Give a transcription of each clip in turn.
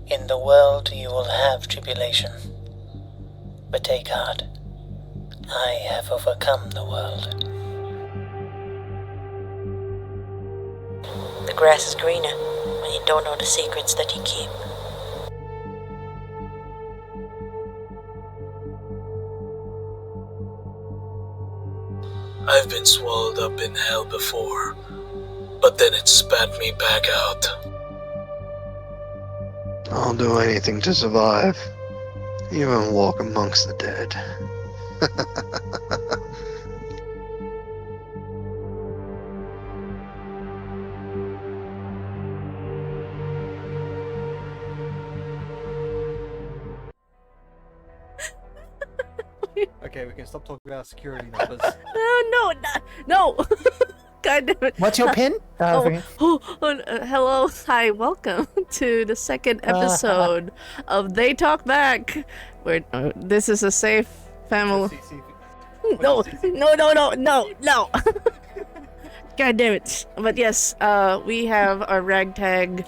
In the world you will have tribulation, but take heart. I have overcome the world. The grass is greener when you don't know the secrets that you keep. I've been swallowed up in hell before, but then it spat me back out. I'll do anything to survive, even walk amongst the dead. Okay, we can stop talking about security numbers. No. God damn it. What's your pin? Hello. Hi, welcome to the second episode of They Talk Back, where this is a safe family. No. God damn it. But yes, we have our ragtag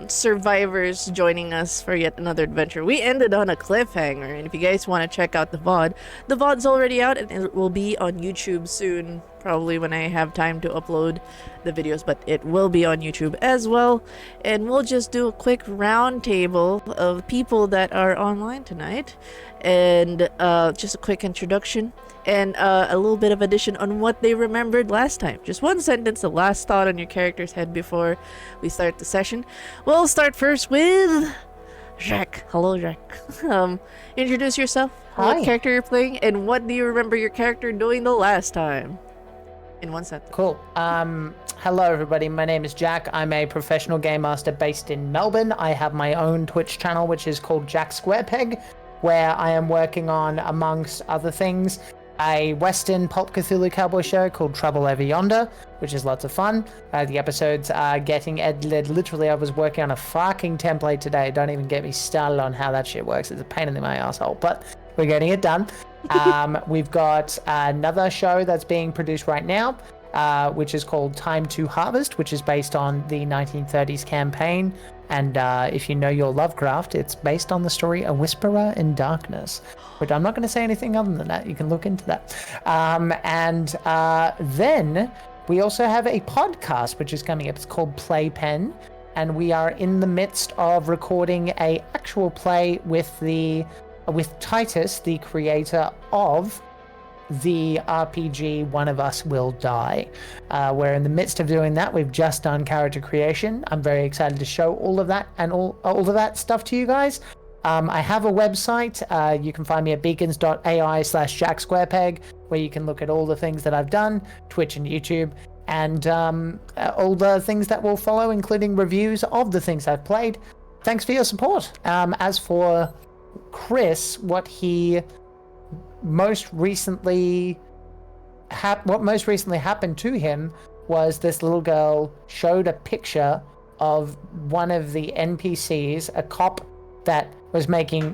survivors joining us for yet another adventure. We ended on a cliffhanger, and if you guys want to check out the VOD's already out, and it will be on YouTube soon, probably when I have time to upload the videos, but it will be on YouTube as well. And we'll just do a quick round table of people that are online tonight, and just a quick introduction and a little bit of addition on what they remembered last time. Just one sentence, the last thought on your character's head before we start the session. We'll start first with Jacques. Hello, Jacques. Introduce yourself. Hi. What character you're playing, and what do you remember your character doing the last time? In one sentence. Cool. Hello, everybody. My name is Jack. I'm a professional game master based in Melbourne. I have my own Twitch channel, which is called Jack Squarepeg, where I am working on, amongst other things, a Western pulp Cthulhu cowboy show called Trouble Over Yonder, which is lots of fun. The episodes are getting edited. Literally, I was working on a fucking template today. Don't even get me started on how that shit works. It's a pain in my asshole, but we're getting it done. We've got another show that's being produced right now, which is called Time to Harvest, which is based on the 1930s campaign. And if you know your Lovecraft, it's based on the story A Whisperer in Darkness, which I'm not going to say anything other than that. You can look into that. Then we also have a podcast, which is coming up. It's called Playpen. And we are in the midst of recording a actual play with Titus, the creator of the RPG One of Us Will Die. We're in the midst of doing that. We've just done character creation. I'm very excited to show all of that and all of that stuff to you guys. I have a website. You can find me at beacons.ai/jacksquarepeg, where you can look at all the things that I've done, Twitch and YouTube, and all the things that will follow, including reviews of the things I've played. Thanks for your support. As for Chris, what most recently happened to him was this little girl showed a picture of one of the NPCs, a cop that was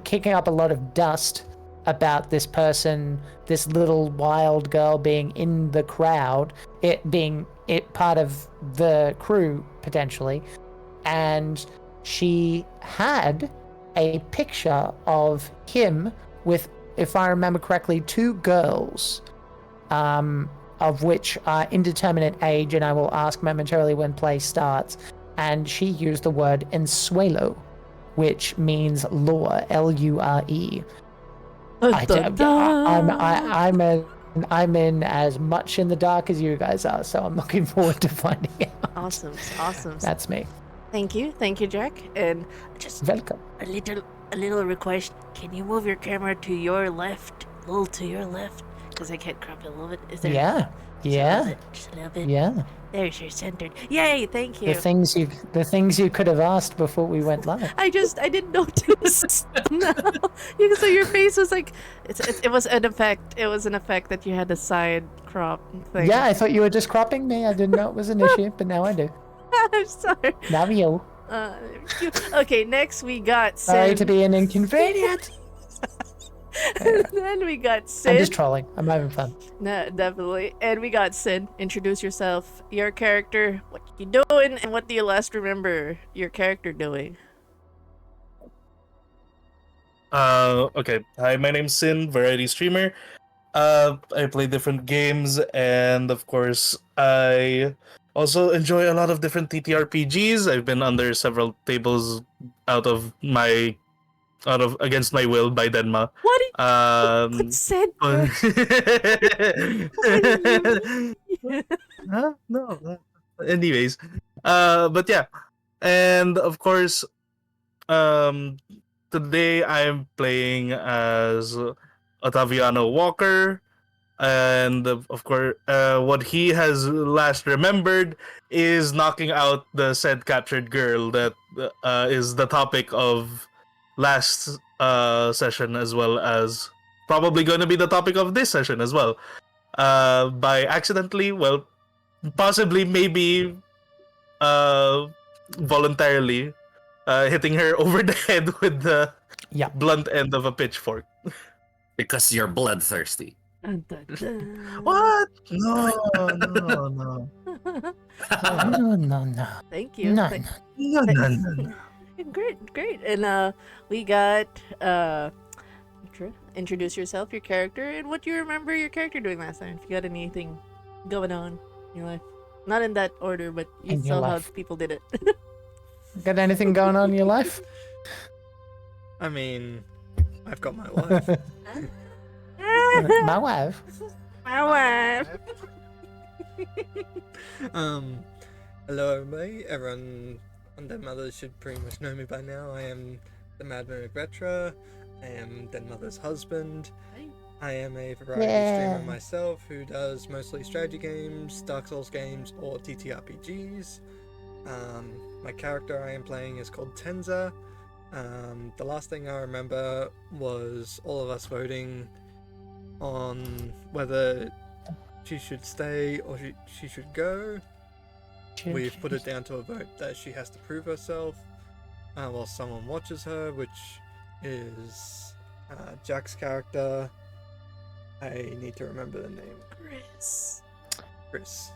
kicking up a lot of dust about this person, this little wild girl being in the crowd, it being part of the crew potentially, and she had a picture of him with, if I remember correctly, 2 girls, of which are indeterminate age, and I will ask momentarily when play starts. And she used the word ensuelo, which means lure, L-U-R-E. I'm in as much in the dark as you guys are, so I'm looking forward to finding out. Awesome. That's me. Thank you, Jack. And just Welcome. a little request. Can you move your camera to your left, a little to your left, because I can't crop it a little bit. Is there? Yeah. Just a little bit. Yeah. There's your centered. Yay! Thank you. The things you could have asked before we went live. I didn't notice. No, so your face was like, it was an effect. It was an effect that you had a side crop thing. Yeah, I thought you were just cropping me. I didn't know it was an issue, but now I do. I'm sorry. Love you. Okay, next we got Sin. Sorry to be an inconvenience. And then we got Sin. I'm just trolling. I'm having fun. No, definitely. And we got Sin. Introduce yourself, your character, what you doing, and what do you last remember your character doing? Okay. Hi, my name's Sin, variety streamer. I play different games, and of course, I also enjoy a lot of different TTRPGs. I've been under several tables out of my out of against my will by Denma. What? What Um, said? but- What do you mean? Huh? No. Anyways, but yeah, and of course, um, today I'm playing as Ottaviano Walker, and of course, what he has last remembered is knocking out the said captured girl that is the topic of last session, as well as probably going to be the topic of this session as well. By accidentally, well, possibly, maybe, uh, voluntarily, hitting her over the head with the Yeah. blunt end of a pitchfork. Because you're bloodthirsty. Dun, dun, dun. What? No, no, no. No. Thank you. No, Thank- No, no, no, no. Great. And we got introduce yourself, your character, and what you remember your character doing last time. If you got anything going on in your life. Not in that order, but you In your saw how life. people did it. Got anything going on in your life? I mean, I've got my wife. My wife. My wife. Hello everybody. Everyone on Dead Mother should pretty much know me by now. I am the Madman McVetra. I am Dead Mother's husband. Hey. I am a variety Yeah. streamer myself who does mostly strategy games, Dark Souls games, or TTRPGs. My character I am playing is called Tenza. The last thing I remember was all of us voting on whether she should stay or she should go. We've put it down to a vote that she has to prove herself while someone watches her, which is Jack's character. I need to remember the name. Chris.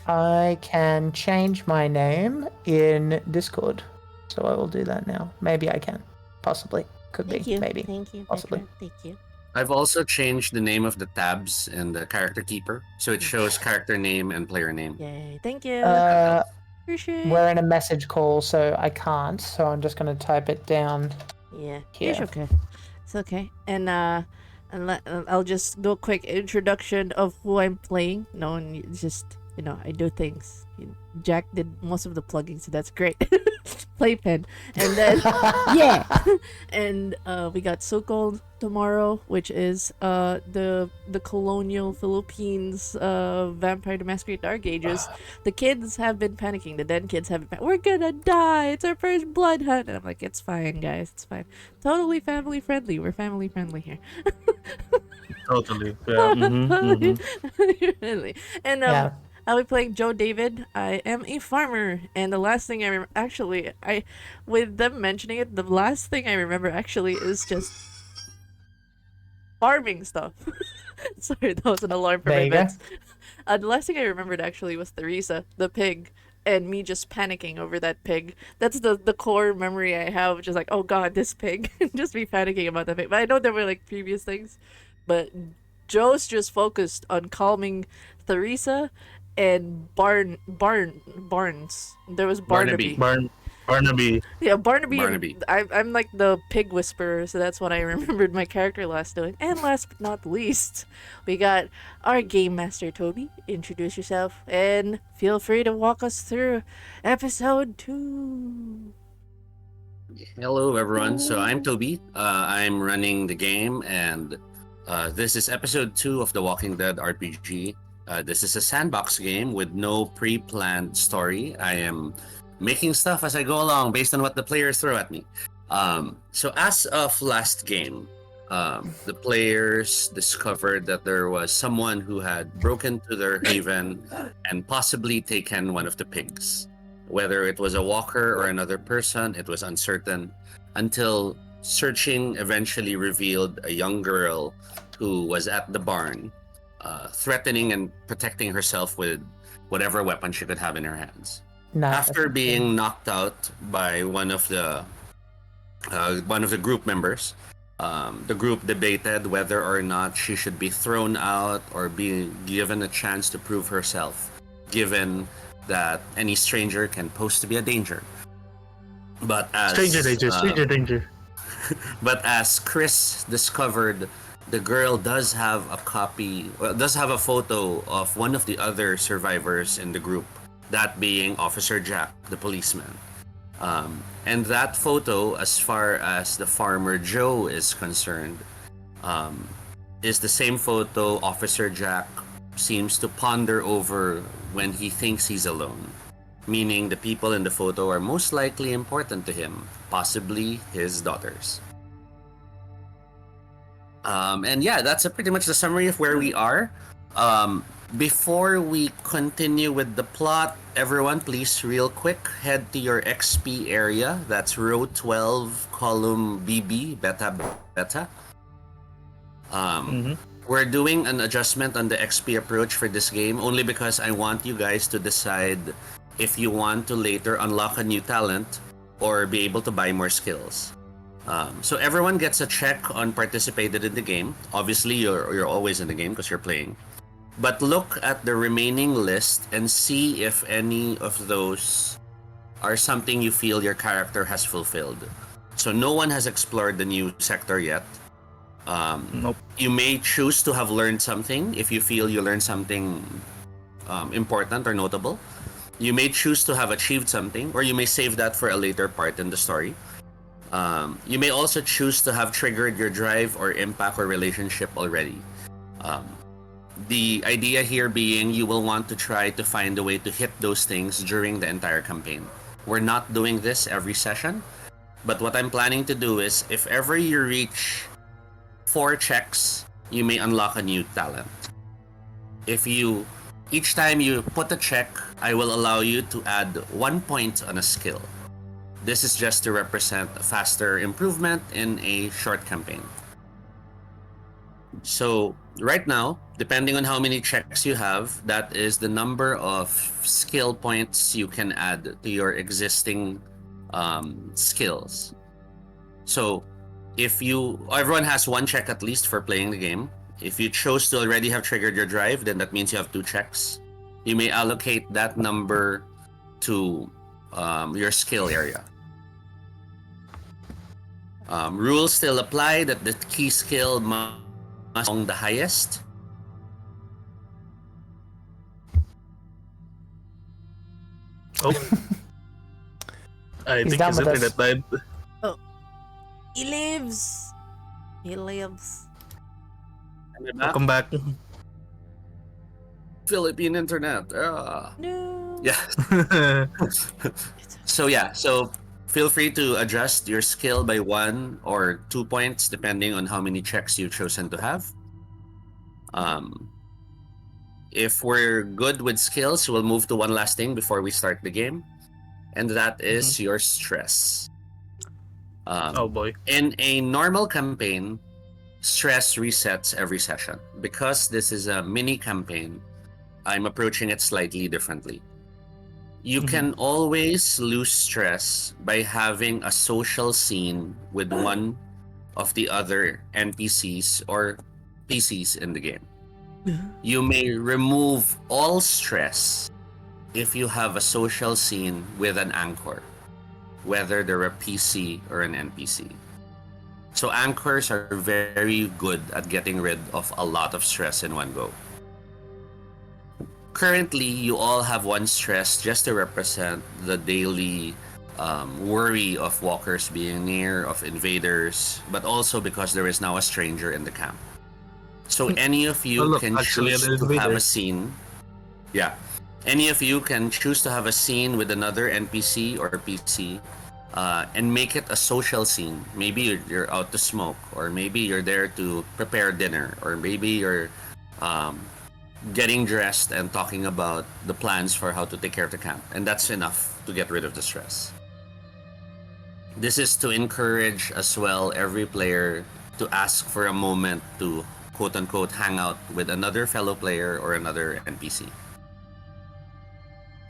I can change my name in Discord, so I will do that now. Maybe I can. Possibly. Could Thank be. you. Maybe. Thank you. Possibly. Thank you. I've also changed the name of the tabs in the character keeper, so it shows character name and player name. Yay. Thank you. Appreciate it. We're in a message call, so I can't. So I'm just going to type it down. Yeah, Here. it's okay. It's okay. And I'll just do a quick introduction of who I'm playing. No, and just I do things. Jack did most of the plugging, so that's great. Playpen, and then yeah, and we got So-Called tomorrow, which is the colonial Philippines Vampire the Masquerade Dark Ages. The kids have been panicking. The dead kids have been. We're gonna die. It's our first blood hunt, and I'm like, it's fine, guys. It's fine. Totally family friendly. We're family friendly here. Totally. Yeah. Really. And Yeah. I'll be playing Joe David. I am a farmer, and the last thing I with them mentioning it, the last thing I remember actually is just farming stuff. Sorry, that was an alarm for There my you go. vets. The last thing I remembered actually was Theresa, the pig, and me just panicking over that pig. That's the core memory I have, which is like, oh god, this pig, just be panicking about that pig. But I know there were like previous things, but Joe's just focused on calming Theresa and Barnes. There was Barnaby. Barnaby. Yeah, Barnaby. Barnaby. I'm like the pig whisperer, so that's what I remembered my character last doing. And last but not least, we got our game master Toby. Introduce yourself and feel free to walk us through episode 2. Hello, everyone. So I'm Toby. I'm running the game, and this is episode 2 of the Walking Dead RPG. This is a sandbox game with no pre-planned story. I am making stuff as I go along based on what the players throw at me. So as of last game, the players discovered that there was someone who had broken to their haven and possibly taken one of the pigs. Whether it was a walker or another person, it was uncertain until searching eventually revealed a young girl who was at the barn, threatening and protecting herself with whatever weapon she could have in her hands. No, After being knocked out by one of the group members, The group debated whether or not she should be thrown out or be given a chance to prove herself, given that any stranger can pose to be a danger. But as Stranger danger. but as Chris discovered, the girl does have does have a photo of one of the other survivors in the group, that being Officer Jack, the policeman. And that photo, as far as the farmer Joe is concerned, is the same photo Officer Jack seems to ponder over when he thinks he's alone. Meaning the people in the photo are most likely important to him, possibly his daughters. And yeah, that's pretty much the summary of where we are. Before we continue with the plot, everyone please real quick head to your XP area. That's row 12, column BB, beta. We're doing an adjustment on the XP approach for this game only because I want you guys to decide if you want to later unlock a new talent or be able to buy more skills. So everyone gets a check on participated in the game. Obviously, you're always in the game because you're playing. But look at the remaining list and see if any of those are something you feel your character has fulfilled. So no one has explored the new sector yet. Nope. You may choose to have learned something if you feel you learned something important or notable. You may choose to have achieved something, or you may save that for a later part in the story. You may also choose to have triggered your drive or impact or relationship already. The idea here being you will want to try to find a way to hit those things during the entire campaign. We're not doing this every session, but what I'm planning to do is if ever you reach 4 checks, you may unlock a new talent. Each time you put a check, I will allow you to add 1 point on a skill. This is just to represent a faster improvement in a short campaign. So right now, depending on how many checks you have, that is the number of skill points you can add to your existing skills. So everyone has 1 check at least for playing the game. If you chose to already have triggered your drive, then that means you have 2 checks. You may allocate that number to your skill area. Rules still apply that the key skill must be among the highest. Oh. I He's think down his with us. internet died. He lives. He lives. Welcome back. Philippine internet. No. Yeah. So feel free to adjust your skill by 1 or 2 points depending on how many checks you've chosen to have. If we're good with skills, we'll move to one last thing before we start the game, and that is your stress. Oh boy. In a normal campaign, stress resets every session. Because this is a mini campaign, I'm approaching it slightly differently. You can always lose stress by having a social scene with one of the other NPCs or PCs in the game. You may remove all stress if you have a social scene with an anchor, whether they're a PC or an NPC. So anchors are very good at getting rid of a lot of stress in one go. Currently, you all have 1 stress just to represent the daily worry of walkers being near, of invaders, but also because there is now a stranger in the camp. So any of you can choose to have a scene. Yeah. Any of you can choose to have a scene with another NPC or PC and make it a social scene. Maybe you're out to smoke, or maybe you're there to prepare dinner, or maybe you're getting dressed and talking about the plans for how to take care of the camp. And that's enough to get rid of the stress. This is to encourage as well every player to ask for a moment to quote-unquote hang out with another fellow player or another NPC.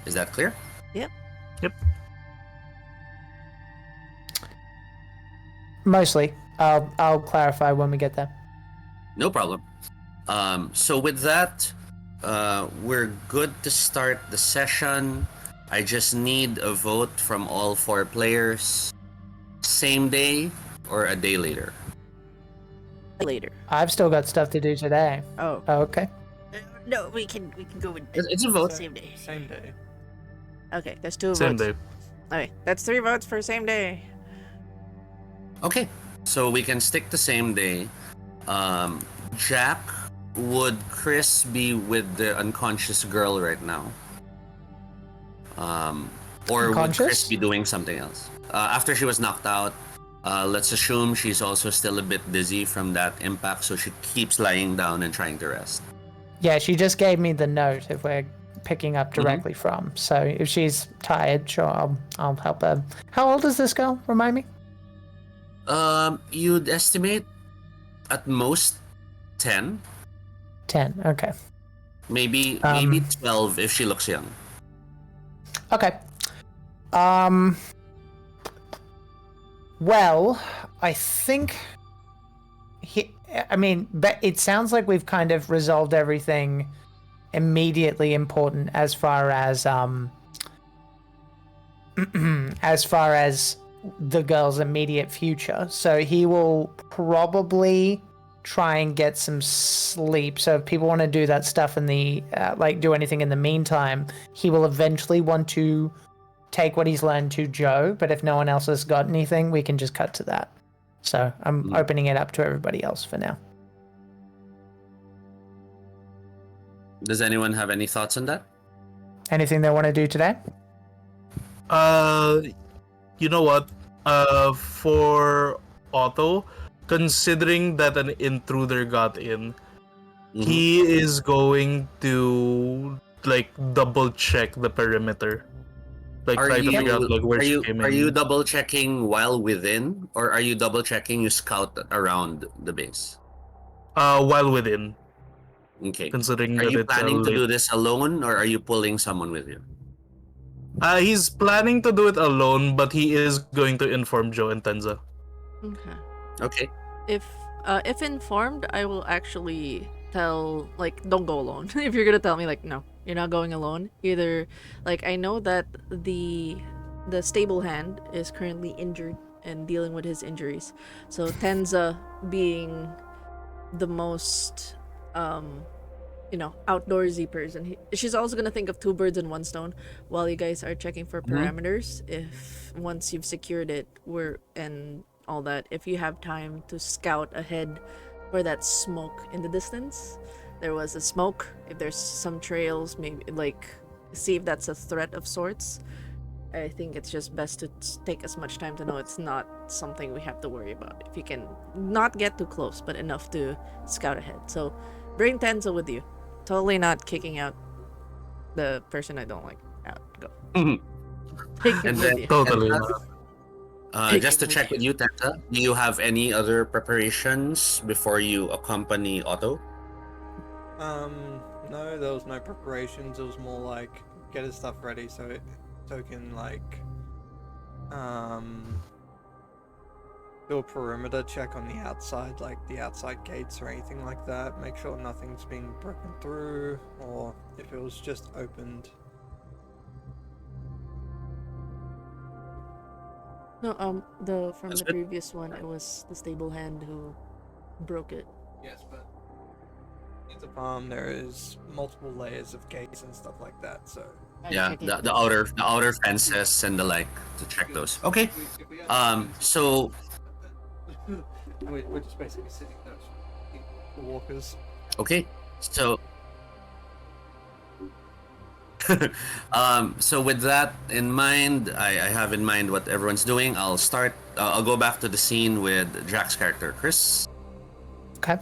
Is that clear? Yep. Yep. Mostly. I'll clarify when we get there. No problem. So with that, we're good to start the session. I just need a vote from all 4 players. Same day or a day later. Later. I've still got stuff to do today. Oh. Okay. No, we can go with It's a vote. same day. Same day. Okay, that's 2 Same votes. day. Okay, that's 3 votes for same day. Okay, so we can stick to same day. Jack, would Chris be with the unconscious girl right now? Or would Chris Unconscious? be doing something else? After she was knocked out, let's assume she's also still a bit dizzy from that impact, so she keeps lying down and trying to rest. Yeah, she just gave me the note if we're picking up directly from. So if she's tired, sure, I'll help her. How old is this girl? Remind me. You'd estimate at most 10, 10. Okay. maybe 12 if she looks young. Okay. Well, I think but it sounds like we've kind of resolved everything immediately important as far as as far as the girl's immediate future. So he will probably try and get some sleep. So if people want to do that stuff in the do anything in the meantime, he will eventually want to take what he's learned to Joe. But if no one else has got anything, we can just cut to that. So I'm opening it up to everybody else for now. Does anyone have any thoughts on that? Anything they want to do today? You know what? For Otto, considering that an intruder got in, he is going to double check the perimeter. Try to figure out where she came in. Are you double checking while within, or are you double checking you scout around the base? While within. Okay. Considering Are that you it's planning to late. do this alone, or are you pulling someone with you? He's planning to do it alone, but he is going to inform Joe and Tenza. Okay. Okay. If informed, I will actually tell, don't go alone. If you're gonna tell me, no, you're not going alone. Either, I know that the stable hand is currently injured and dealing with his injuries. So Tenza being the most, outdoorsy person, she's also gonna think of 2 birds in 1 stone while you guys are checking for parameters. If once you've secured it, and all that, if you have time to scout ahead for that smoke in the distance, there was a smoke. If there's some trails, maybe see if that's a threat of sorts. I think it's just best to take as much time to know it's not something we have to worry about. If you can not get too close, but enough to scout ahead. So bring Tenza with you. Totally not kicking out the person I don't like out. Go. Take him And with then you. Totally. just to check with you, Tenta, do you have any other preparations before you accompany Otto? No, there was no preparations. It was more get his stuff ready so he can do a perimeter check on the outside, the outside gates or anything like that. Make sure nothing's being broken through, or if it was just opened. No, from That's the good. previous one, it was the stable hand who broke it. Yes, but in the farm there is multiple layers of gates and stuff like that, so Yeah, the outer fences and the like to check those. Okay. So we're just basically sitting there, the walkers. okay. So so with that in mind, I have in mind what everyone's doing. I'll start. I'll go back to the scene with Jack's character, Chris. Okay.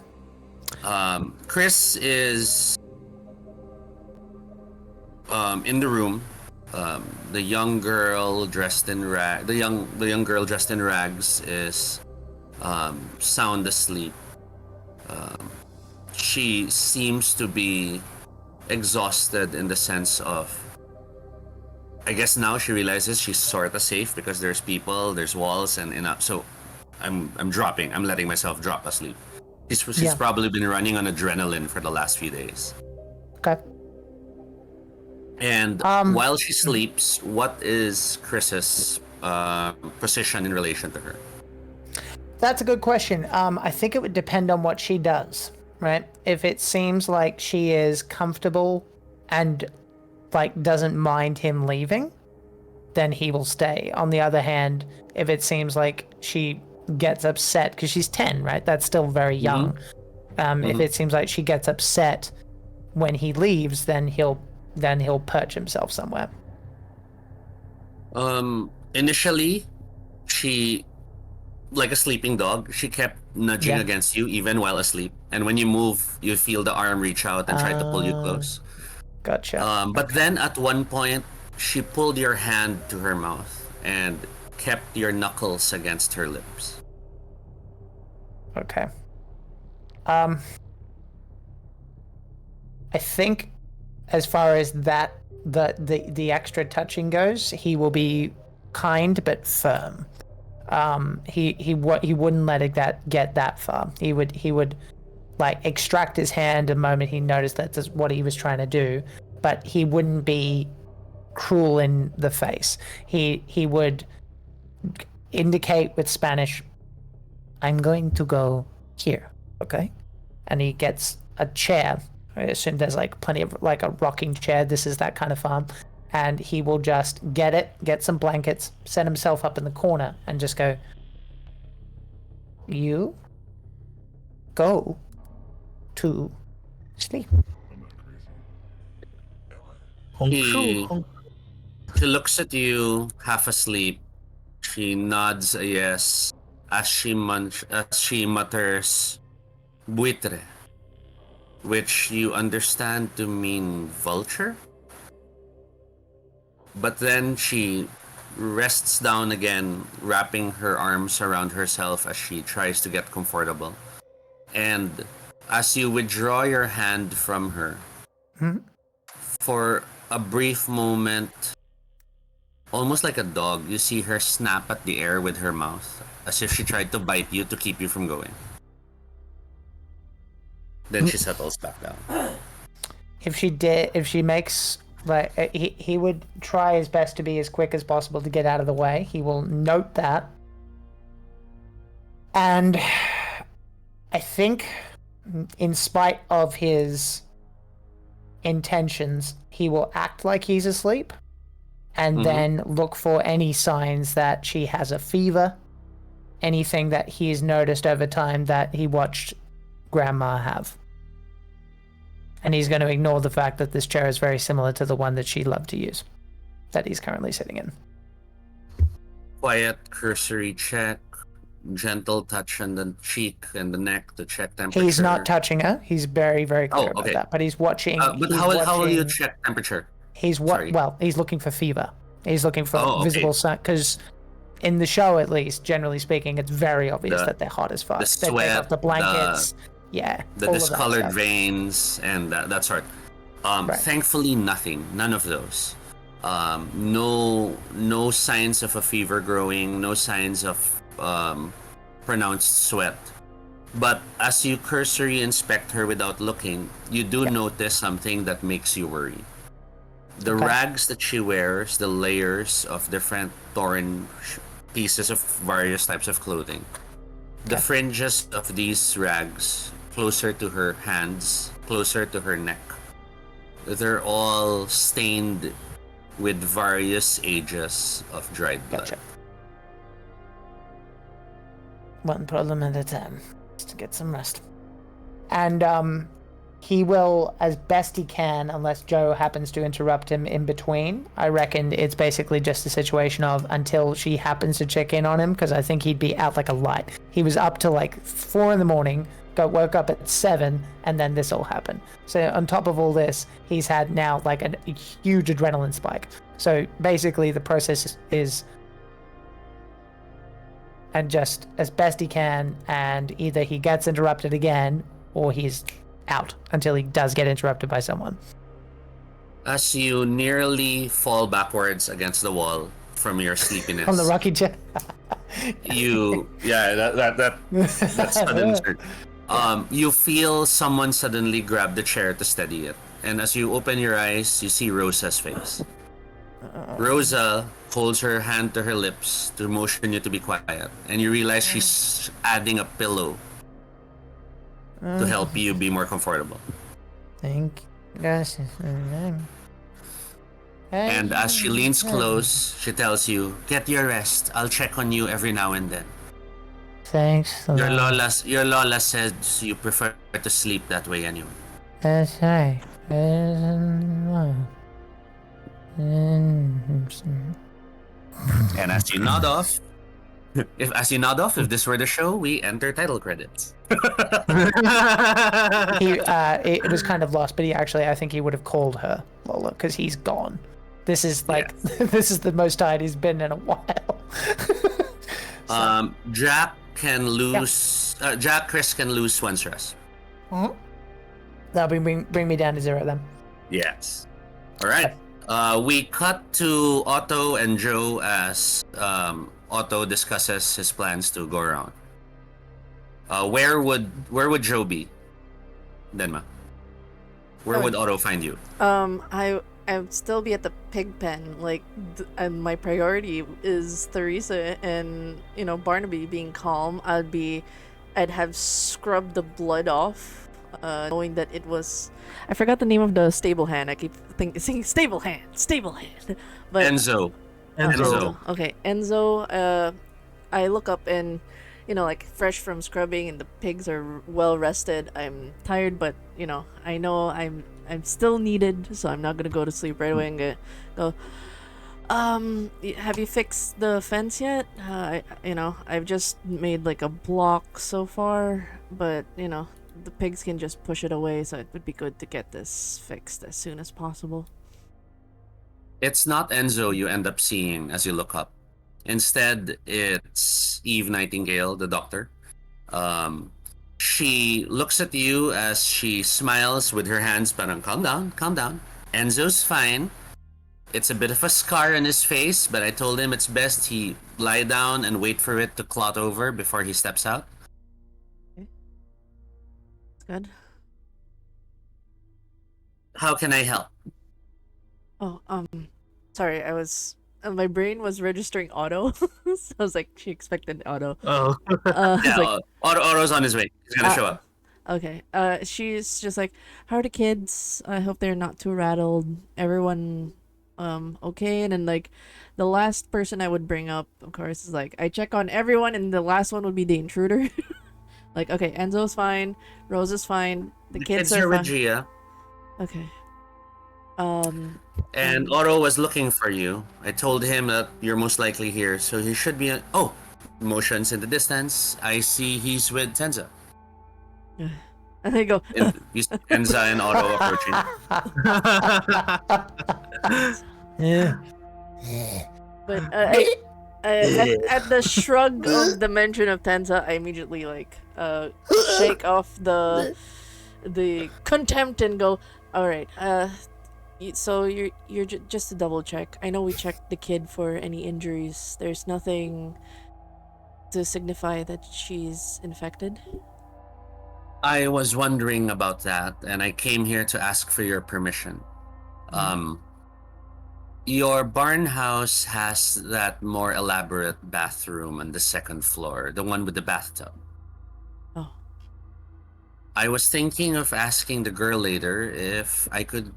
Chris is in the room. The young girl dressed in the young girl dressed in rags is sound asleep. She seems to be exhausted in the sense of, I guess now she realizes she's sort of safe because there's people, there's walls, and enough. So I'm dropping. I'm letting myself drop asleep. She's Yeah. probably been running on adrenaline for the last few days. Okay. And Um, while she sleeps, what is Chris's position in relation to her? That's a good question. I think it would depend on what she does, right? If it seems like she is comfortable and like doesn't mind him leaving, then he will stay. On the other hand, if it seems like she gets upset because she's 10, right? That's still very young. If it seems like she gets upset when he leaves, then he'll perch himself somewhere. Initially, she, like a sleeping dog, she kept nudging Yeah. against you even while asleep. And when you move, you feel the arm reach out and try to pull you close. Gotcha. But then at one point, she pulled your hand to her mouth and kept your knuckles against her lips. Okay. I think as far as that the extra touching goes, he will be kind but firm. He wouldn't let it get that far. He would like extract his hand the moment he noticed that that's what he was trying to do, but he wouldn't be cruel in the face. He would indicate with Spanish, "I'm going to go here," okay? And he gets a chair. I assume there's like plenty of like a rocking chair. This is that kind of farm. And he will just get some blankets, set himself up in the corner, and just go, "You go to sleep." She looks at you half asleep. She nods a yes as she mutters buitre, which you understand to mean vulture. But then she rests down again, wrapping her arms around herself as she tries to get comfortable. And as you withdraw your hand from her, for a brief moment, almost like a dog, you see her snap at the air with her mouth, as if she tried to bite you to keep you from going. Then she settles back down. If she makes like he would try his best to be as quick as possible to get out of the way. He will note that. And I think in spite of his intentions, he will act like he's asleep and then look for any signs that she has a fever, anything that he's noticed over time that he watched Grandma have. And he's going to ignore the fact that this chair is very similar to the one that she loved to use, that he's currently sitting in. Quiet cursory check, gentle touch on the cheek and the neck to check temperature. He's not touching her. He's very, very clear about that. But he's watching. But how will you check temperature? He's he's looking for fever. He's looking for visible sign, because in the show, at least, generally speaking, it's very obvious that they're hot as fuck. The sweat, they take off the blankets. The discolored veins and that sort. Thankfully, none of those. No signs of a fever growing, no signs of pronounced sweat. But as you cursory inspect her without looking, you do notice something that makes you worry. The rags that she wears, the layers of different torn pieces of various types of clothing. The fringes of these rags closer to her hands, closer to her neck. They're all stained with various ages of dried blood. Gotcha. One problem at a time. Just to get some rest. And he will, as best he can, unless Joe happens to interrupt him in between. I reckon it's basically just a situation of until she happens to check in on him, because I think he'd be out like a light. He was up till like 4 a.m, woke up at 7, and then this all happened. So on top of all this, he's had now like a huge adrenaline spike. So basically the process is and just as best he can, and either he gets interrupted again or he's out until he does get interrupted by someone. As you nearly fall backwards against the wall from your sleepiness. On the rocky chair. That sudden surge. You feel someone suddenly grab the chair to steady it, and as you open your eyes, you see Rosa's face. Rosa holds her hand to her lips to motion you to be quiet, and you realize she's adding a pillow to help you be more comfortable. Thank gosh. And as she leans close, she tells you, "Get your rest. I'll check on you every now and then." Thanks. Your Lola says you prefer to sleep that way anyway. That's right. And as you nod off, if this were the show, we enter title credits. It was kind of lost, but I think he would have called her Lola because he's gone. This is like this is the most tired he's been in a while. Jack can lose. Jack Chris can lose one stress. That'll bring me down to 0 then. Yes. All right. We cut to Otto and Joe as Otto discusses his plans to go around. Where would Joe be, Denma? Where would Otto find you? I would still be at the pig pen, and my priority is Theresa and Barnaby being calm. I'd have scrubbed the blood off, knowing that it was. I forgot the name of the stable hand. I keep saying stable hand, but Enzo. Okay, Enzo. I look up and fresh from scrubbing, and the pigs are well rested. I'm tired, but I know I'm still needed, so I'm not gonna go to sleep right away and go. Have you fixed the fence yet? I've just made like a block so far, but the pigs can just push it away, so it would be good to get this fixed as soon as possible. It's not Enzo you end up seeing as you look up. Instead, it's Eve Nightingale, the doctor. She looks at you as she smiles with her hands, but calm down. Enzo's fine. It's a bit of a scar on his face, but I told him it's best he lie down and wait for it to clot over before he steps out. Okay. Good. How can I help? Oh, sorry, my brain was registering Otto, so I was like, she expected Otto. Oh. Otto's on his way. He's gonna show up. Okay. She's just like, how are the kids? I hope they're not too rattled. Everyone, okay? And then the last person I would bring up, of course, is I check on everyone, and the last one would be the intruder. Okay, Enzo's fine, Rose is fine, the kids are with fine. Gia. Okay. And Otto was looking for you. I told him that you're most likely here, so he should be. Motions in the distance. I see he's with Tenza. And they go. Tenza and Otto approaching. Yeah. But at the shrug of the mention of Tenza, I immediately shake off the contempt and go, all right. So you're just to double check. I know we checked the kid for any injuries. There's nothing to signify that she's infected. I was wondering about that, and I came here to ask for your permission. Your barn house has that more elaborate bathroom on the second floor, the one with the bathtub. Oh. I was thinking of asking the girl later if I could,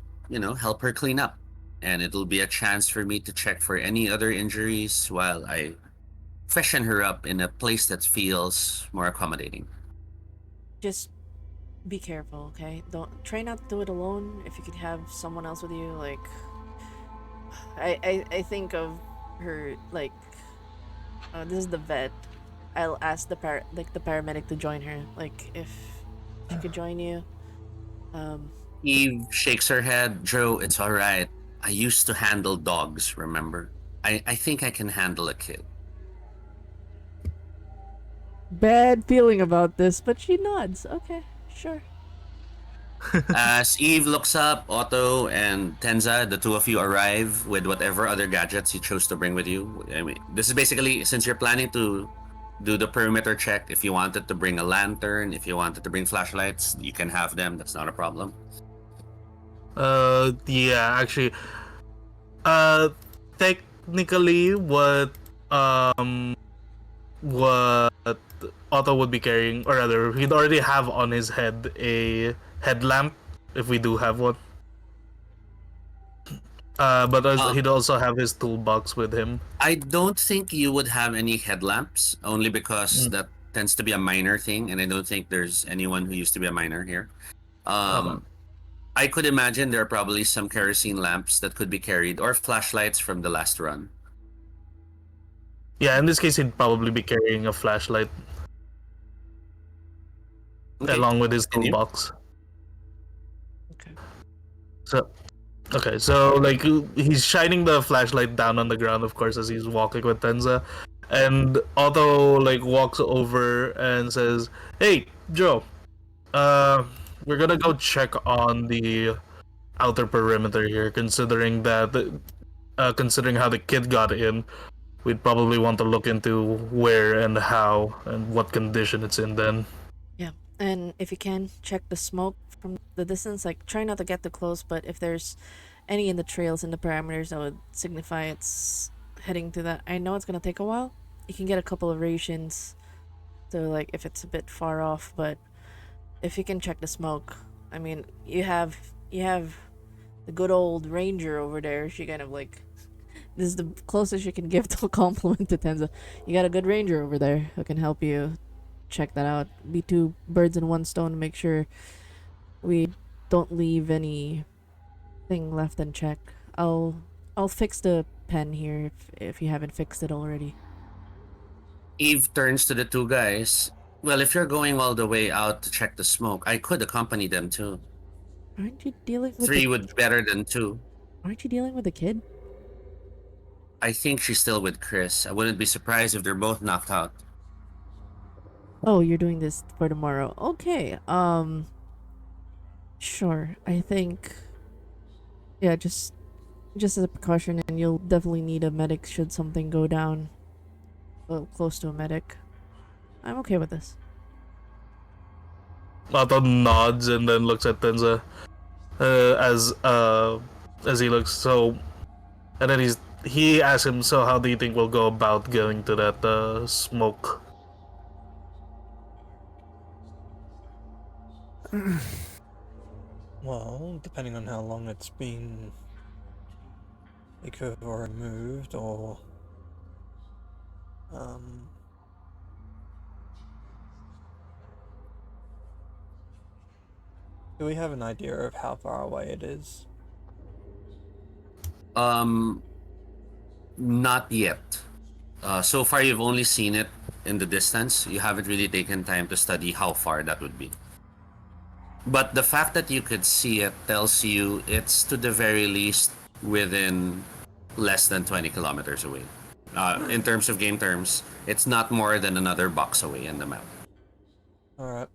help her clean up. And it'll be a chance for me to check for any other injuries while I freshen her up in a place that feels more accommodating. Just be careful, okay? Don't try not to do it alone. If you could have someone else with you, I think of her this is the vet. I'll ask the paramedic to join her. If she could join you. Eve shakes her head. Joe, it's all right. I used to handle dogs, remember? I think I can handle a kid. Bad feeling about this, but she nods. Okay, sure. As Eve looks up, Otto and Tenza, the two of you arrive with whatever other gadgets you chose to bring with you. I mean, this is basically since you're planning to do the perimeter check. If you wanted to bring a lantern, if you wanted to bring flashlights, you can have them. That's not a problem. Yeah, actually, technically, what Otto would be carrying, or rather, he'd already have on his head a headlamp, if we do have one. But he'd also have his toolbox with him. I don't think you would have any headlamps, only because that tends to be a minor thing, and I don't think there's anyone who used to be a miner here. I could imagine there are probably some kerosene lamps that could be carried, or flashlights from the last run. Yeah, in this case, he'd probably be carrying a flashlight along with his Continue. toolbox. Okay. So like he's shining the flashlight down on the ground, of course, as he's walking with Tenza, and Otto like walks over and says, "Hey, Joe, we're gonna go check on the outer perimeter here. Considering how the kid got in, we'd probably want to look into where and how and what condition it's in then." Yeah, and if you can, check the smoke from the distance. Like, try not to get too close, but if there's any in the trails and the parameters, that would signify it's heading to that. I know it's gonna take a while. You can get a couple of rations, so like if it's a bit far off, but if you can check the smoke, I mean, you have the good old ranger over there. She kind of like, this is the closest you can give to a compliment to Tenza. You got a good ranger over there who can help you check that out. Be two birds in one stone to make sure we don't leave any thing left unchecked. I'll fix the pen here if you haven't fixed it already. Eve turns to the two guys. Well, if you're going all the way out to check the smoke, I could accompany them too. Aren't you dealing with Three would be better than two. Aren't you dealing with a kid? I think she's still with Chris. I wouldn't be surprised if they're both knocked out. Oh, you're doing this for tomorrow. Okay. Sure. I think, yeah, just as a precaution, and you'll definitely need a medic should something go down. Well, close to a medic. I'm okay with this. Otto nods and then looks at Tenza as he looks so, and then he asks him, "So how do you think we'll go about going to that smoke?" Well, depending on how long it's been, it could have already moved, or do we have an idea of how far away it is? Not yet. So far, you've only seen it in the distance. You haven't really taken time to study how far that would be. But the fact that you could see it tells you it's to the very least within less than 20 kilometers away. In terms of game terms, it's not more than another box away in the map. Alright.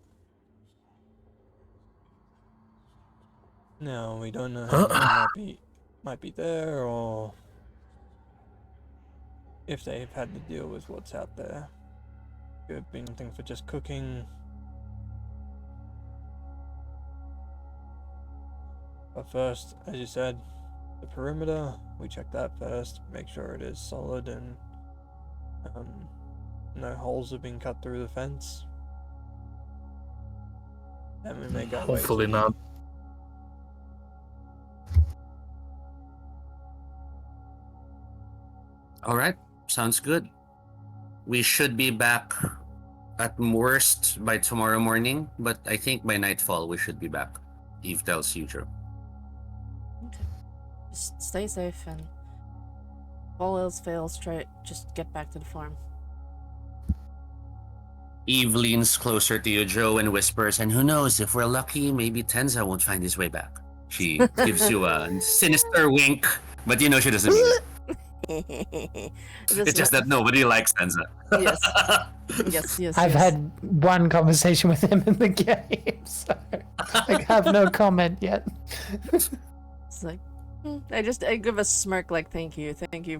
No, we don't know how many might be there, or if they've had to deal with what's out there. Could have been something for just cooking. But first, as you said, the perimeter, we check that first, make sure it is solid and no holes have been cut through the fence. Then we make our way. Hopefully not. All right, sounds good. We should be back at worst by tomorrow morning, but I think by nightfall we should be back. Eve tells you, Joe. Okay. Just stay safe, and if all else fails, just get back to the farm. Eve leans closer to you, Joe, and whispers, "And who knows, if we're lucky, maybe Tenza won't find his way back." She gives you a sinister wink, but you know she doesn't mean it. It's just that nobody likes Tenza. Yes. Yes. I've had one conversation with him in the game, so I have no comment yet. It's like, I give a smirk like, thank you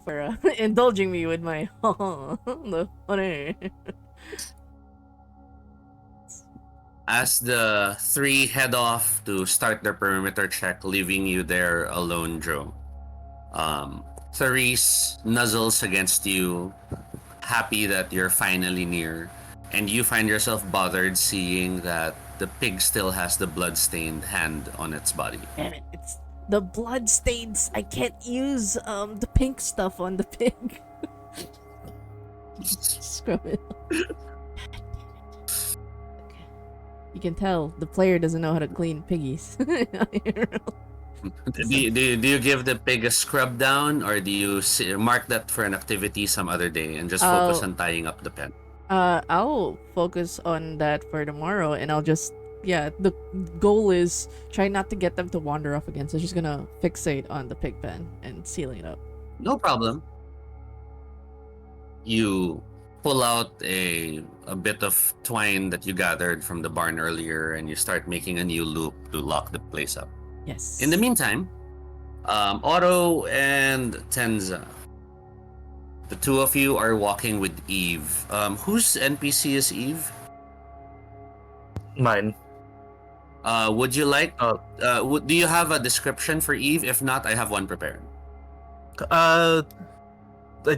for indulging me with my the funny. As the three head off to start their perimeter check, leaving you there alone, Joe. Therese nuzzles against you, happy that you're finally near, and you find yourself bothered seeing that the pig still has the blood-stained hand on its body. Damn it! It's the blood stains. I can't use the pink stuff on the pig. Scrub it. You can tell the player doesn't know how to clean piggies. Do you give the pig a scrub down, or do you mark that for an activity some other day and just focus on tying up the pen? I'll focus on that for tomorrow, and I'll just the goal is try not to get them to wander off again. So she's gonna fixate on the pig pen and sealing it up. No problem. You pull out a bit of twine that you gathered from the barn earlier, and you start making a new loop to lock the place up. Yes. In the meantime, Otto and Tenza, the two of you are walking with Eve. Whose NPC is Eve? Mine. Would you like? Do you have a description for Eve? If not, I have one prepared. I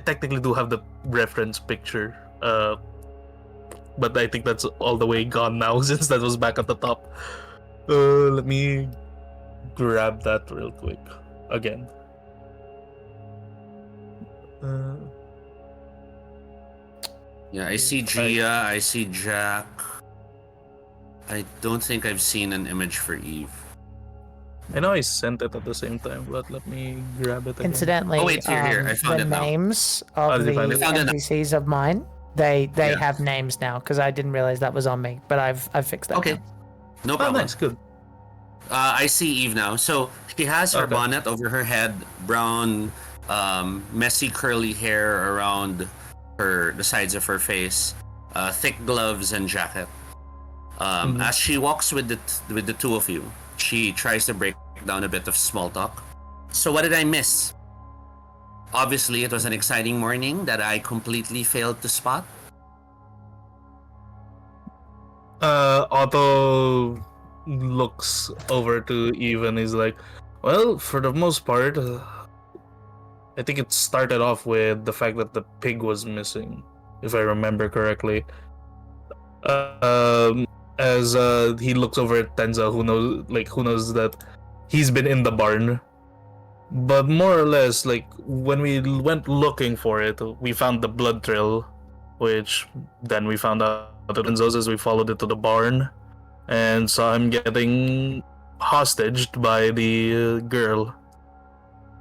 technically do have the reference picture, but I think that's all the way gone now since that was back at the top. Let me grab that real quick again. Yeah, I see Gia, I see Jack. I don't think I've seen an image for Eve. I know I sent it at the same time, but let me grab it again. Incidentally, Oh, wait, here. I found the it now. names of did you the find it? Found it now. NPCs of mine, they Yeah. have names now because I didn't realize that was on me, but I've fixed that. Okay, now. no Oh, problem. nice, good. I see Eve now. So she has her Okay. bonnet over her head, brown, messy curly hair around the sides of her face, thick gloves and jacket. As she walks with the two of you, she tries to break down a bit of small talk. So what did I miss? Obviously, it was an exciting morning that I completely failed to spot. Otto looks over to Eve and is like, well, for the most part, I think it started off with the fact that the pig was missing, if I remember correctly. As he looks over at Tenza, who knows that he's been in the barn. But more or less, like, when we went looking for it, we found the blood trail, which then we found out that Tenzo's as we followed it to the barn and saw him getting hostaged by the girl.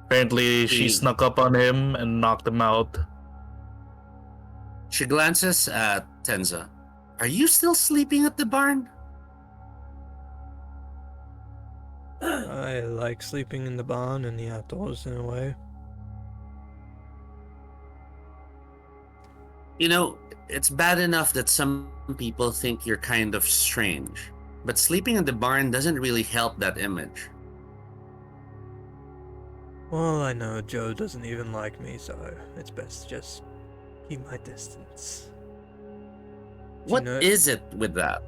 Apparently, she snuck up on him and knocked him out. She glances at Tenza. Are you still sleeping at the barn? I like sleeping in the barn and the outdoors in a way. You know, it's bad enough that some people think you're kind of strange, but sleeping in the barn doesn't really help that image. Well, I know Joe doesn't even like me, so it's best to just keep my distance. What is it with that?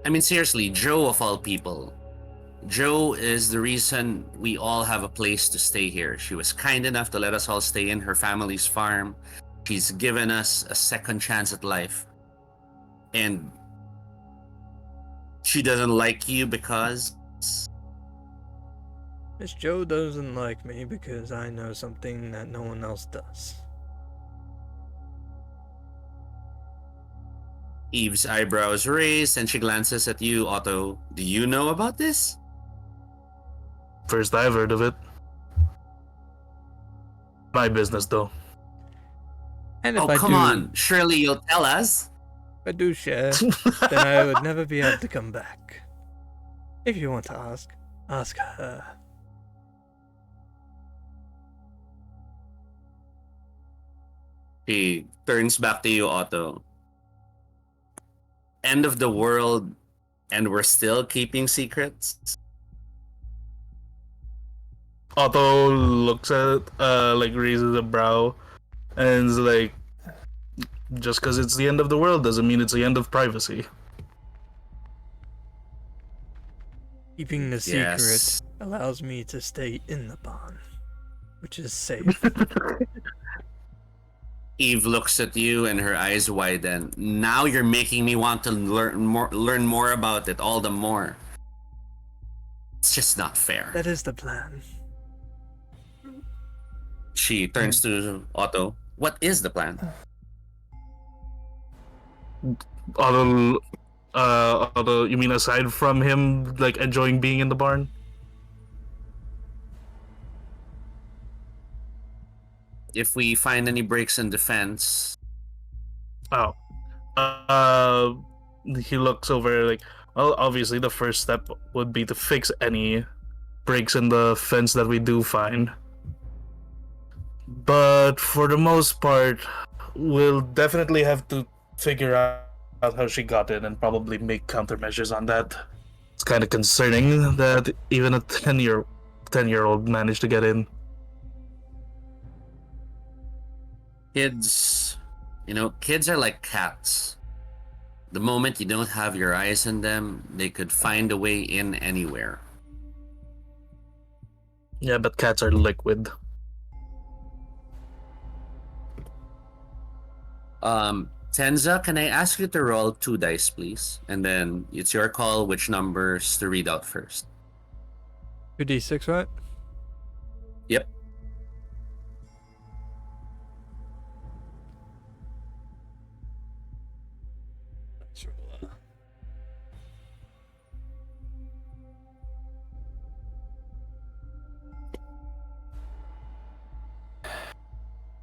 I mean, seriously, Joe of all people. Joe is the reason we all have a place to stay here. She was kind enough to let us all stay in her family's farm. She's given us a second chance at life. And she doesn't like you because... Miss Joe doesn't like me because I know something that no one else does. Eve's eyebrows raise and she glances at you, Otto. Do you know about this? First I've heard of it. My business, though. And if Oh, I come do, on. Surely you'll tell us. if I do share, then I would never be able to come back. If you want to ask her. He turns back to you, Otto. End of the world, and we're still keeping secrets? Otto looks at like raises a brow and is like, just because it's the end of the world doesn't mean it's the end of privacy. Keeping the Yes. secret allows me to stay in the barn, which is safe. Eve looks at you and her eyes widen. Now you're making me want to learn more about it all the more. It's just not fair. That is the plan. She turns to Otto. What is the plan? Otto, you mean aside from him like enjoying being in the barn? If we find any breaks in defense, Oh. He looks over like, well, obviously the first step would be to fix any breaks in the fence that we do find. But for the most part, we'll definitely have to figure out how she got in and probably make countermeasures on that. It's kind of concerning that even a 10-year-old managed to get in. kids are like cats. The moment you don't have your eyes on them, they could find a way in anywhere. Yeah, but cats are liquid. Tenza, can I ask you to roll 2 dice, please? And then it's your call which numbers to read out first. 2d6, right? Yep.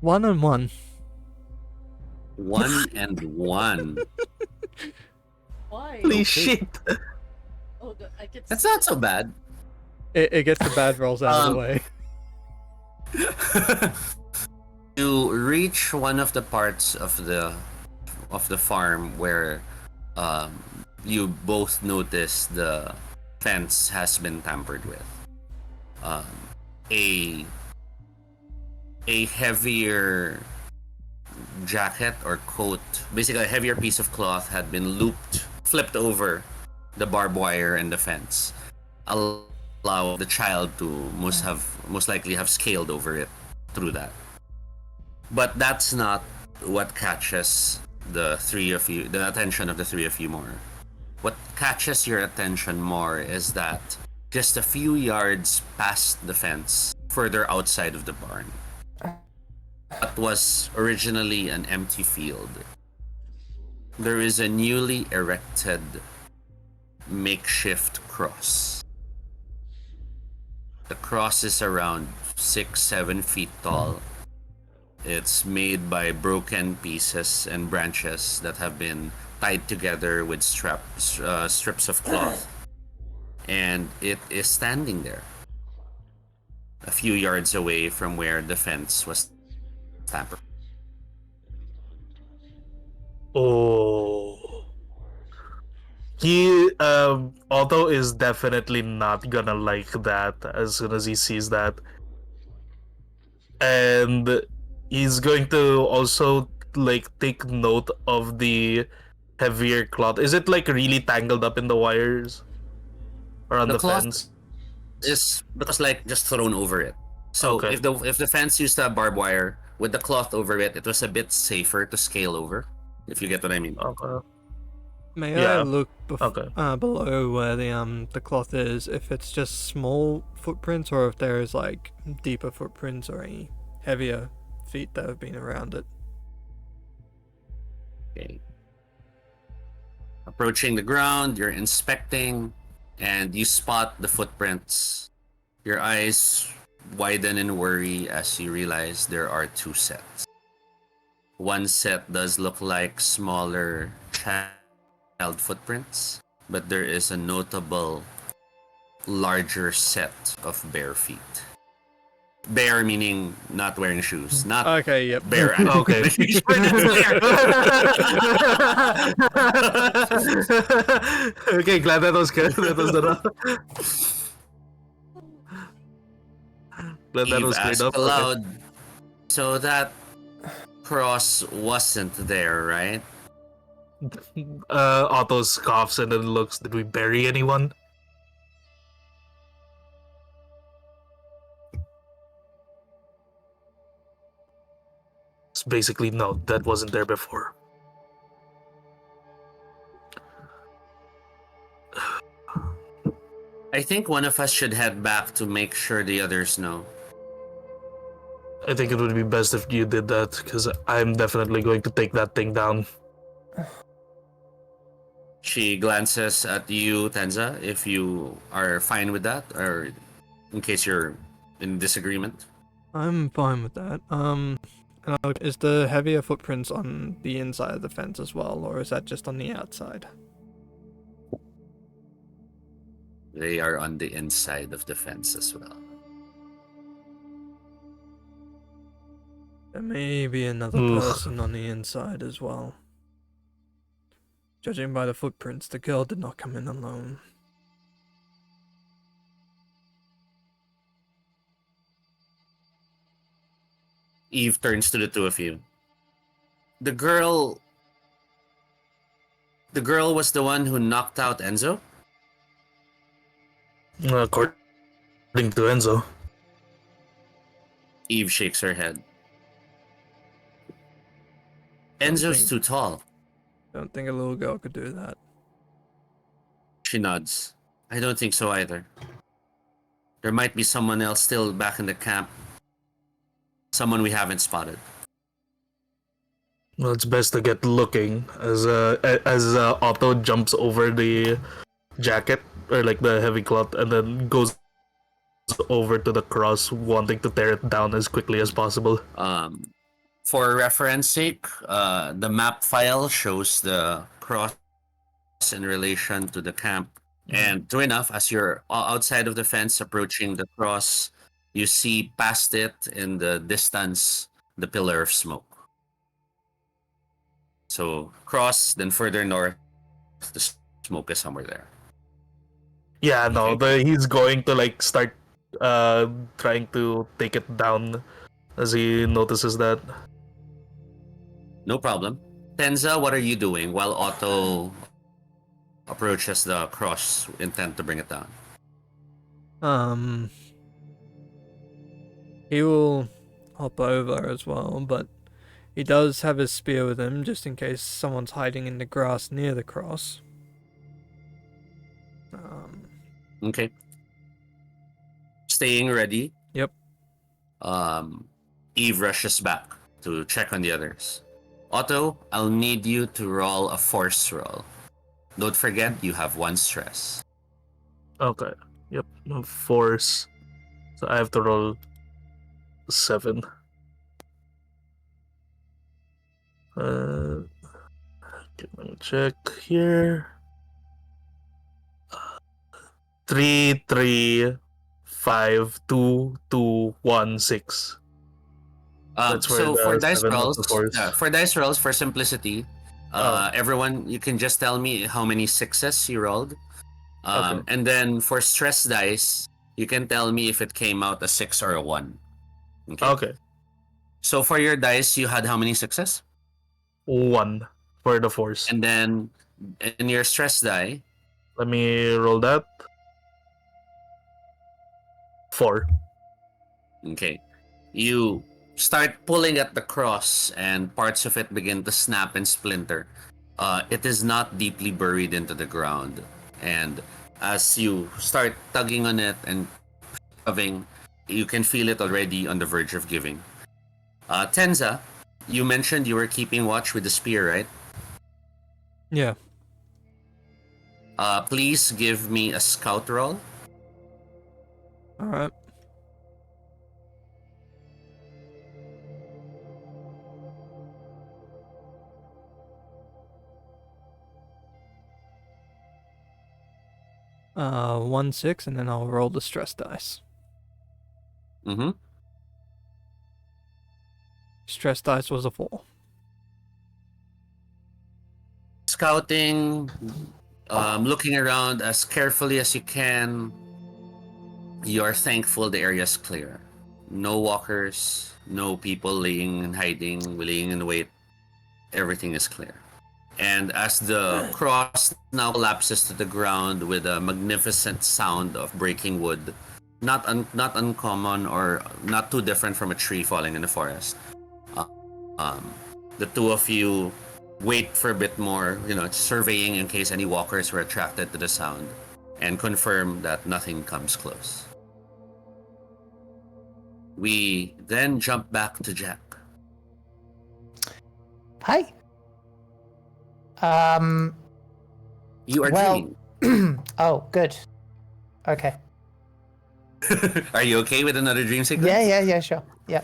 One and one. 1 and 1. Why? Holy shit! Oh, I can That's see not it. so bad. It gets the bad rolls out of the way. You reach one of the parts of the farm where you both notice the fence has been tampered with. A heavier jacket or coat, basically a heavier piece of cloth, had been flipped over the barbed wire and the fence, allow the child to most likely have scaled over it through that. But that's not what catches the attention of the three of you more. What catches your attention more is that just a few yards past the fence, further outside of the barn, what was originally an empty field, there is a newly erected makeshift cross. The cross is around 6-7 feet tall. It's made by broken pieces and branches that have been tied together with strips of cloth. And it is standing there, a few yards away from where the fence was tampered. Oh. He, Otto is definitely not gonna like that as soon as he sees that. And he's going to also, like, take note of the heavier cloth. Is it, like, really tangled up in the wires? Or on The the cloth fence? is because like just thrown over it. So Okay. if the fence used to have barbed wire with the cloth over it, it was a bit safer to scale over. If you get what I mean. Okay. May I Yeah. look Okay. below where the cloth is, if it's just small footprints or if there is like deeper footprints or any heavier feet that have been around it? Okay. Approaching the ground, you're inspecting, and you spot the footprints. Your eyes widen in worry as you realize there are 2 sets. One set does look like smaller child footprints, but there is a notable larger set of bare feet. Bare meaning not wearing shoes, not Okay, yep. bare. Okay. Making sure that's clear. Okay, glad that was good. That was the glad that Eve was cleared asked up. Okay. aloud, so that cross wasn't there, right? Otto scoffs and then looks. Did we bury anyone? It's basically no. That wasn't there before. I think one of us should head back to make sure the others know. I think it would be best if you did that because I'm definitely going to take that thing down. She glances at you, Tenza, if you are fine with that, or in case you're in disagreement. I'm fine with that. Is the heavier footprints on the inside of the fence as well, or is that just on the outside? They are on the inside of the fence as well. There may be another Ugh. person on the inside as well. Judging by the footprints, the girl did not come in alone. Eve turns to the two of you. The girl was the one who knocked out Enzo? According to Enzo. Eve shakes her head. Don't Enzo's think- too tall. Don't think a little girl could do that. She nods. I don't think so either. There might be someone else still back in the camp. Someone we haven't spotted. Well, it's best to get looking as Otto jumps over the jacket or like the heavy cloth and then goes over to the cross, wanting to tear it down as quickly as possible. For reference sake, the map file shows the cross in relation to the camp. And true enough, as you're outside of the fence approaching the cross, you see past it in the distance the pillar of smoke. So cross, then further north, the smoke is somewhere there. Yeah, no, Okay. he's going to like start trying to take it down as he notices that. No problem. Tenza, what are you doing while Otto approaches the cross, intent to bring it down? He will hop over as well, but he does have his spear with him just in case someone's hiding in the grass near the cross. Okay. Staying ready. Yep. Eve rushes back to check on the others. Otto, I'll need you to roll a force roll. Don't forget you have one stress. Okay. Yep. Force. So I have to roll 7. Okay, let me check here. 3, 3, 5, 2, 2, 1, 6. That's where So the for dice 7 of rolls, the force. for dice rolls, for simplicity, everyone, you can just tell me how many sixes you rolled. Okay. And then for stress dice, you can tell me if it came out a 6 or a 1. Okay. So for your dice, you had how many sixes? 1 for the force. And then in your stress die, Let me roll that. 4. okay, you start pulling at the cross and parts of it begin to snap and splinter. It is not deeply buried into the ground. And as you start tugging on it and shoving, you can feel it already on the verge of giving. Tenza, you mentioned you were keeping watch with the spear, right? Yeah. Please give me a scout roll. Alright. 1 6, and then I'll roll the stress dice. Mm-hmm. Stress dice was a 4. Scouting, looking around as carefully as you can. You are thankful the area's clear. No walkers, no people laying and hiding, laying in wait. Everything is clear. And as the cross now collapses to the ground with a magnificent sound of breaking wood, not uncommon or not too different from a tree falling in the forest. The two of you wait for a bit more, surveying in case any walkers were attracted to the sound, and confirm that nothing comes close. We then jump back to Jack. Hi. You are well, dreaming. Oh, good. Okay. Are you okay with another dream sequence? Yeah, sure. Yeah.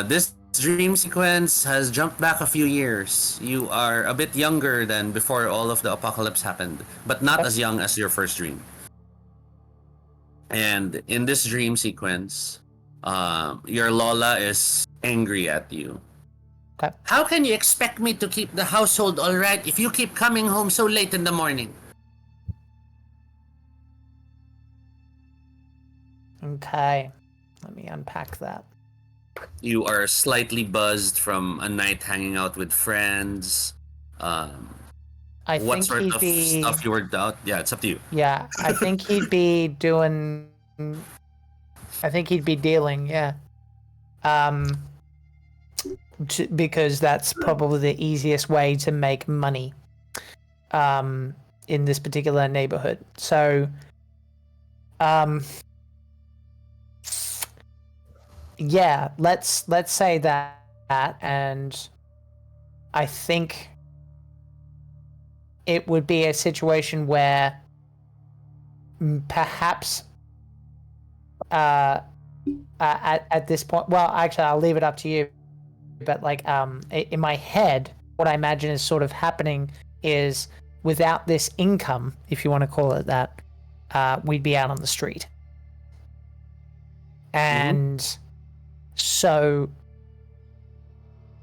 This dream sequence has jumped back a few years. You are a bit younger than before all of the apocalypse happened, but not as young as your first dream. And in this dream sequence, your Lola is angry at you. Okay. How can you expect me to keep the household all right if you keep coming home so late in the morning? Okay. Let me unpack that. You are slightly buzzed from a night hanging out with friends. I What think sort he'd of be... stuff you were out? Yeah, it's up to you. Yeah, I think he'd be doing... I think he'd be dealing, yeah. Because that's probably the easiest way to make money in this particular neighborhood. So, yeah, let's say that, and I think it would be a situation where perhaps at this point, well, actually, I'll leave it up to you. But in my head, what I imagine is sort of happening is without this income, if you want to call it that, we'd be out on the street. And so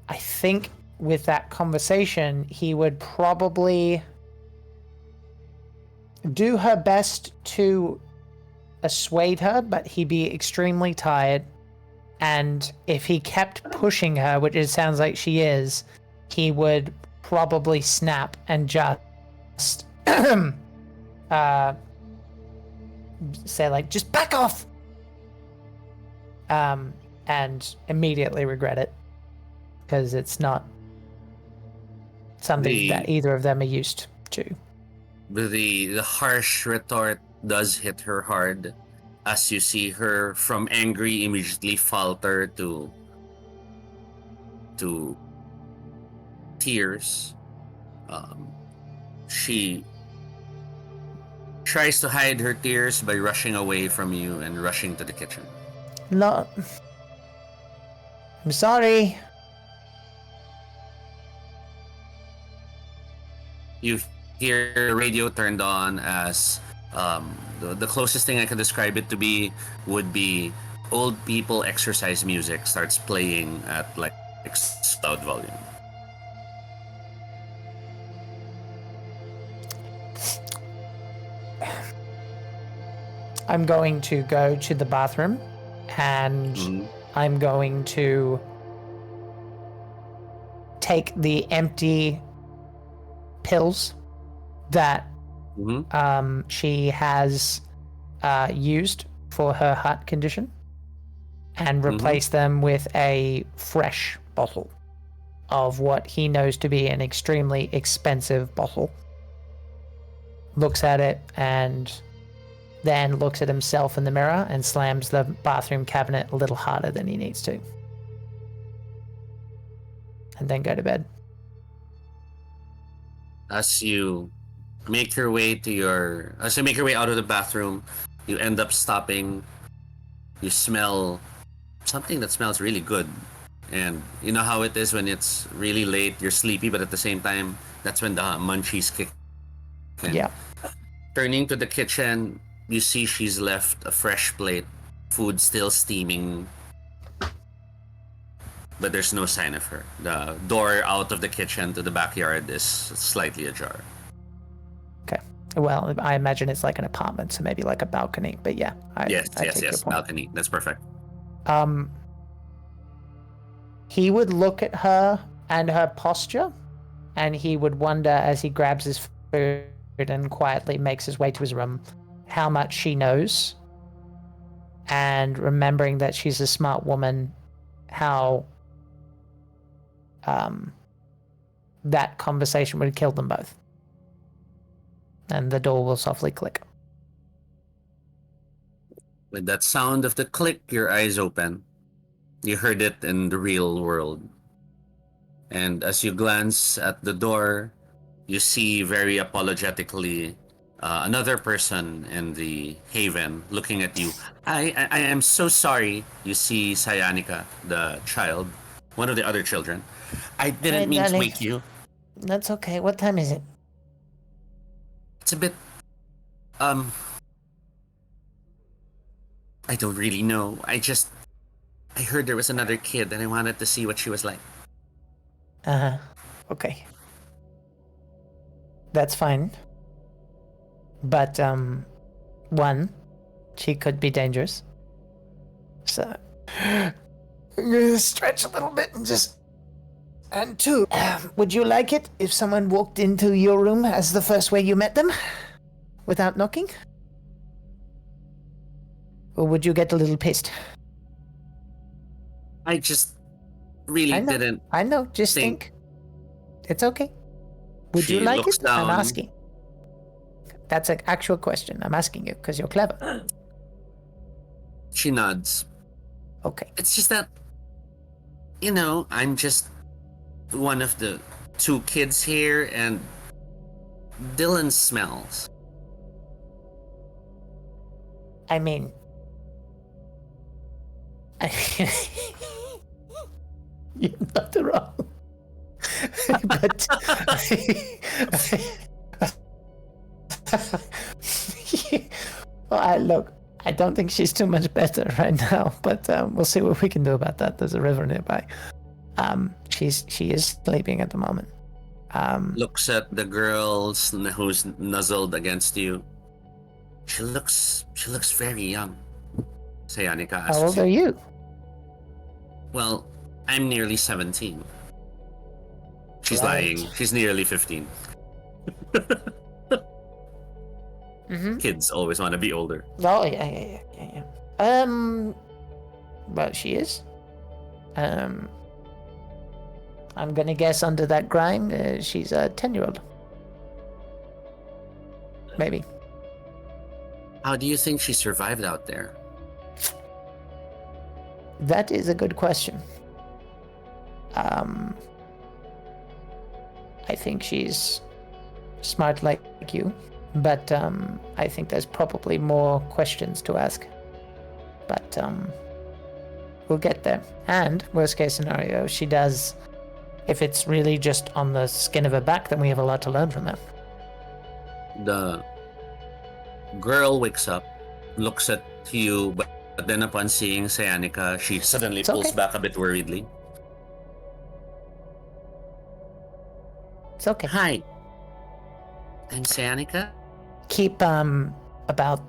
I think with that conversation, he would probably do her best to assuade her, but he'd be extremely tired. And if he kept pushing her, which it sounds like she is, he would probably snap and just say just back off, and immediately regret it because it's not something that either of them are used to. The harsh retort does hit her hard, as you see her from angry immediately falter to tears. She tries to hide her tears by rushing away from you and rushing to the kitchen. No, I'm sorry. You hear the radio turned on as the closest thing I can describe it to be would be old people exercise music starts playing at like loud volume. I'm going to go to the bathroom and I'm going to take the empty pills that she has used for her heart condition and replace them with a fresh bottle of what he knows to be an extremely expensive bottle. Looks at it and then looks at himself in the mirror and slams the bathroom cabinet a little harder than he needs to. And then go to bed. As you make your way out of the bathroom, you end up stopping. You smell something that smells really good. And you know how it is when it's really late, you're sleepy, but at the same time, that's when the munchies kick in. Yeah. Turning to the kitchen, you see she's left a fresh plate, food still steaming, but there's no sign of her. The door out of the kitchen to the backyard is slightly ajar. Okay. Well, I imagine it's like an apartment, so maybe like a balcony. But yeah, I take your point. Balcony. That's perfect. He would look at her and her posture, and he would wonder as he grabs his food and quietly makes his way to his room how much she knows. And remembering that she's a smart woman, how that conversation would kill them both. And the door will softly click. With that sound of the click, your eyes open. You heard it in the real world. And as you glance at the door, you see very apologetically another person in the haven looking at you. I am so sorry. You see Sayanika, the child, one of the other children. I didn't mean to wake you. That's okay. What time is it? It's a bit... I don't really know. I heard there was another kid and I wanted to see what she was like. Okay. That's fine. But, one, she could be dangerous. So, I'm gonna stretch a little bit and just... And two, would you like it if someone walked into your room as the first way you met them? Without knocking? Or would you get a little pissed? I just really didn't... I know, just think. It's okay. Would you like it? Down. I'm asking. That's an actual question. I'm asking you because you're clever. She nods. Okay. It's just that, I'm just one of the two kids here, and Dylan smells. I mean... You're not wrong. But... Look, I don't think she's too much better right now, but we'll see what we can do about that. There's a river nearby. She is sleeping at the moment. Looks at the girl who's nuzzled against you. She looks very young. Sayanika asks. How old are you? Well, I'm nearly 17. She's Right. lying. She's nearly 15. Mm-hmm. Kids always want to be older. Oh, yeah. But she is. I'm gonna guess under that grime, she's a 10-year-old. Maybe. How do you think she survived out there? That is a good question. I think she's smart like you, but I think there's probably more questions to ask. But we'll get there. And worst case scenario, she does. If it's really just on the skin of her back, then we have a lot to learn from that. The girl wakes up, looks at you, but then upon seeing Sayanika, she suddenly pulls back a bit worriedly. It's okay. Hi, I'm Sayanika. Keep about.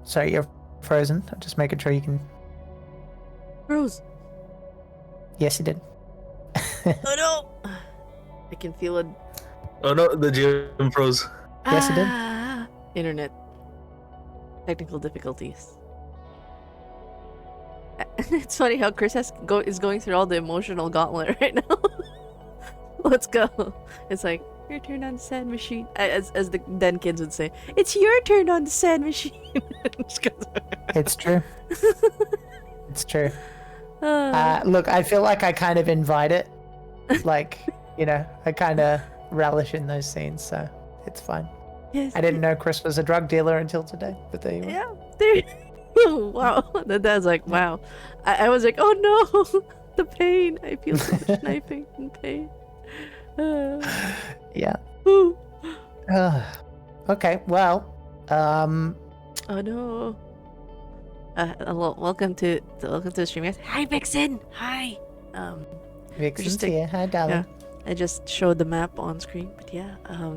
Sorry, you're frozen. I'm just making sure you can. Rose. Yes, you did. Oh no! I can feel it. Oh no, the gym froze. Yes, it did. Internet. Technical difficulties. It's funny how Chris is going through all the emotional gauntlet right now. Let's go. It's like, your turn on the sand machine. As the then kids would say, it's your turn on the sand machine. It's true. It's true. Look, I feel like I kind of invite it. Like, I kind of relish in those scenes, so it's fine. Yes. I didn't know Chris was a drug dealer until today, but there you go. Yeah. There. Wow. That's like, wow. I was like, oh no, the pain. I feel so much knifing and pain. Yeah. Ooh. Okay. Well, Oh no. Hello, welcome to the stream. Yes. Hi, Vixen. Hi. Vixen's Just a- here. Hi, darling. I just showed the map on screen, but yeah.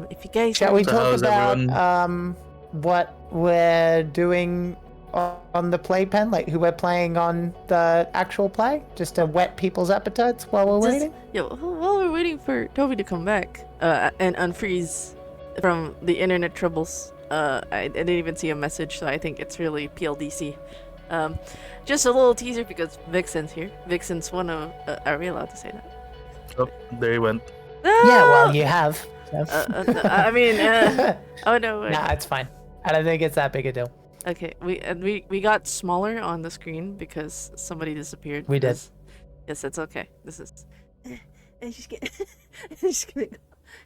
If you guys Shall we So talk how's about everyone? what we're doing on the playpen, like who we're playing on the actual play, just to whet people's appetites while we're waiting? Yeah, while we're waiting for Toby to come back, and unfreeze from the internet troubles. I didn't even see a message, so I think it's really PLDC. Just a little teaser because Vixen's here. Vixen's one of. Are we allowed to say that? Oh, there he went. Yeah, well, you have. So. I mean, oh no. Wait. Nah, it's fine. I don't think it's that big a deal. Okay, we got smaller on the screen because somebody disappeared. We did. Yes, it's okay. This is. I'm just gonna. I'm just gonna go.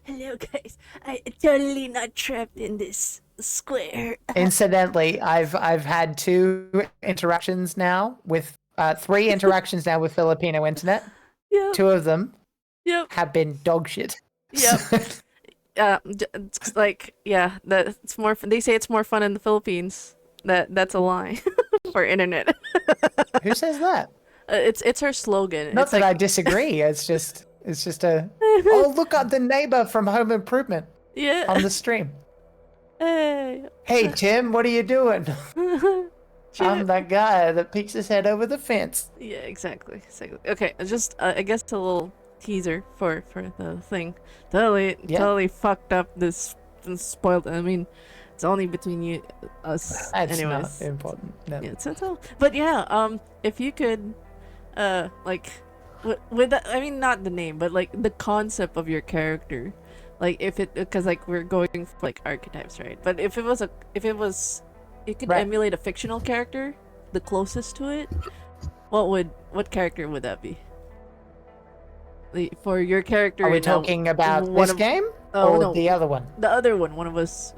Hello, guys. I'm totally not trapped in this square. Incidentally, I've had 2 interactions now with 3 interactions now with Filipino internet. Yep. 2 of them Yep. have been dog shit. Yep. It's like that it's more. They say it's more fun in the Philippines. That's a lie for internet. Who says that? It's her slogan. Not It's that I like, disagree. It's just a. Oh, look at the neighbor from Home Improvement yeah. on the stream. Hey. Hey Tim, what are you doing? I'm that guy that peeks his head over the fence. Yeah, exactly. Okay, just I guess a little teaser for the thing. Totally fucked up this spoiled. I mean, it's only between us. That's anyways. not important. No. Yeah, it's all. But yeah, if you could, like, with the, I mean, not the name, but like the concept of your character, like if it, because like we're going for like archetypes, right? But if it was, you could Right. emulate a fictional character, the closest to it. What character would that be? For your character. Are we now, talking about one this of- game Oh, or no. the other one? The other one, one of us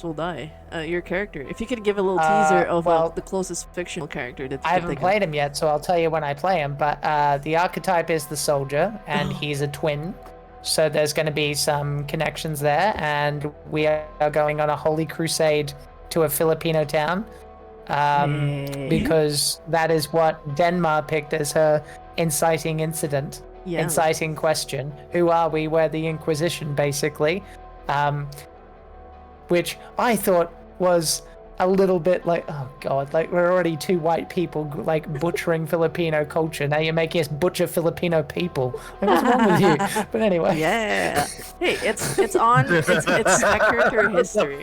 will die. Your character. If you could give a little teaser of well, the closest fictional character that you I can haven't think played him yet, so I'll tell you when I play him. But the archetype is the soldier, and he's a twin. So there's going to be some connections there, and we are going on a holy crusade to a Filipino town, because that is what Denmark picked as her inciting incident, Yeah. inciting question. Who are we? We're the Inquisition, basically, which I thought was a little bit like, oh god, like we're already 2 white people like butchering Filipino culture. Now you're making us butcher Filipino people. Like, what's wrong with you? But anyway. Yeah. Hey, it's on. It's accurate to history.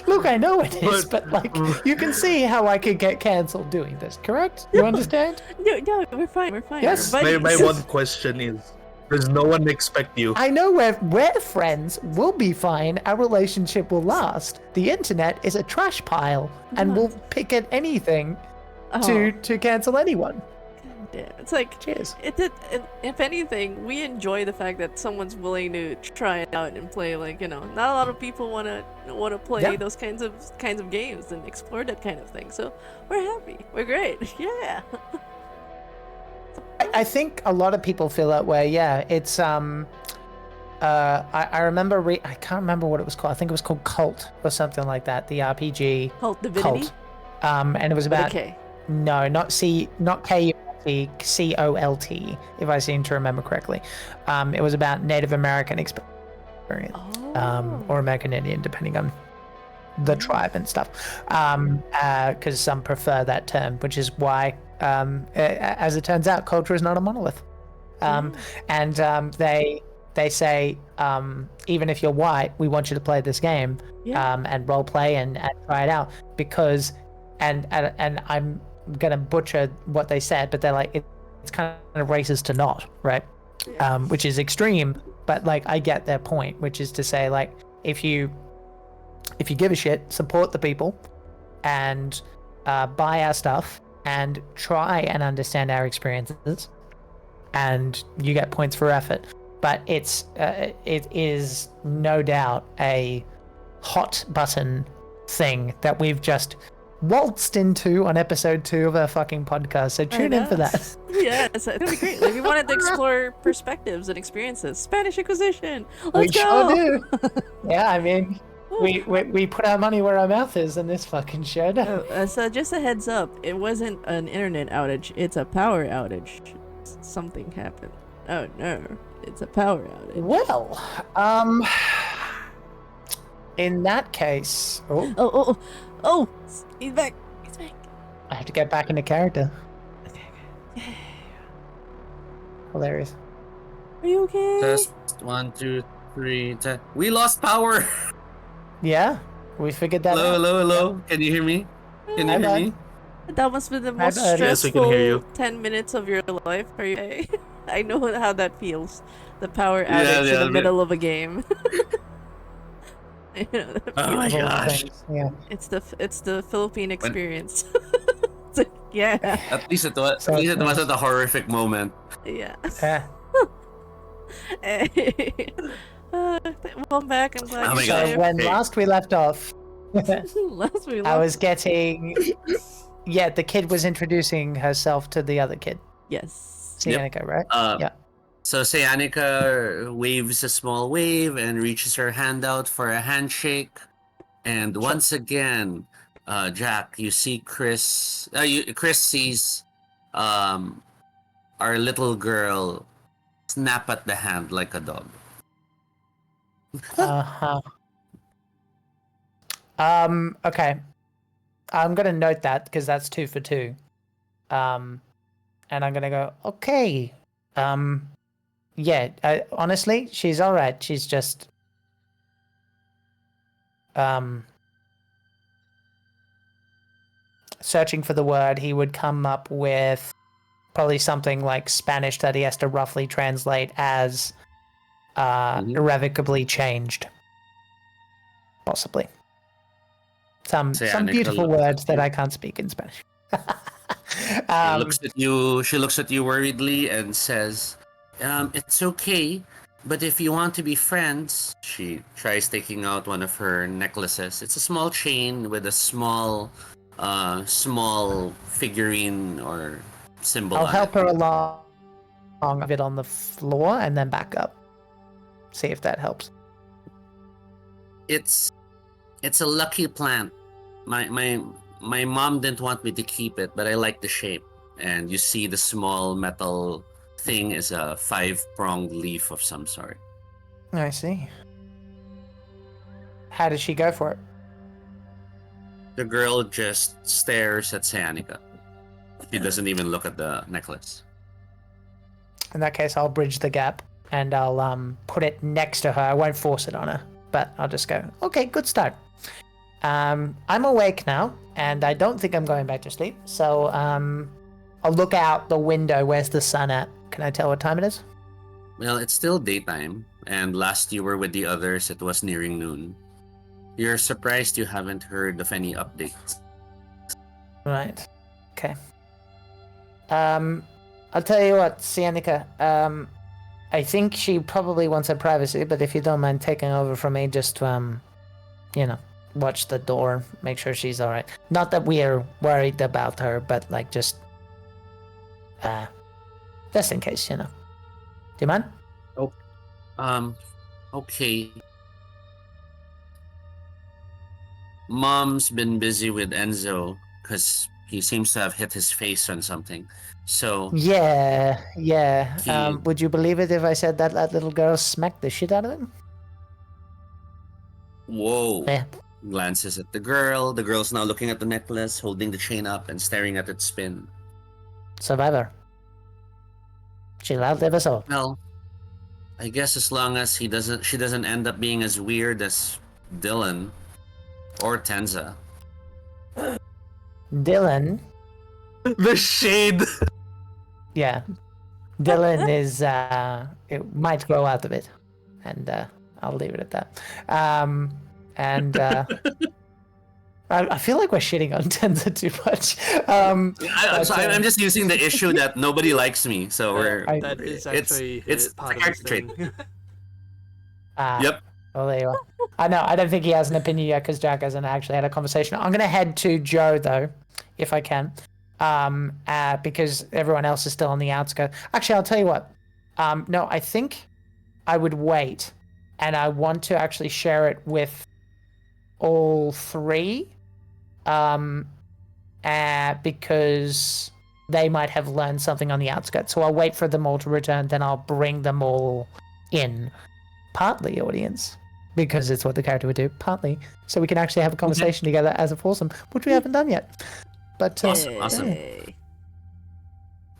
Look, I know it is, but like you can see how I could get cancelled doing this, correct? You understand? No, we're fine. We're fine. Yes. We're My buddies. one question is, does no one expect you? I know we're friends. We'll be fine. Our relationship will last. The internet is a trash pile, and we'll pick at anything to cancel anyone. Yeah, it's like Cheers. if anything, we enjoy the fact that someone's willing to try it out and play. Like, not a lot of people wanna play Yeah. those kinds of games and explore that kind of thing. So we're happy. We're great. Yeah. I think a lot of people feel that way. Yeah, it's I remember I can't remember what it was called. I think it was called Cult or something like that. The RPG Cult Divinity. Cult. And it was With a about K. no, not KULT, COLT, if I seem to remember correctly. It was about Native American experience, or American Indian, depending on the tribe and stuff. Because some prefer that term, which is why, as it turns out, culture is not a monolith. And they say, even if you're white, we want you to play this game, and role play and try it out, because, and I'm gonna butcher what they said, but they're like, it's kind of racist to not, right? Which is extreme, but like I get their point, which is to say, like, if you give a shit, support the people, and buy our stuff and try and understand our experiences, and you get points for effort. But it is no doubt a hot button thing that we've just waltzed into on episode 2 of our fucking podcast. So tune in for that. Yes, it'll be great. Like, we wanted to explore perspectives and experiences. Spanish Inquisition. We Let's go. sure do. Yeah, I mean, we put our money where our mouth is in this fucking show. So just a heads up, it wasn't an internet outage. It's a power outage. Something happened. Oh no, it's a power outage. Well, in that case, Oh, he's back. He's back. I have to get back into character. Okay. Hilarious. Are you okay? Test 1, 2, 3. We lost power. Yeah, we figured that out. Hello. Can you hear me? Can you Hi, hear bud. me? That must be the most Yes, we can hear you. stressful 10 minutes of your life. Are you okay? I know how that feels. The power outage in the middle of a game. You know, that Oh my feeling. gosh. Yeah. It's the Philippine experience. It's like, yeah. At least it wasn't a horrific moment. Yeah. Yeah. Welcome back. I'm glad Oh you're my So gosh. safe. when Hey. last we left off, Last we I was getting. Yeah, the kid was introducing herself to the other kid, Yes. Sienna, right? Yeah. So Sayanika waves a small wave and reaches her hand out for a handshake. And once again, Jack, you see Chris. Chris sees our little girl snap at the hand like a dog. Uh-huh. Okay. I'm gonna note that because that's 2 for 2. And I'm gonna go, okay. Yeah, honestly, she's alright. She's just searching for the word. He would come up with probably something like Spanish that he has to roughly translate as irrevocably changed. Possibly. Some Sayanika beautiful looks words at that you. I can't speak in Spanish. She looks at you worriedly and says, it's okay, but if you want to be friends, she tries taking out one of her necklaces. It's a small chain with a small figurine or symbol. I'll on help it. her along a bit on the floor and then back up. See if that helps. It's a lucky plant. My mom didn't want me to keep it, but I like the shape. And you see the small metal thing is a 5-pronged leaf of some sort. I see. How did she go for it? The girl just stares at Sayanika. She doesn't even look at the necklace. In that case, I'll bridge the gap and I'll put it next to her. I won't force it on her, but I'll just go, okay, good start. I'm awake now, and I don't think I'm going back to sleep. So I'll look out the window. Where's the sun at? Can I tell what time it is? Well, it's still daytime, and last you were with the others, it was nearing noon. You're surprised you haven't heard of any updates. Right. Okay. I'll tell you what, Sienna. I think she probably wants her privacy, but if you don't mind taking over from me, just watch the door, make sure she's all right. Not that we are worried about her, but like just in case, Do you mind? Okay. Mom's been busy with Enzo because he seems to have hit his face on something. So Yeah. He- Would you believe it if I said that little girl smacked the shit out of him? whoa. Yeah. Glances at the girl. The girl's now looking at the necklace, holding the chain up and staring at its spin. Survivor. She'll outlive us all. Well, I guess as long as she doesn't end up being as weird as Dylan or Tenza. Dylan. The shade. Yeah. Dylan is it might grow out of it. And I'll leave it at that. I feel like we're shitting on Tenza too much. I'm just using the issue that nobody likes me, so I- That is it's actually it's part a of his character trait. thing. Yep. Oh, there you are. I know. I don't think he has an opinion yet because Jack hasn't actually had a conversation. I'm going to head to Joe though, if I can, because everyone else is still on the outskirts. Actually, I'll tell you what. No, I think I would wait, and I want to actually share it with all three, because they might have learned something on the outskirts. So I'll wait for them all to return, then I'll bring them all in. Partly audience, because it's what the character would do, partly so we can actually have a conversation together as a foursome, which we haven't done yet. But Awesome. Yay.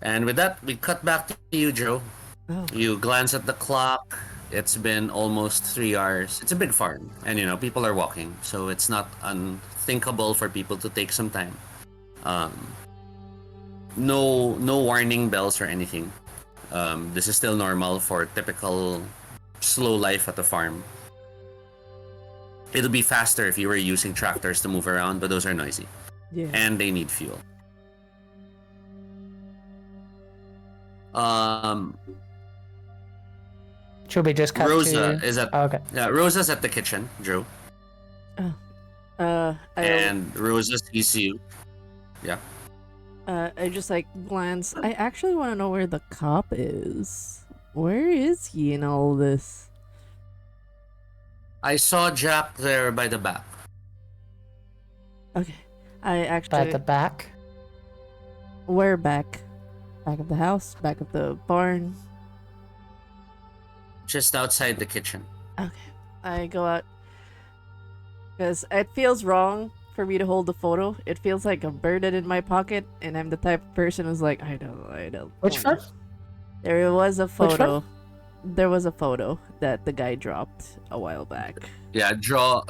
And with that, we cut back to you, Joe. Oh. You glance at the clock. It's been almost 3 hours. It's a big farm, and people are walking, so it's not unthinkable for people to take some time. No warning bells or anything. This is still normal for typical slow life at the farm. It'll be faster if you were using tractors to move around, but those are noisy. Yeah. And they need fuel. should we just cut Rosa to... is at Oh, okay. Rosa's at the kitchen, Drew. And Rosa sees you. Yeah. I just glance. I actually want to know where the cop is. Where is he in all this? I saw Jack there by the back. Okay. I actually... At the back? Where back? Back of the house? Back of the barn? Just outside the kitchen. Okay. I go out. Because it feels wrong for me to hold the photo. It feels like a burden in my pocket, and I'm the type of person who's like, I don't. Which one? There was a Which photo. one? There was a photo that the guy dropped a while back. Yeah, Joe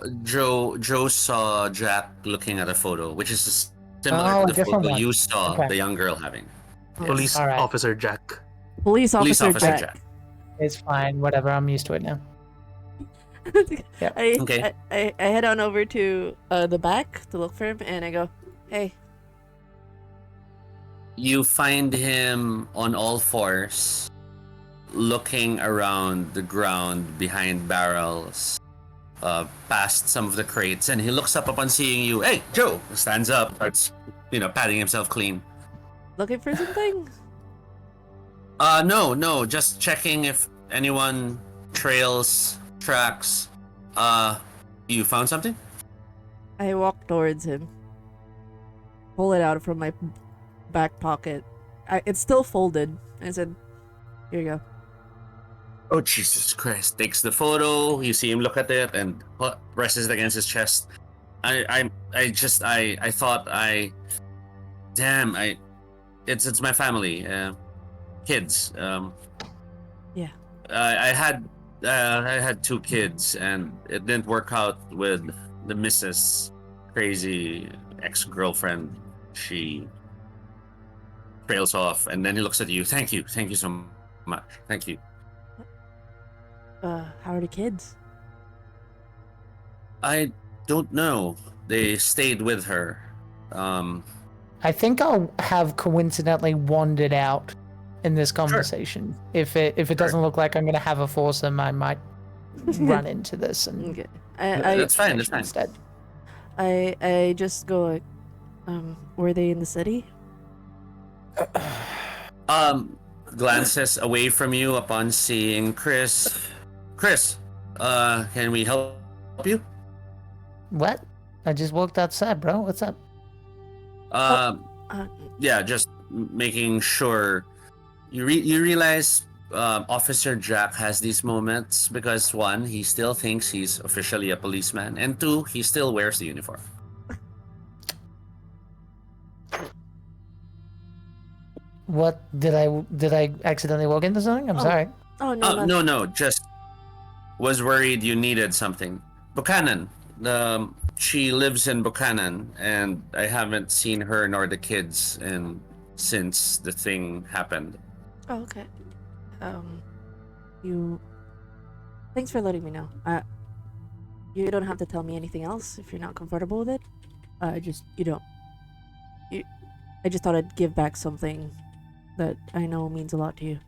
saw Jack looking at a photo, which is similar Oh, to a the different photo one. you saw Okay. the young girl having. Police All right. officer Jack. Police Police officer officer Jack. Jack. It's fine. Whatever. I'm used to it now. Yeah. Okay. I head on over to the back to look for him, and I go, hey. You find him on all fours, looking around the ground behind barrels, past some of the crates, and he looks up upon seeing you. Hey, Joe! Stands up, starts, patting himself clean. Looking for something? No, just checking if anyone trails, tracks. You found something? I walk towards him. Pull it out from my back pocket. It's still folded. I said, here you go. Oh, Jesus Christ. Takes the photo, you see him look at it, and presses it against his chest. It's my family, kids. Yeah. I had 2 kids, and it didn't work out with the Mrs. Crazy ex-girlfriend. She trails off, and then he looks at you. Thank you so much. Thank you. How are the kids? I don't know. They stayed with her. I think I'll have coincidentally wandered out in this conversation. If it doesn't look like I'm going to have a foursome, I might run into this and Okay. That's fine. That's fine. instead. I just go were they in the city? Glances away from you upon seeing Chris. Chris, can we help you? What? I just walked outside, bro. What's up? Yeah, just making sure. You realize Officer Jack has these moments because 1, he still thinks he's officially a policeman, and 2, he still wears the uniform. What did I accidentally walk into something? I'm sorry. Oh no. No, just was worried you needed something. Buchanan, she lives in Buchanan, and I haven't seen her nor the kids since the thing happened. Oh, okay. Thanks for letting me know. You don't have to tell me anything else if you're not comfortable with it. I just thought I'd give back something that I know means a lot to you.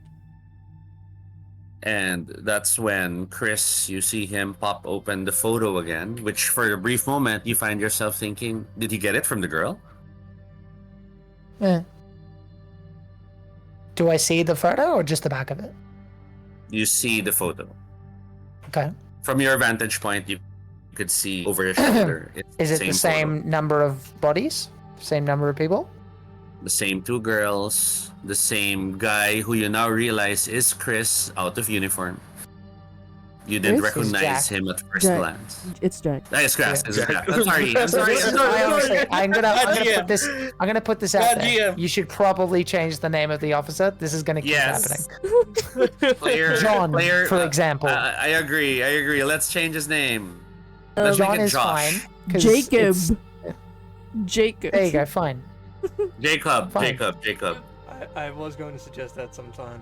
And that's when Chris, you see him pop open the photo again, which for a brief moment you find yourself thinking, did he get it from the girl? Eh. Do I see the photo or just the back of it? You see the photo. Okay. From your vantage point, you could see over his shoulder. It's Is it the same photo. number of bodies? Same number of people? The same two girls, the same guy who you now realize is Chris out of uniform. You didn't Chris? Is recognize Jack. him at first Jack. glance. It's Jack. It's Chris. Yeah. It's Jack. I'm sorry. I'm sorry. This I'm is- sorry. I honestly, I'm gonna GM. put this out God, there. GM. You should probably change the name of the officer. This is gonna keep Yes. happening. Player, John, player, for example. I agree. Let's change his name. Um, Let's John make it is Josh. fine. 'cause Jacob. it's- Jacob. There you go. Fine. Jacob. Fine. Jacob. I was going to suggest that sometime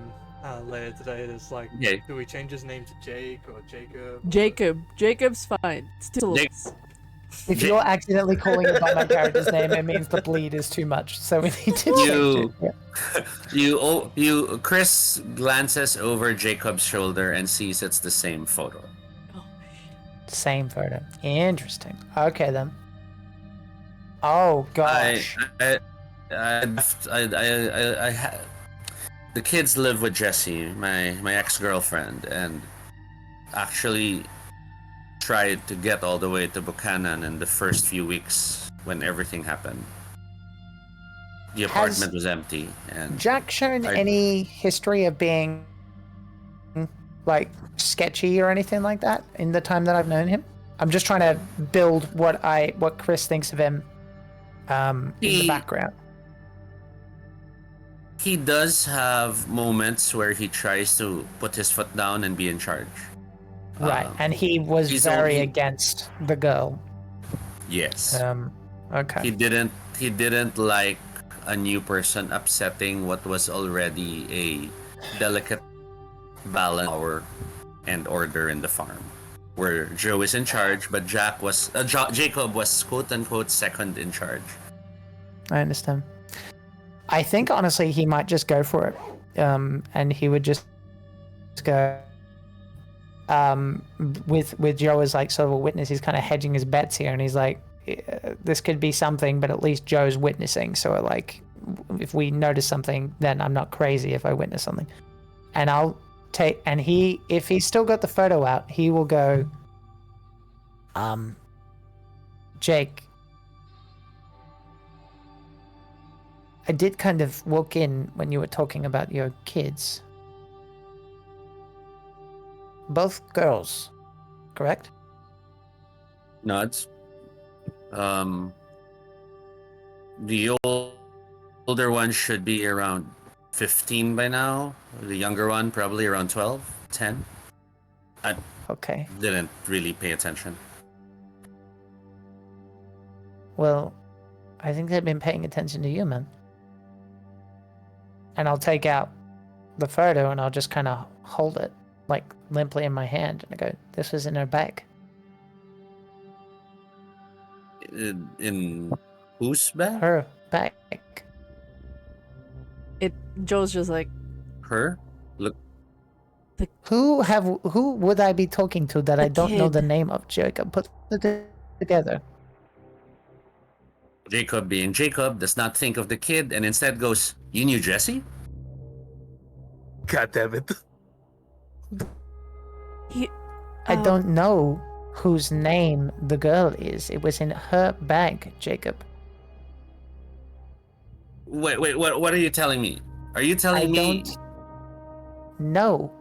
later today. It's like, Yeah. do we change his name to Jake or Jacob? Jacob. Jacob's fine. Still. Jake- If you're accidentally calling it by my character's name, it means the bleed is too much. So we need to change it. Yeah. Chris glances over Jacob's shoulder and sees it's the same photo. Same photo. Interesting. Okay then. Oh gosh. The kids live with Jessie, my ex-girlfriend, and actually tried to get all the way to Buchanan in the first few weeks when everything happened. The apartment was empty, and Jack shown I- any history of being like sketchy or anything like that in the time that I've known him? I'm just trying to build what Chris thinks of him in the He- background. he does have moments where he tries to put his foot down and be in charge. Right, and he was he's very only- against the girl. Yes. Okay. He didn't like a new person upsetting what was already a delicate balance of power and order in the farm, where Joe is in charge, but Jacob was quote unquote second in charge. I understand. I think honestly he might just go for it, and he would just go. With Joe as like sort of a witness, he's kind of hedging his bets here, and he's like, this could be something, but at least Joe's witnessing. So like, if we notice something, then I'm not crazy if I witness something. And I'll take, and if he's still got the photo out, he will go, Jake, I did kind of walk in when you were talking about your kids. Both girls, correct? Nods. The older one should be around 15 by now. The younger one probably around 12, 10. I Okay. didn't really pay attention. Well, I think they've been paying attention to you, man. And I'll take out the photo and I'll just kind of hold it, like limply in my hand, and I go, "This was in her bag." In whose bag? Her bag. Joe's just like, Her? Look, Who would I be talking to that I The don't know kid. the name of? Jacob, put it together. Jacob being Jacob does not think of the kid and instead goes, "You knew Jesse?" God damn it. I don't know whose name the girl is. It was in her bag, Jacob. Wait, what are you telling me? Are you I telling me? don't know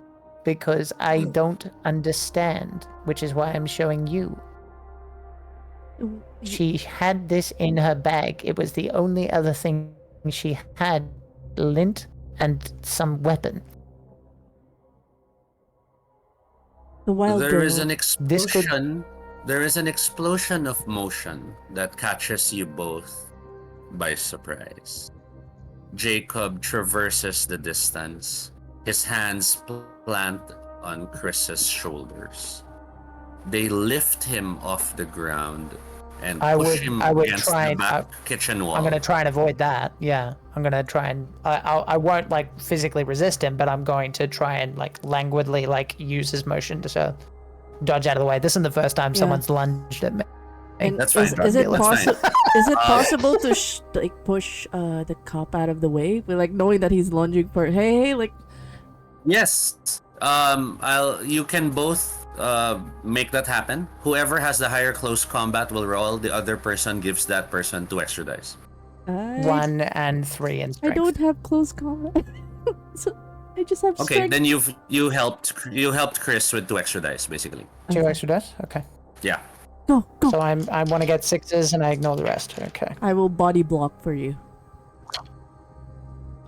because I don't understand, which is why I'm showing you. She had this in her bag. It was the only other thing she had, lint and some weapon. the wild There girl. is an This could- explosion. There is an explosion of motion that catches you both by surprise. Jacob traverses the distance. His hands plant on Chris's shoulders. They lift him off the ground and I push would- him I would against try the and- back kitchen wall. I'm gonna try and avoid that. Yeah, I'm gonna try and I won't like physically resist him, but I'm going to try and like languidly like use his motion to dodge out of the way. This isn't the first time Yeah. someone's lunged at me. And That's is, fine. is it That's fine. possible? Is it possible to like push the cop out of the way, with, like knowing that he's lunging for? Hey, like Yes. You can both make that happen. Whoever has the higher close combat will roll. The other person gives that person 2 extra dice. 1 and 3 in I strength. don't have close combat. So I just have Okay, strength. then you helped Chris with 2 extra dice, basically. 2 extra dice. Okay. Yeah. Go, go. So I want to get 6s and I ignore the rest. Okay. I will body block for you.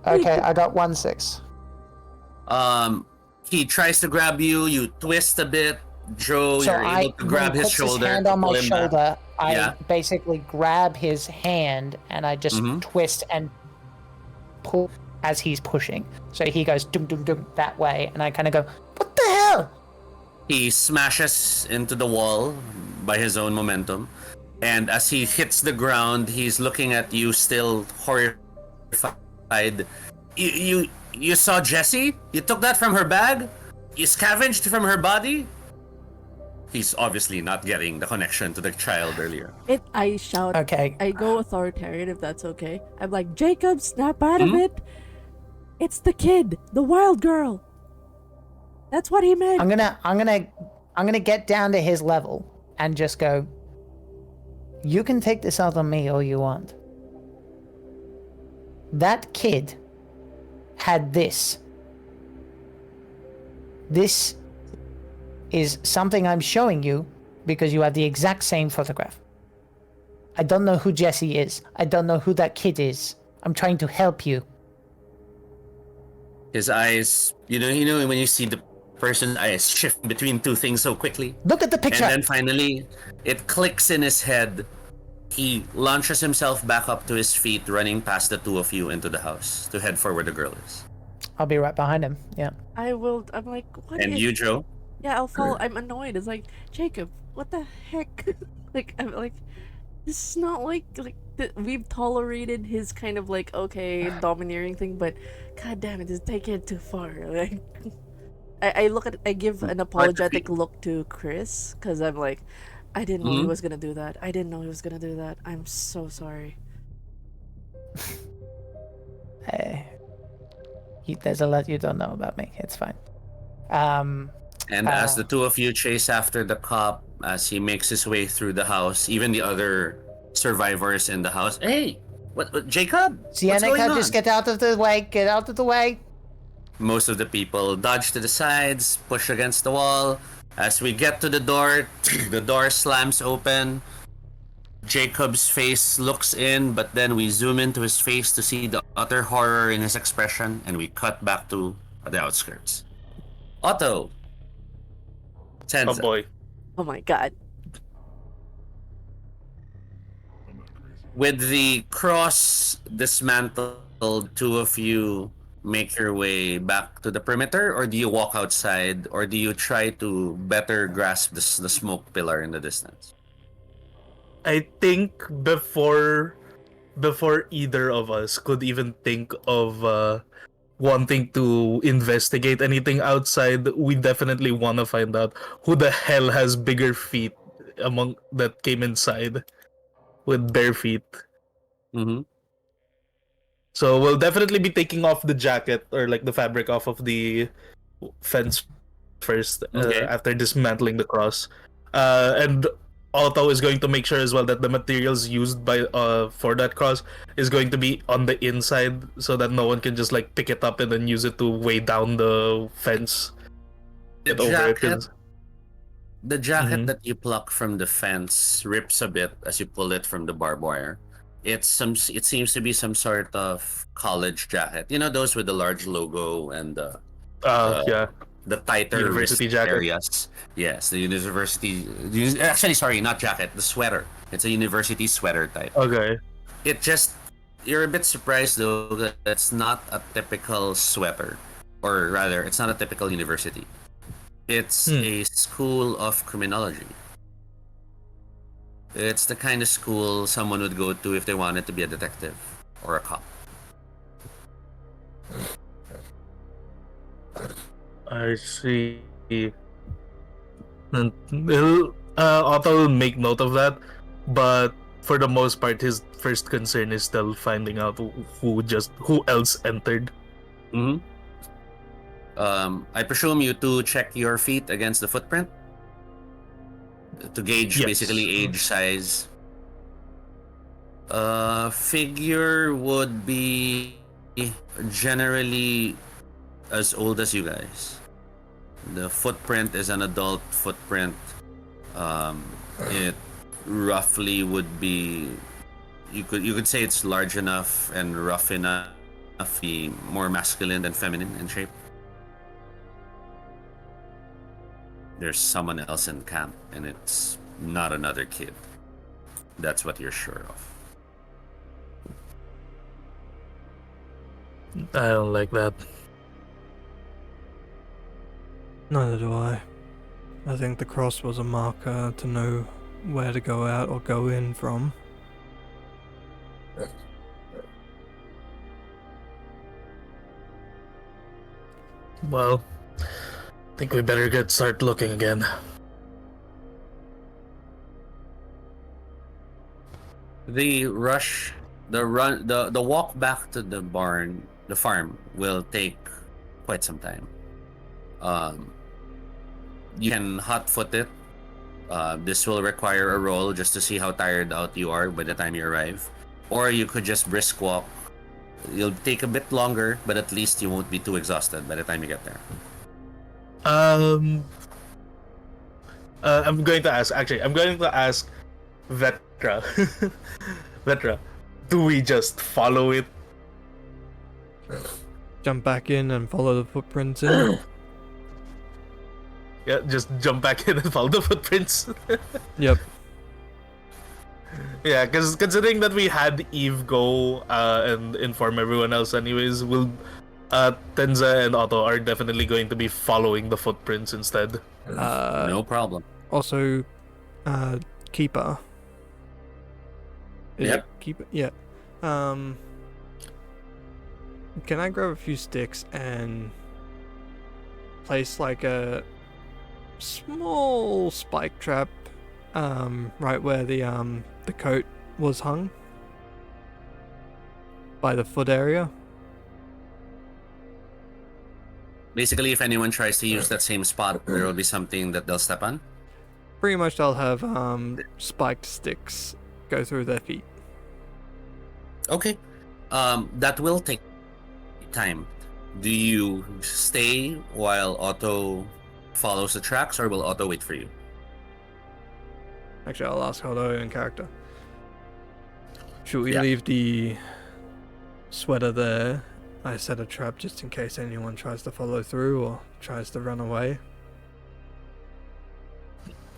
Okay, I got 1 6. He tries to grab you. You twist a bit. Joe, So you're able to grab when he his puts shoulder. his hand on pull my him back. shoulder, I Yeah. basically grab his hand and I just Mhm. twist and pull as he's pushing. So he goes dum dum dum that way, and I kind of go, "What the hell?" He smashes into the wall by his own momentum, and as he hits the ground, he's looking at you, still horrified. You saw Jessie? You took that from her bag? You scavenged from her body? He's obviously not getting the connection to the child earlier. I shout. Okay. I go authoritarian if that's okay. I'm like, Jacob, snap out of it. It's the kid, the wild girl. That's what he meant. I'm gonna get down to his level and just go. You can take this out on me all you want. That kid had this. This is something I'm showing you because you have the exact same photograph. I don't know who Jesse is. I don't know who that kid is. I'm trying to help you. His eyes, you know when you see the person's eyes shift between two things so quickly? Look at the picture. And then finally, it clicks in his head. He launches himself back up to his feet, running past the two of you into the house to head for where the girl is. I'll be right behind him. Yeah. I will. I'm like, what? And is- you, Joe? Yeah, I'll follow. I'm annoyed. It's like, Jacob, what the heck? Like, I'm like, this is not like we've tolerated his kind of like domineering thing, but god damn it, just take it too far. Like, I give an apologetic look to Chris because I'm like, I didn't know he was gonna do that. I didn't know he was gonna do that. I'm so sorry. Hey, there's a lot you don't know about me. It's fine. And as the two of you chase after the cop, as he makes his way through the house, even the other survivors in the house, hey, what Jacob? What's going Sienna, on? just get out of the way. Get out of the way. Most of the people dodge to the sides, push against the wall. As we get to the door, the door slams open. Jacob's face looks in, but then we zoom into his face to see the utter horror in his expression, and we cut back to the outskirts. Otto. Oh Tenza. boy. Oh my god. With the cross dismantled, two of you make your way back to the perimeter, or do you walk outside, or do you try to better grasp the smoke pillar in the distance? I think before either of us could even think of wanting to investigate anything outside, we definitely want to find out who the hell has bigger feet among that came inside with bare feet. Mm-hmm. So we'll definitely be taking off the jacket or like the fabric off of the fence first Okay. after dismantling the cross. And Otto is going to make sure as well that the materials used by for that cross is going to be on the inside so that no one can just like pick it up and then use it to weigh down the fence. The Get over it, jacket, 'cause- the jacket Mhm. that you pluck from the fence rips a bit as you pull it from the barbed wire. It seems to be some sort of college jacket. You know, those with the large logo and yeah. the tighter University wrist jacket. areas. Yes, the actually, sorry, not jacket, the sweater. It's a university sweater type. Okay. It just, you're a bit surprised though that it's not a typical sweater, or rather, it's not a typical university. It's a school of criminology. It's the kind of school someone would go to if they wanted to be a detective or a cop. I see. And Otto will make note of that, but for the most part, his first concern is still finding out who else entered. Mm-hmm. I presume you two check your feet against the footprint to gauge Yes. basically age, size. Figure would be generally as old as you guys. The footprint is an adult footprint. It roughly would be you could say it's large enough and rough enough to be more masculine than feminine in shape. There's someone else in camp and it's not another kid. That's what you're sure of. I don't like that. Neither do I. I think the cross was a marker to know where to go out or go in from. Well, I think we better start looking again. The rush, the run, the walk back to the barn, the farm will take quite some time. You can hot foot it. This will require a roll just to see how tired out you are by the time you arrive, or you could just brisk walk. You'll take a bit longer, but at least you won't be too exhausted by the time you get there. I'm going to ask. Actually, I'm going to ask Vetra. Vetra, do we just follow it? Jump back in and follow the footprints in. Yeah, just jump back in and follow the footprints. Yep. Yeah, because considering that we had Eve go and inform everyone else, anyways, Tenza and Otto are definitely going to be following the footprints instead. No problem. Also, Keeper. Is Yep. it Keeper? Yeah. Can I grab a few sticks and place like a small spike trap right where the coat was hung by the foot area? Basically, if anyone tries to use that same spot, there will be something that they'll step on. Pretty much I'll have spiked sticks go through their feet. Okay. That will take time. Do you stay while Otto follows the tracks, or will Otto wait for you? Actually, I'll ask Hodo in character. Should we Yeah. leave the sweater there? I set a trap just in case anyone tries to follow through or tries to run away.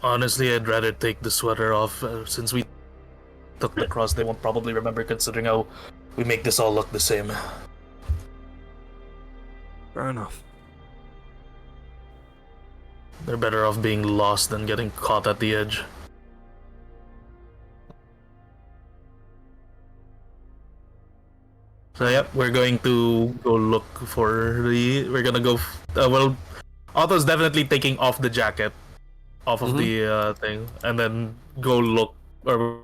Honestly, I'd rather take the sweater off since we took the cross. They won't probably remember, considering how we make this all look the same. Fair enough. They're better off being lost than getting caught at the edge. So yeah, we're going to go look for the. We're gonna go. Well, Otto's definitely taking off the jacket, off of the thing, and then go look. Or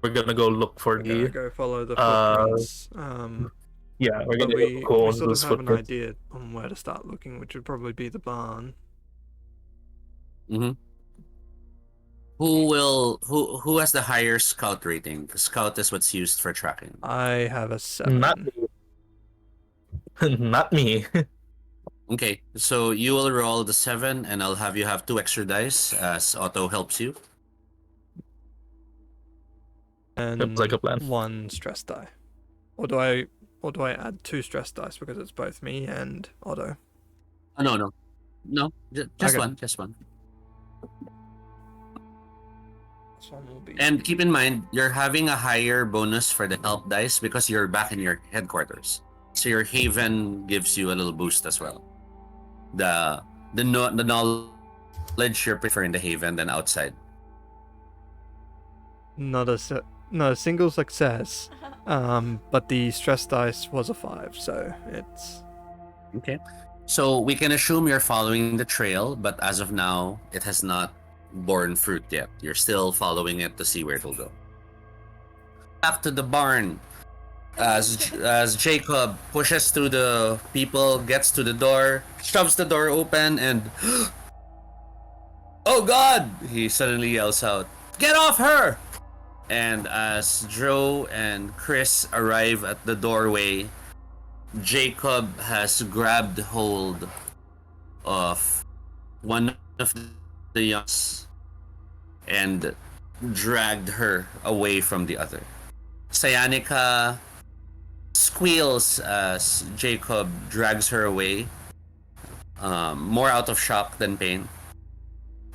we're gonna go look for We're the. gonna go follow the footprints. Yeah, we're But gonna we go on sort of those have an footprints. idea on where to start looking, which would probably be the barn. Mm-hmm. Who has the higher scout rating? The scout is what's used for tracking. I have a 7. Not me. Not me. Okay, so you will roll the 7, and I'll have you have 2 extra dice as Otto helps you. And Looks like a plan. 1 stress die. Or do I add 2 stress dice because it's both me and Otto? Oh, no, just Okay. one, just one. This one will be. And keep in mind, you're having a higher bonus for the help dice because you're back in your headquarters. So your haven gives you a little boost as well. The knowledge you're preferring the haven than outside. not a single success. But the stress dice was a 5, so it's Okay. So we can assume you're following the trail, but as of now, it has not borne fruit yet. You're still following it to see where it'll go. Back to the barn. As Jacob pushes through the people, gets to the door, shoves the door open, and oh God! He suddenly yells out, "Get off her!" And as Joe and Chris arrive at the doorway, Jacob has grabbed hold of one of the youngs and dragged her away from the other. Cyanica squeals as Jacob drags her away, more out of shock than pain.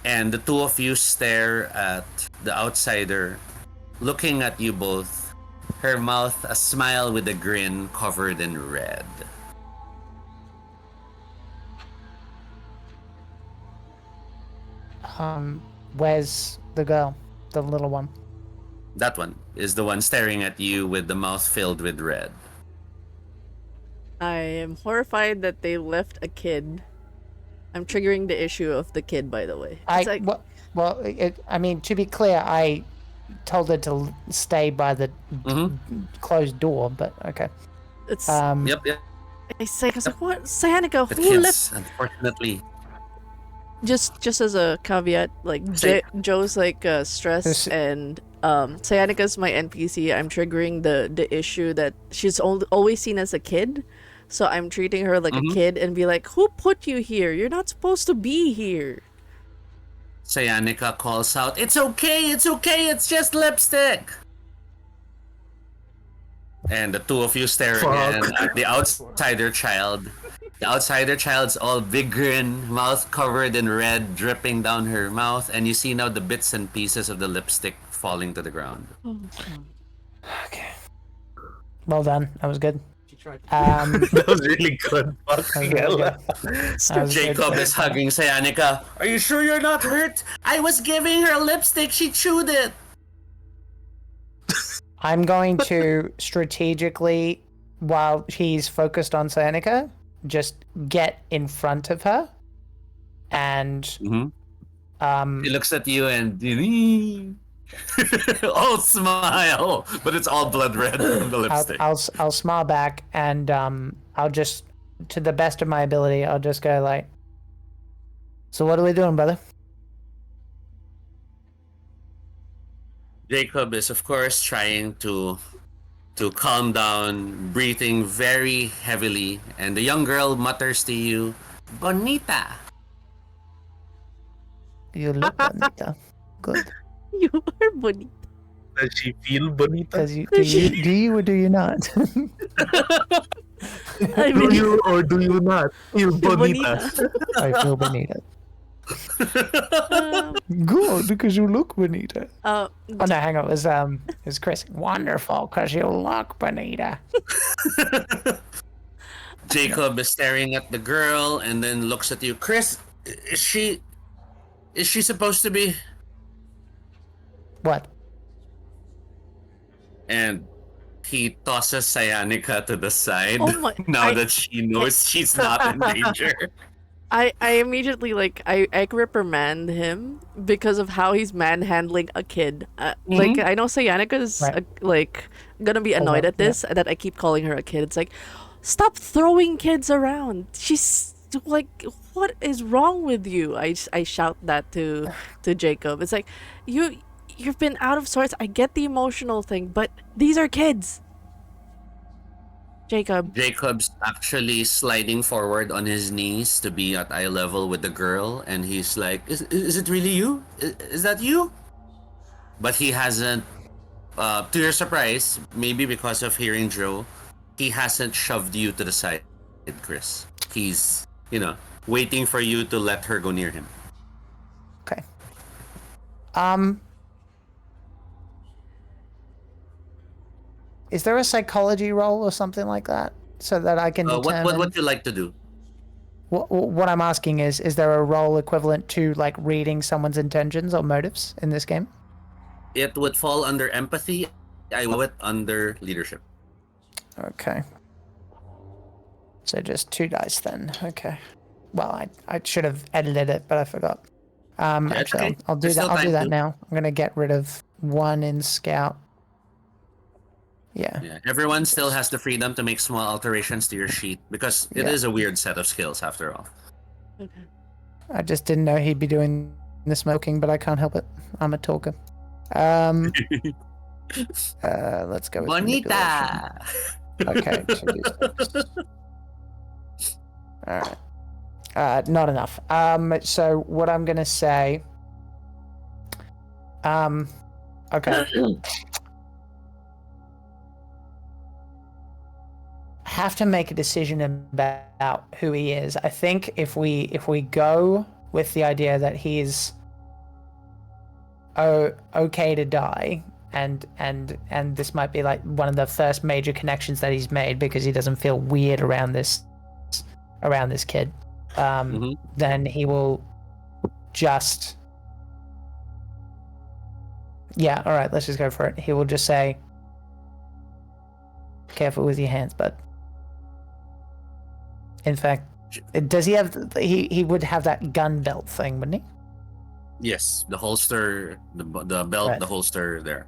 And the two of you stare at the outsider, looking at you both, her mouth a smile with a grin covered in red. Where's the girl? The little one? That one is the one staring at you with the mouth filled with red. I am horrified that they left a kid. I'm triggering the issue of the kid, by the way. It's like, I mean, to be clear, I told her to stay by the closed door, but okay. it's. Yep. I was like, what? Cyanica, The who kids, left? unfortunately. Just as a caveat, like Joe's like stress and Cyanica's my NPC. I'm triggering the issue that she's always seen as a kid, so I'm treating her like a kid and be like, "Who put you here? You're not supposed to be here." Cyanica calls out, it's okay, it's just lipstick." And the two of you stare again at the outsider child. The outsider child's all big grin, mouth covered in red, dripping down her mouth, and you see now the bits and pieces of the lipstick falling to the ground. Okay. Well done. That was good. That was really good. Jacob is hugging Cyanica. Are you sure you're not hurt? I was giving her lipstick, she chewed it. I'm going to strategically, while he's focused on Cyanica, just get in front of her and He looks at you and all smile, but it's all blood red from the lipstick. I'll smile back and I'll just, to the best of my ability, I'll just go like, "So what are we doing, brother?" Jacob is, of course, trying to calm down, breathing very heavily, and the young girl mutters to you, "Bonita." You look bonita. Good. You are bonita. Does she feel bonita? Do you or do you not? I Do mean, you or do you not feel bonita? I feel bonita. Good, because you look bonita. Oh no, hang on. It was Chris. Wonderful, because you look bonita. Jacob is staring at the girl and then looks at you. Chris, is she supposed to be? What? And he tosses Cyanica to the side. Oh my- that she knows she's not in danger. I immediately I reprimand him because of how he's manhandling a kid. Like I know Cyanica's gonna be annoyed at this that I keep calling her a kid. It's like, stop throwing kids around. She's like, what is wrong with you? I shout that to Jacob. It's like, you've been out of sorts. I get the emotional thing, but these are kids. Jacob's actually sliding forward on his knees to be at eye level with the girl, and he's like, is it really you? Is that you? But he hasn't, to your surprise, maybe because of hearing Joe, he hasn't shoved you to the side, Chris. He's, waiting for you to let her go near him. Okay. Is there a psychology roll or something like that so that I can determine? What would you like to do? What I'm asking is there a role equivalent to like reading someone's intentions or motives in this game? It would fall under empathy. I will it under leadership. Okay. So just 2 dice then. Okay. Well, I should have edited it, but I forgot. Yeah, it's Actually, okay. I'll do There's that. still I'll do time that to. now. I'm gonna get rid of 1 in scout. Yeah. Yeah, everyone still has the freedom to make small alterations to your sheet because it Yeah. is a weird set of skills after all. Okay. I just didn't know he'd be doing the smoking, but I can't help it. I'm a talker. Let's go with manipulation. Bonita. Okay, 2d6. All right. Not enough. So what I'm gonna say. Okay. Have to make a decision about who he is. I think if we go with the idea that he's okay to die, and this might be like one of the first major connections that he's made because he doesn't feel weird around this kid, then he will just all right, let's just go for it. He will just say, careful with your hands, bud. In fact, does he have he would have that gun belt thing, wouldn't he? Yes, the holster, the belt, Right. the holster there.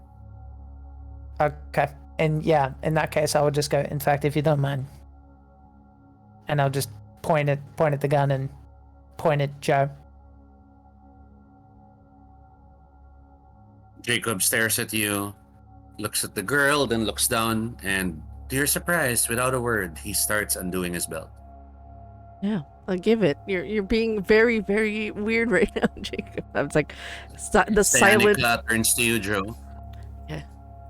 Okay. And yeah, in that case I would just go, in fact, if you don't mind. And I'll just point at the gun and point at Joe. Jacob stares at you, looks at the girl, then looks down, and to your surprise, without a word, he starts undoing his belt. Yeah, I'll give it. You're being very, very weird right now, Jacob. I was like, the silent. Sayanika turns to you, Joe.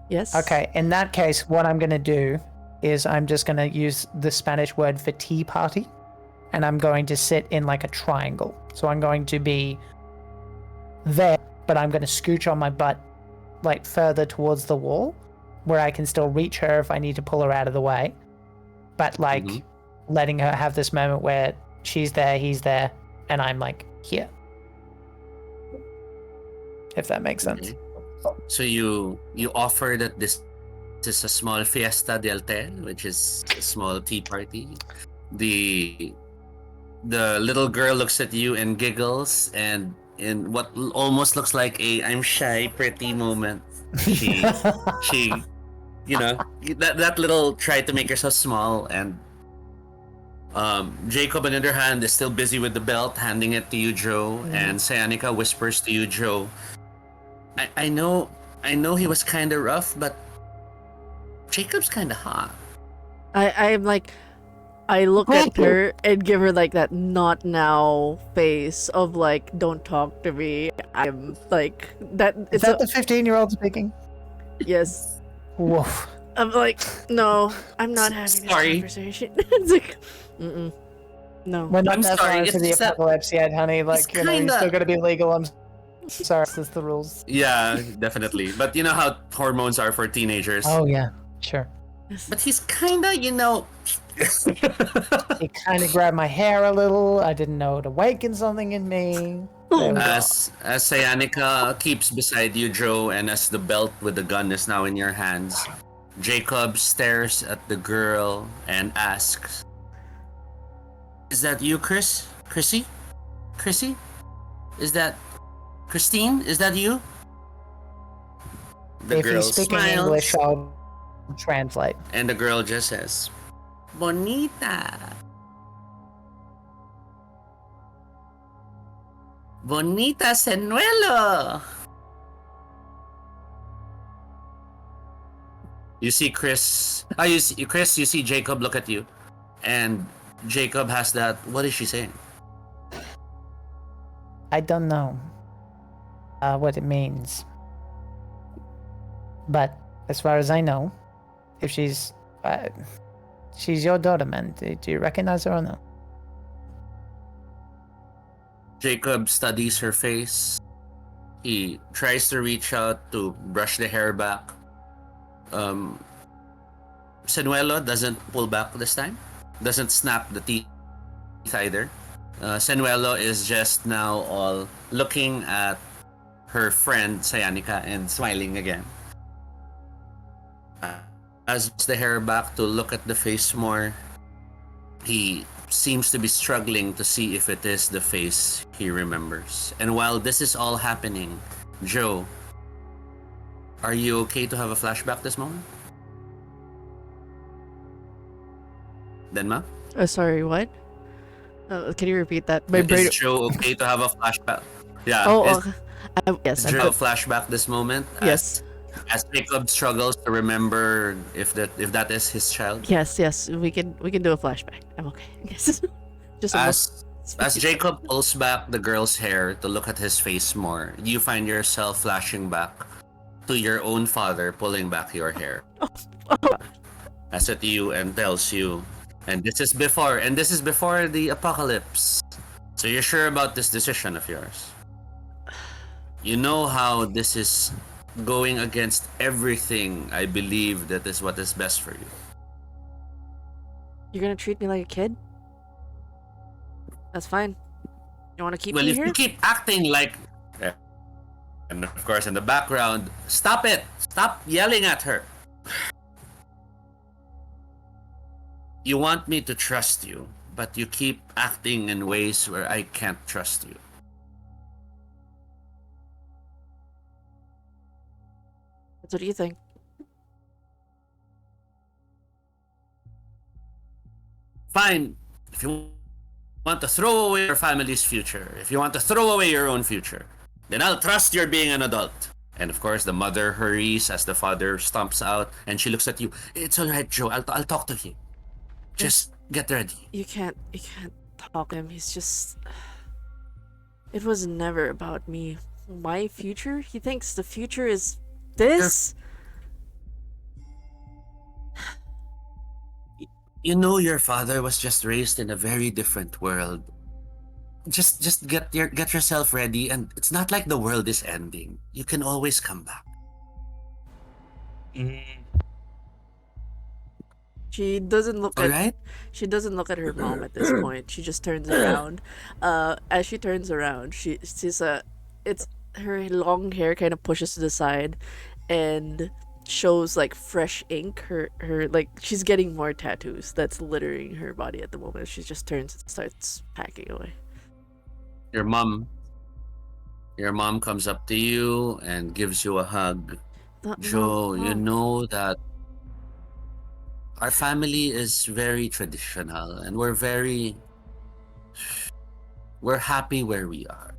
Yes. Okay, in that case, what I'm gonna do is I'm just gonna use the Spanish word for tea party, and I'm going to sit in like a triangle. So I'm going to be there, but I'm gonna scooch on my butt like further towards the wall, where I can still reach her if I need to pull her out of the way. But like letting her have this moment where she's there, he's there, and I'm like here. If that makes sense. Okay. So you offer that this is a small fiesta del té, which is a small tea party. The little girl looks at you and giggles, and in what almost looks like a I'm shy pretty moment, she that little try to make herself small, and Jacob on the other hand is still busy with the belt, handing it to you, Joe, and Sayanika whispers to you, Joe, I know he was kind of rough, but Jacob's kind of hot. I'm like, I look at her and give her like that not now face of like, don't talk to me. I'm like that. Is that the 15-year-old speaking? Yes. Woof. I'm like, no, I'm not having this Sorry. conversation. It's like, no. We're not I'm that sorry, far into the it's that- apocalypse yet, honey. Like, it's you're kinda- still gonna be legal. I'm sorry, that's the rules. Yeah, definitely. But you know how hormones are for teenagers. Oh yeah, sure. But he's kinda, He kind of grabbed my hair a little. I didn't know it awakened something in me. There we go. As Sayanika keeps beside you, Joe, and as the belt with the gun is now in your hands, Jacob stares at the girl and asks, "Is that you, Chris? Chrissy? Is that Christine? Is that you?" The If girl he's speaking smiles, English, I'll translate. and the girl just says, "Bonita. Bonita senuelo." You see Chris. You see Jacob look at you, and Jacob has that. What is she saying? I don't know what it means. But as far as I know, if she's your daughter, man. Do you recognize her or no? Jacob studies her face. He tries to reach out to brush the hair back. Senuelo doesn't pull back this time. Doesn't snap the teeth either. Senuelo is just now all looking at her friend Sayanika and smiling again. As the hair back to look at the face more, he seems to be struggling to see if it is the face he remembers. And while this is all happening, Joe, are you okay to have a flashback this moment? Denma? Sorry, what? Can you repeat that? My brain. Is Joe okay to have a flashback? Yeah. Oh, Is yes. Joe flashback this moment? Yes. As Jacob struggles to remember if that is his child. Yes. We can do a flashback. I'm okay. Yes. Just As Jacob pulls back the girl's hair to look at his face more, you find yourself flashing back to your own father pulling back your hair. As at you and tells you, and this is before the apocalypse. So you're sure about this decision of yours. You know how this is going against everything I believe that is what is best for you. You're gonna treat me like a kid? That's fine. You want to keep Well, me if here? you keep acting like, and of course in the background, stop it! Stop yelling at her. You want me to trust you, but you keep acting in ways where I can't trust you. What do you think? Fine. If you want to throw away your family's future, if you want to throw away your own future, then I'll trust you're being an adult. And of course, the mother hurries as the father stomps out, and she looks at you. It's all right, Joe. I'll talk to him. Just get ready. You can't talk to him. He's just. It was never about me. My future? He thinks the future is this? You know your father was just raised in a very different world. Just get yourself ready, and it's not like the world is ending. You can always come back. She doesn't look All at right? she doesn't look at her mom at this point. She just turns around. As she turns around, she's it's her long hair kind of pushes to the side and shows like fresh ink. Her like she's getting more tattoos that's littering her body at the moment. She just turns and starts packing away. Your mom comes up to you and gives you a hug. Joe, you know that our family is very traditional and we're happy where we are.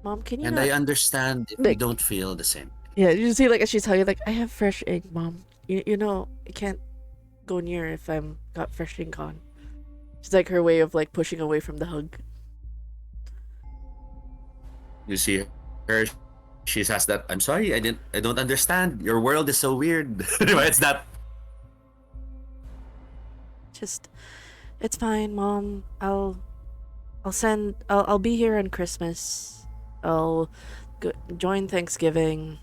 Mom, can you And not... I understand if you don't feel the same. Yeah, you see, like, as she's telling you, like, I have fresh ink, Mom. You know, I can't go near if I'm got fresh ink on. It's like her way of, like, pushing away from the hug. You see her, she says that, I'm sorry, I don't understand. Your world is so weird. It's that. Just, it's fine, Mom. I'll be here on Christmas. I'll join Thanksgiving.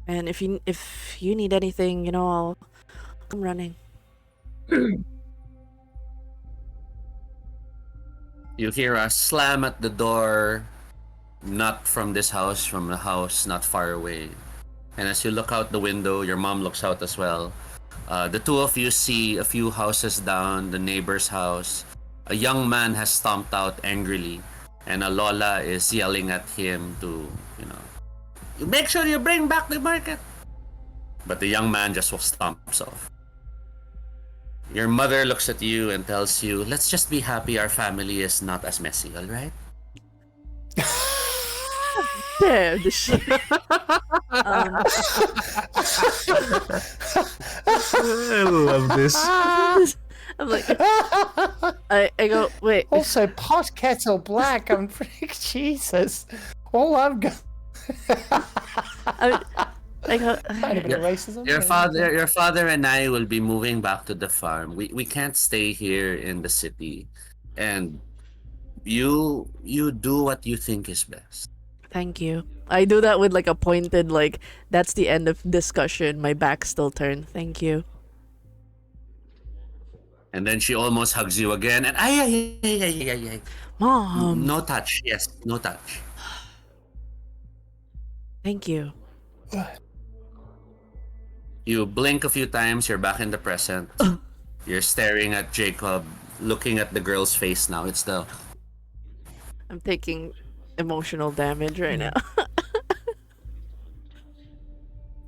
And if you need anything, you know, I'll come running. You hear a slam at the door, not from this house, from a house not far away. And as you look out the window, your mom looks out as well. The two of you see a few houses down, the neighbor's house. A young man has stomped out angrily, and a Lola is yelling at him to, you make sure you bring back the market. But the young man just stomps off. Your mother looks at you and tells you, let's just be happy our family is not as messy, all right? Damn, the shit. I love this. I'm like, I go, wait. Also, pot kettle black. I'm freak Jesus. All I've got. I go. Kind of a bit of racism. Your father and I will be moving back to the farm. We can't stay here in the city, and you do what you think is best. Thank you. I do that with like a pointed, like, that's the end of discussion. My back's still turned. Thank you. And then she almost hugs you again, and ay. Mom. No touch. Yes, no touch. Thank you. You blink a few times, you're back in the present. You're staring at Jacob, looking at the girl's face now. It's the I'm taking emotional damage right now.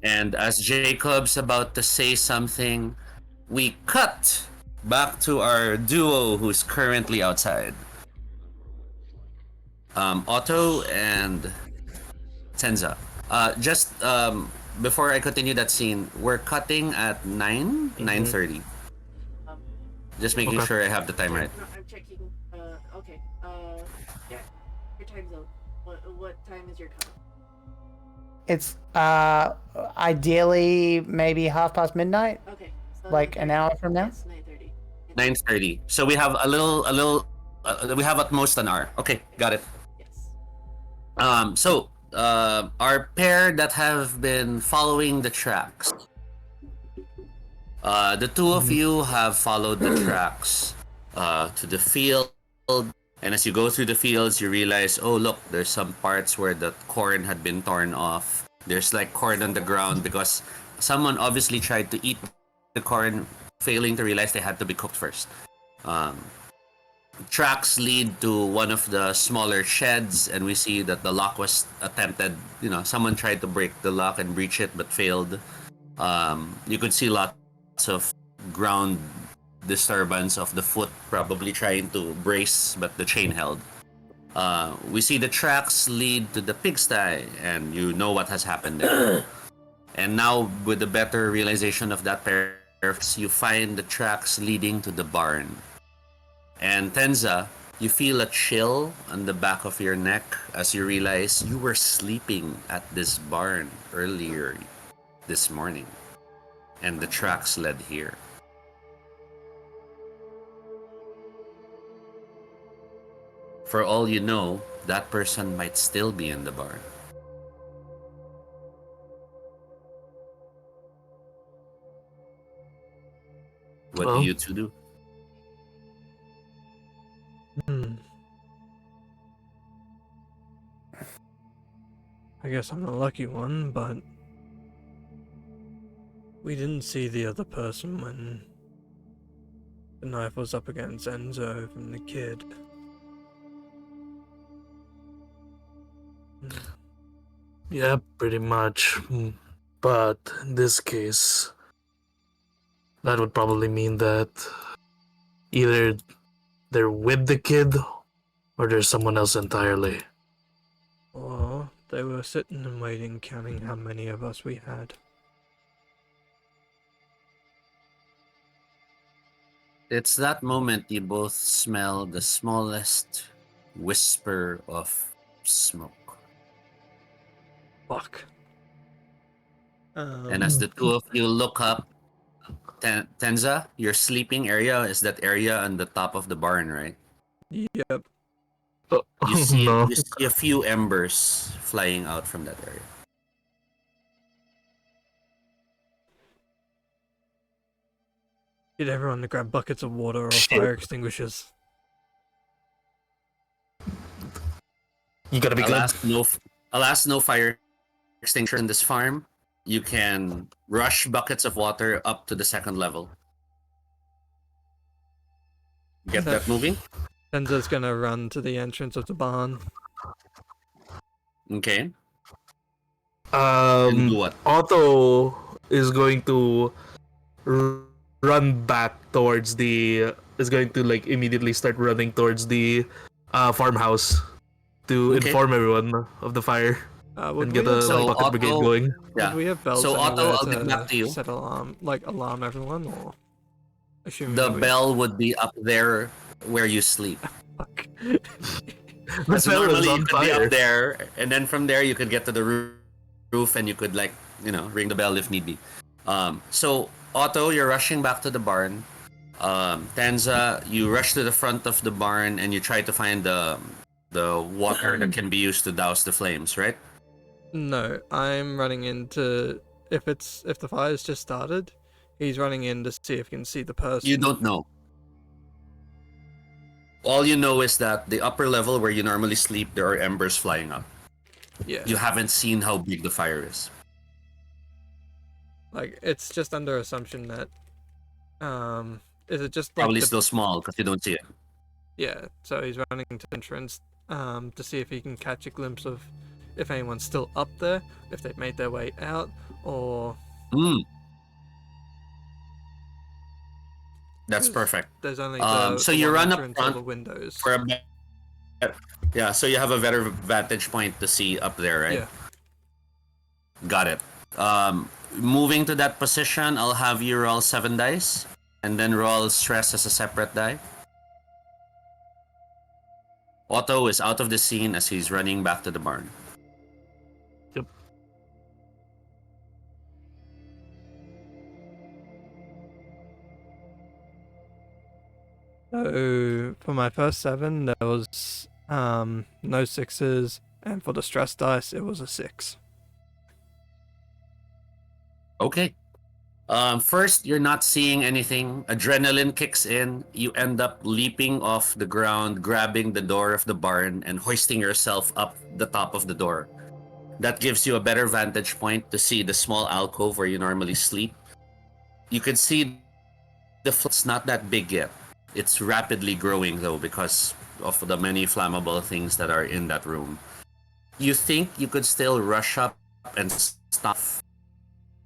And as Jacob's about to say something, we cut back to our duo who's currently outside. Otto and Tenza. Just before I continue that scene, we're cutting at 9:30. Just making Okay. sure I have the time right. No, I'm checking. Okay. Yeah. Your time zone. What time is your cut? It's ideally maybe midnight, Okay. So like an hour from now. Yes, 9:30. 9:30. So we have a little. We have at most an hour. Okay, got it. Yes. So our pair that have been following the tracks. The two of you have followed the tracks to the field, and as you go through the fields, you realize, oh look, there's some parts where the corn had been torn off. There's like corn on the ground because someone obviously tried to eat the corn, failing to realize they had to be cooked first. Tracks lead to one of the smaller sheds, and we see that the lock was attempted. Someone tried to break the lock and breach it, but failed. You could see lots of ground disturbance of the foot, probably trying to brace, but the chain held. We see the tracks lead to the pigsty, and you know what has happened there. And now, with the better realization of that pair, you find the tracks leading to the barn. And Tenza, you feel a chill on the back of your neck as you realize you were sleeping at this barn earlier this morning. And the tracks led here. For all you know, that person might still be in the barn. What Well. do you two do? I guess I'm the lucky one, but we didn't see the other person when the knife was up against Enzo and the kid. Yeah, pretty much. But in this case, that would probably mean that either they're with the kid or there's someone else entirely. Or they were sitting and waiting, counting how many of us we had. It's that moment you both smell the smallest whisper of smoke. Fuck. And as the two of you look up, Tenza, your sleeping area is that area on the top of the barn, right? Yep. You see, no. you see a few embers flying out from that area. Get everyone to grab buckets of water or Shit. fire extinguishers. You gotta be good. Alas, no fire extinguisher in this farm. You can rush buckets of water up to the second level. Get that moving? Enzo's gonna run to the entrance of the barn. Okay. And do what? Otto is going to run back towards the. Is going to like immediately start running towards the farmhouse to Okay. inform everyone of the fire Would and get we a have So bucket brigade Otto- going. Yeah. Would we have bells So, Otto, anywhere I'll get back to you. set alarm everyone, or assuming The we- bell would be up there where you sleep. Fuck. The So bell is normally on you could be fire. up there, and then from there you could get to the roof, and you could ring the bell if need be. So Otto, you're rushing back to the barn. Tanza, you rush to the front of the barn and you try to find the water that can be used to douse the flames, right? No, I'm running into if the fire's just started, he's running in to see if he can see the person. You don't know. All you know is that the upper level where you normally sleep, there are embers flying up. Yeah. You haven't seen how big the fire is. Like, it's just under assumption that, is it just like Probably the, still small because you don't see it. yeah, so he's running to the entrance, to see if he can catch a glimpse of if anyone's still up there, if they've made their way out, or Mm, that's 'cause perfect. there's only So the you one run up entrance or the front windows. for a yeah. So you have a better vantage point to see up there, right? Yeah. Got it. Moving to that position, I'll have you roll 7 dice, and then roll stress as a separate die. Otto is out of the scene as he's running back to the barn. Yep. So for my first 7, there was no 6s, and for the stress dice, it was a 6. Okay. First, you're not seeing anything. Adrenaline kicks in. You end up leaping off the ground, grabbing the door of the barn, and hoisting yourself up the top of the door. That gives you a better vantage point to see the small alcove where you normally sleep. You can see it's not that big yet. It's rapidly growing though because of the many flammable things that are in that room. You think you could still rush up and stop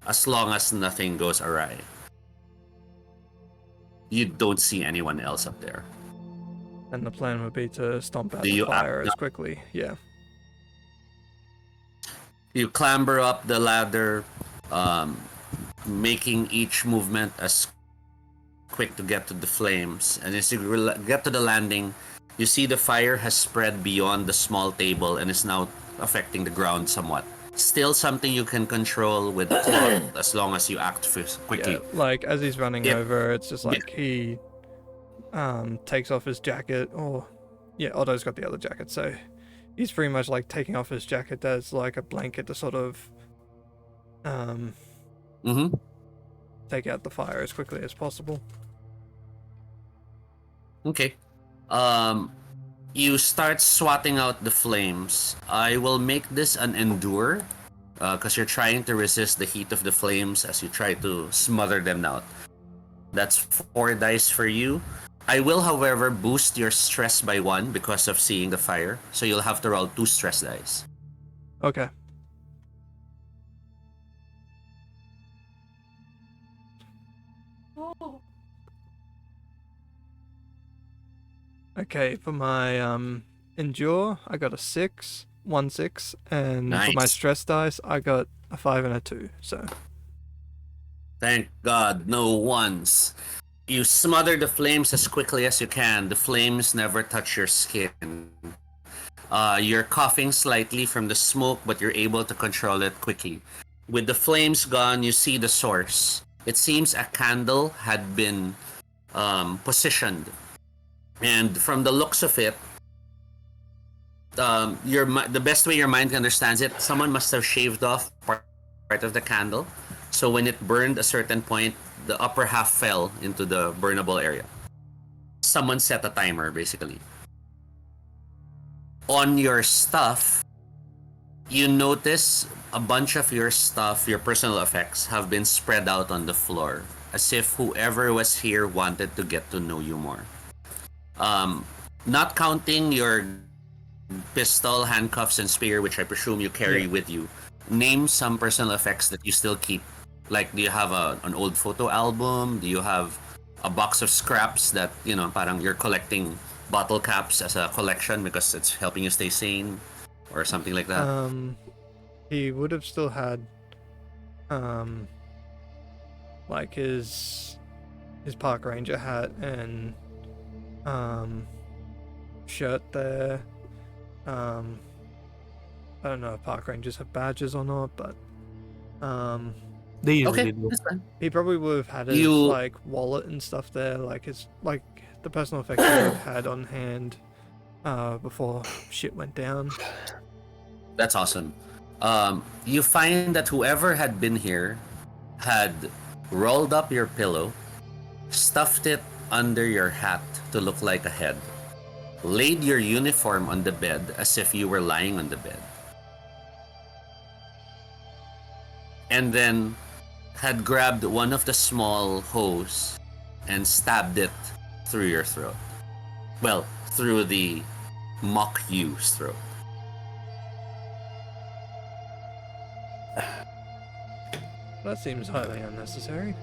as long as nothing goes awry. You don't see anyone else up there. And the plan would be to stomp out Do the you fire act- as quickly. Yeah. You clamber up the ladder, making each movement as quick to get to the flames. And as you get to the landing, you see the fire has spread beyond the small table and is now affecting the ground somewhat. Still something you can control with cloth as long as you act quickly. Yeah, like as he's running Yep. over, it's just like he takes off his jacket, or yeah, Otto's got the other jacket, so he's pretty much like taking off his jacket as like a blanket to sort of Mm-hmm. take out the fire as quickly as possible. Okay. You start swatting out the flames. I will make this an endure, because you're trying to resist the heat of the flames as you try to smother them out. That's 4 dice for you. I will, however, boost your stress by 1 because of seeing the fire, so you'll have to roll 2 stress dice. Okay. Okay, for my endure, I got a 6, 1 6, and for my Nice. stress dice, I got a 5 and a 2. So Thank God, no ones. You smother the flames as quickly as you can. The flames never touch your skin. You're coughing slightly from the smoke, but you're able to control it quickly. With the flames gone, you see the source. It seems a candle had been positioned. And from the looks of it, the best way your mind understands it, someone must have shaved off part of the candle. So when it burned a certain point, the upper half fell into the burnable area. Someone set a timer, basically. On your stuff, you notice a bunch of your stuff, your personal effects, have been spread out on the floor, as if whoever was here wanted to get to know you more. Not counting your pistol, handcuffs, and spear, which I presume you carry with you. Name some personal effects that you still keep. Like, do you have an old photo album? Do you have a box of scraps that, parang you're collecting bottle caps as a collection because it's helping you stay sane? Or something like that? He would have still had like his park ranger hat and shirt there. I don't know if park rangers have badges or not, but They usually Okay, do. that's fine. he probably would have had his You- like wallet and stuff there, like his the personal effects he would have had on hand before shit went down. That's awesome. You find that whoever had been here had rolled up your pillow, stuffed it under your hat to look like a head, laid your uniform on the bed as if you were lying on the bed, and then had grabbed one of the small hoes and stabbed it through your throat. Well, through the mock you's throat. That seems highly unnecessary.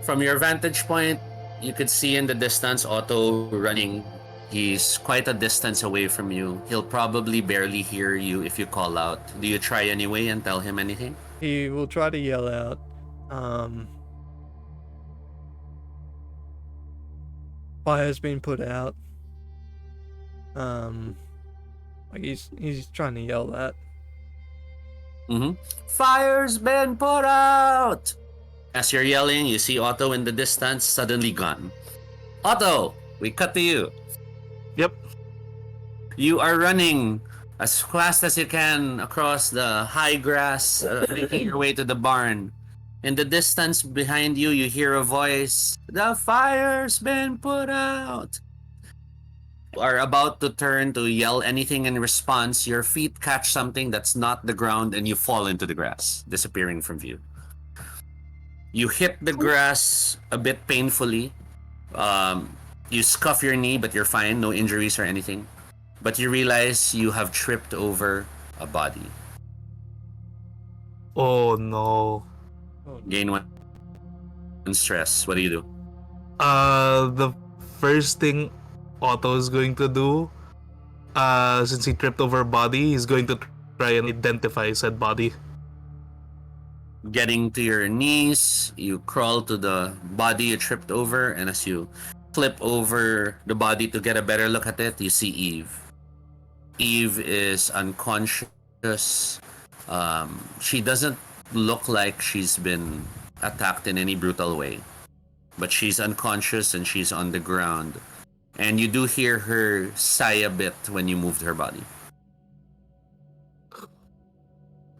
From your vantage point, you could see in the distance Otto running. He's quite a distance away from you. He'll probably barely hear you if you call out. Do you try anyway and tell him anything? He will try to yell out, fire's been put out. Like he's trying to yell that. Fire's been put out! As you're yelling, you see Otto in the distance, suddenly gone. Otto, we cut to you. Yep. You are running as fast as you can across the high grass, making your way to the barn. In the distance behind you, you hear a voice. The fire's been put out. You are about to turn to yell anything in response. Your feet catch something that's not the ground and you fall into the grass, disappearing from view. You hit the grass a bit painfully. You scuff your knee, but you're fine. No injuries or anything. But you realize you have tripped over a body. Oh no. Gain one stress. What do you do? The first thing Otto is going to do, since he tripped over a body, he's going to try and identify said body. Getting to your knees, you crawl to the body you tripped over, and as you flip over the body to get a better look at it, you see Eve. Eve is unconscious. She doesn't look like she's been attacked in any brutal way, but she's unconscious and she's on the ground. And you do hear her sigh a bit when you moved her body.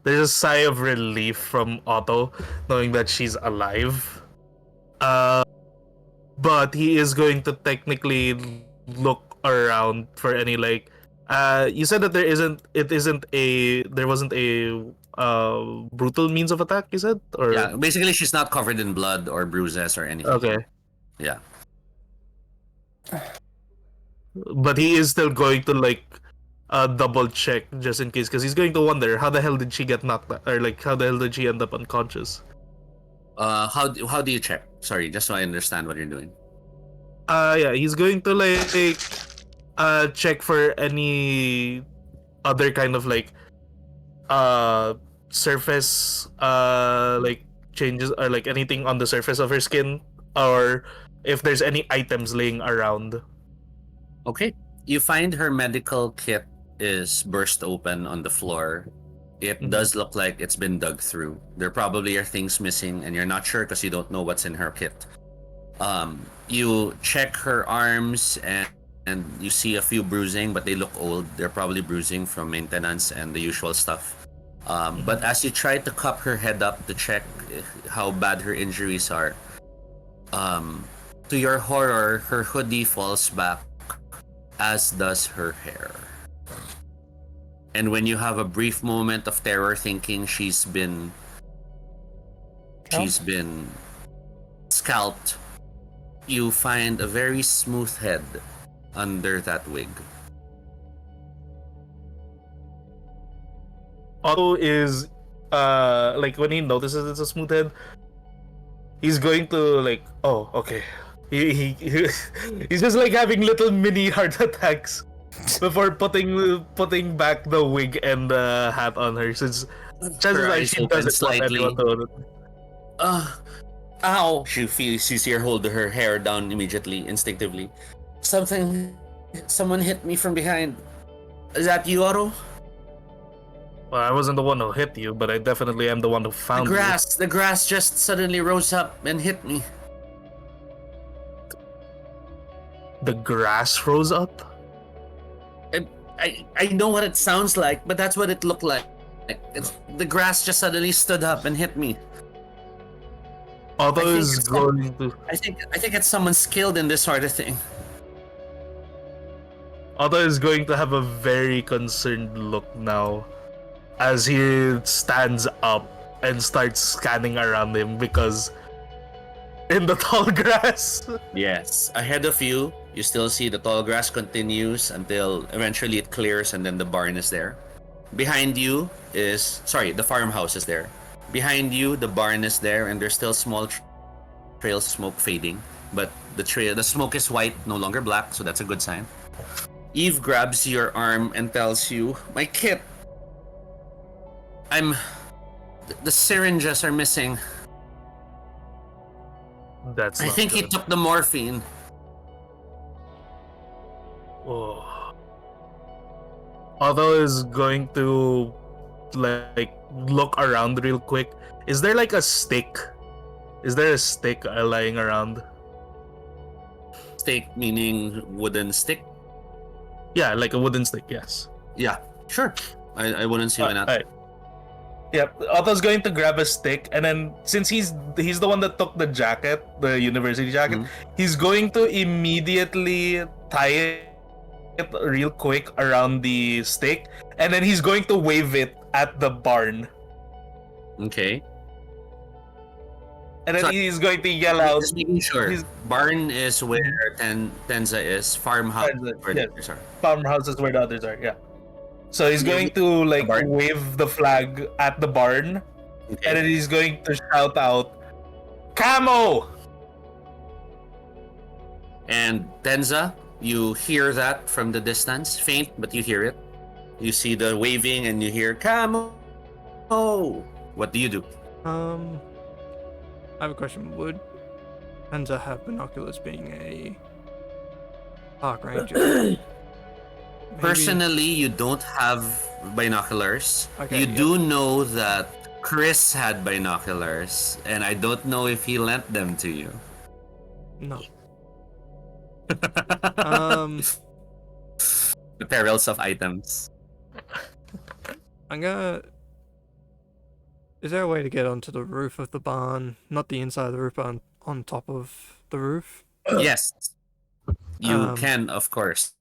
There's a sigh of relief from Otto, knowing that she's alive. But he is going to technically look around for any you said that there wasn't a brutal means of attack, you said? Or Yeah, basically she's not covered in blood or bruises or anything. okay. Yeah. But he is still going to double check just in case, because he's going to wonder how the hell did she get knocked out, or how the hell did she end up unconscious? How do you check? Sorry, just so I understand what you're doing. Yeah, he's going to check for any other kind of surface changes, or anything on the surface of her skin, or if there's any items laying around. Okay. You find her medical kit is burst open on the floor. It does look like it's been dug through. There probably are things missing, and you're not sure because you don't know what's in her kit. You check her arms, and you see a few bruising, but they look old. They're probably bruising from maintenance and the usual stuff. But as you try to cup her head up to check how bad her injuries are, to your horror, her hoodie falls back, as does her hair. And when you have a brief moment of terror thinking she's been scalped, you find a very smooth head under that wig. Otto is when he notices it's a smooth head, he's going to oh, okay. He's just having little mini heart attacks before putting back the wig and the hat on her, since chances are she doesn't want anyone to. Ow! She feels you see her hold her hair down immediately, instinctively. Someone hit me from behind. Is that you, Otto? Well, I wasn't the one who hit you, but I definitely am the one who found The grass just suddenly rose up and hit me. The grass rose up? I know what it sounds like, but that's what it looked like. The grass just suddenly stood up and hit me. Otto is going to. I think it's someone skilled in this sort of thing. Otto is going to have a very concerned look now. as he stands up and starts scanning around him because in the tall grass. Yes. Ahead of you, you still see the tall grass continues until eventually it clears and then the barn is there. Behind you is, sorry, the farmhouse is there. Behind you, the barn is there and there's still small trails of smoke fading. But the smoke is white, no longer black, so that's a good sign. Eve grabs your arm and tells you, "My kit. The syringes are missing. That's I not think he good. took the morphine." Oh. Otto is going to like look around real quick. Is there like a stick? Is there a stick lying around? Stake meaning wooden stick? Yeah, like a wooden stick. Yes. Yeah, sure. I wouldn't see why not. Alright. Yep. Otto's going to grab a stick, and then since he's the one that took the jacket, the university jacket, he's going to immediately tie it real quick around the stick, and then he's going to wave it at the barn, Okay. and then So- he's going to yell out. Just making sure. He's- Barn is where Tenza is. Farmhouse Tenza, where yeah. the others are. Farmhouses where the others are. Yeah. So he's Yeah, going to like barn. wave the flag at the barn, Okay. and then he's going to shout out, "Camo!" And Tenza, you hear that from the distance. Faint, but you hear it. You see the waving and you hear, "Camo!" What do you do? I have a question. Would Hansa have binoculars being a park ranger? Maybe- Personally, you don't have binoculars. Okay, You yeah. do know that Chris had binoculars, and I don't know if he lent them to you. No. The perils of items. I'm gonna. Is there a way to get onto the roof of the barn? Not the inside of the roof, but on top of the roof? Yes, you Um, can, of course.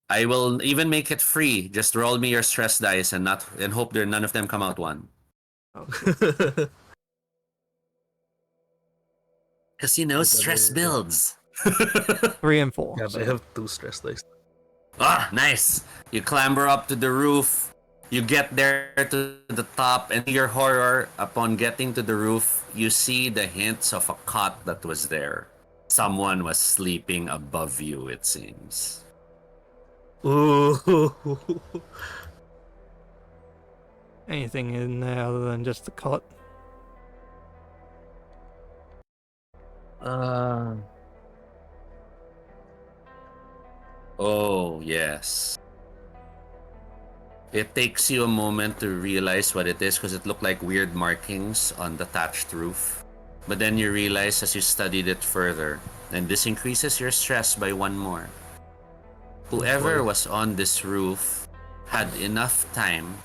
I will even make it free. Just roll me your stress dice and hope there none of them come out one. Oh, Because you know stress builds. 3 and 4. Yeah, so- I have 2 stress dice. Ah, nice. You clamber up to the roof. You get there to the top, and to your horror, upon getting to the roof, you see the hints of a cot that was there. Someone was sleeping above you, it seems. Ooh. Anything in there other than just the cot? Oh, yes. It takes you a moment to realize what it is because it looked like weird markings on the thatched roof. But then you realize as you studied it further, and this increases your stress by 1 more. Whoever was on this roof had enough time,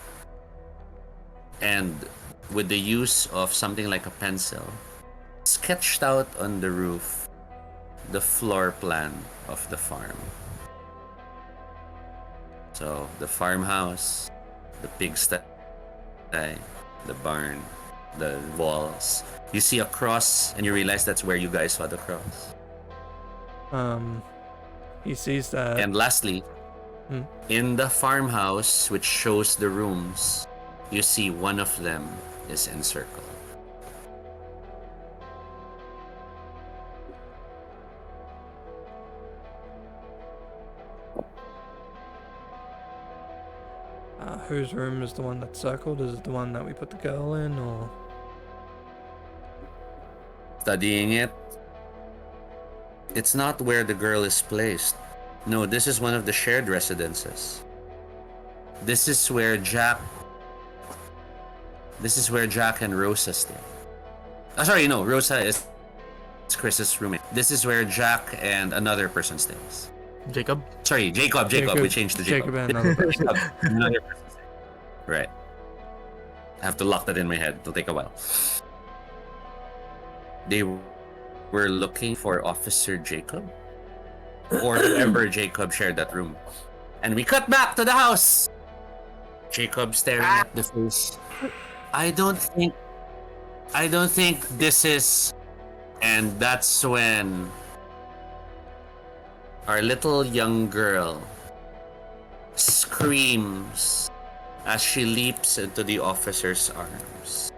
and with the use of something like a pencil, sketched out on the roof the floor plan of the farm. So the farmhouse, the pigsty, the barn, the walls. You see a cross and you realize that's where you guys saw the cross. He sees that. And lastly, Hmm. in the farmhouse, which shows the rooms, you see one of them is encircled. Whose room is the one that's circled? Is it the one that we put the girl in, or? Studying it, it's not where the girl is placed. No, this is one of the shared residences. This is where Jack and Rosa stay. Sorry, no, Rosa is Chris's roommate. This is where Jack and another person stays. Jacob? Sorry, Jacob. We changed to Jacob. Jacob and another person. Jacob, another person. Right. I have to lock that in my head. It'll take a while. They were looking for Officer Jacob, or whoever Jacob shared that room. And we cut back to the house. Jacob staring at the face. I don't think this is. And that's when our little young girl screams as she leaps into the officer's arms.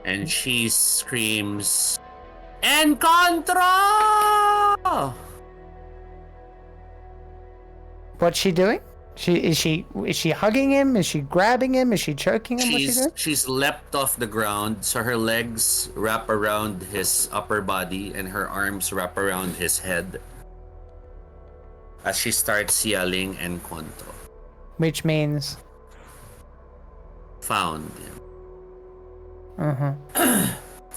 And she screams, "Encontro!" What's she doing? Is she hugging him? Is she grabbing him? Is she choking him? What's she doing? She's leapt off the ground, so her legs wrap around his upper body and her arms wrap around his head as she starts yelling "Encontro." Which means. Found.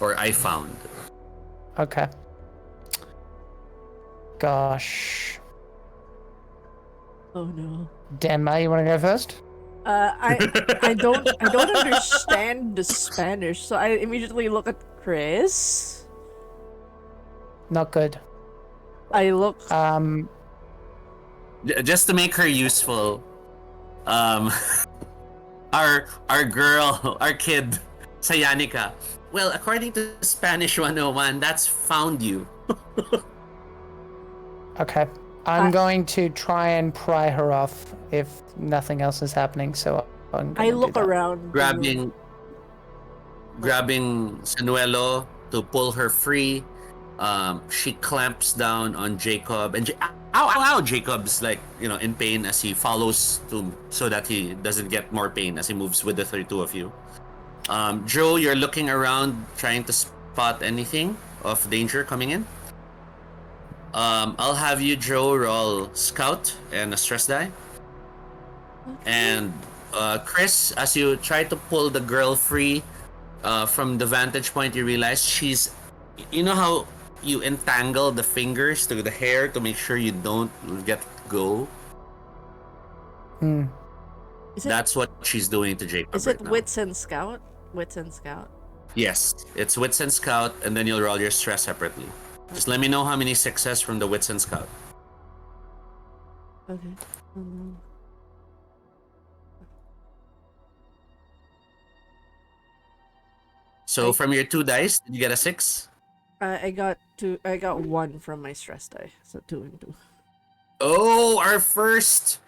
Or I found. Okay. Gosh. Oh no. Denma, you want to go first? I don't understand the Spanish, so I immediately look at Chris. Not good. I look. Just to make her useful, our kid, Sayanika. Well, according to Spanish 101, that's found you. Okay. I'm going to try and pry her off if nothing else is happening. So I look around, grabbing Sanuelo to pull her free. She clamps down on Jacob, and ow! Jacob's in pain as he follows so that he doesn't get more pain as he moves with the two of you. Joe, you're looking around trying to spot anything of danger coming in. I'll have you, Joe, roll scout and a stress die. And Chris, as you try to pull the girl free from the vantage point, you realize she's. You know how you entangle the fingers to the hair to make sure you don't get go? That's what she's doing to Jacob. Is it Wits and Scout? Wits and Scout? Yes, it's Wits and Scout, and then you'll roll your stress separately. Just let me know how many success from the Wits and Scout. Okay. So from your 2 dice, did you get a 6? I got 2. I got 1 from my stress die, so 2 and 2. Oh, our first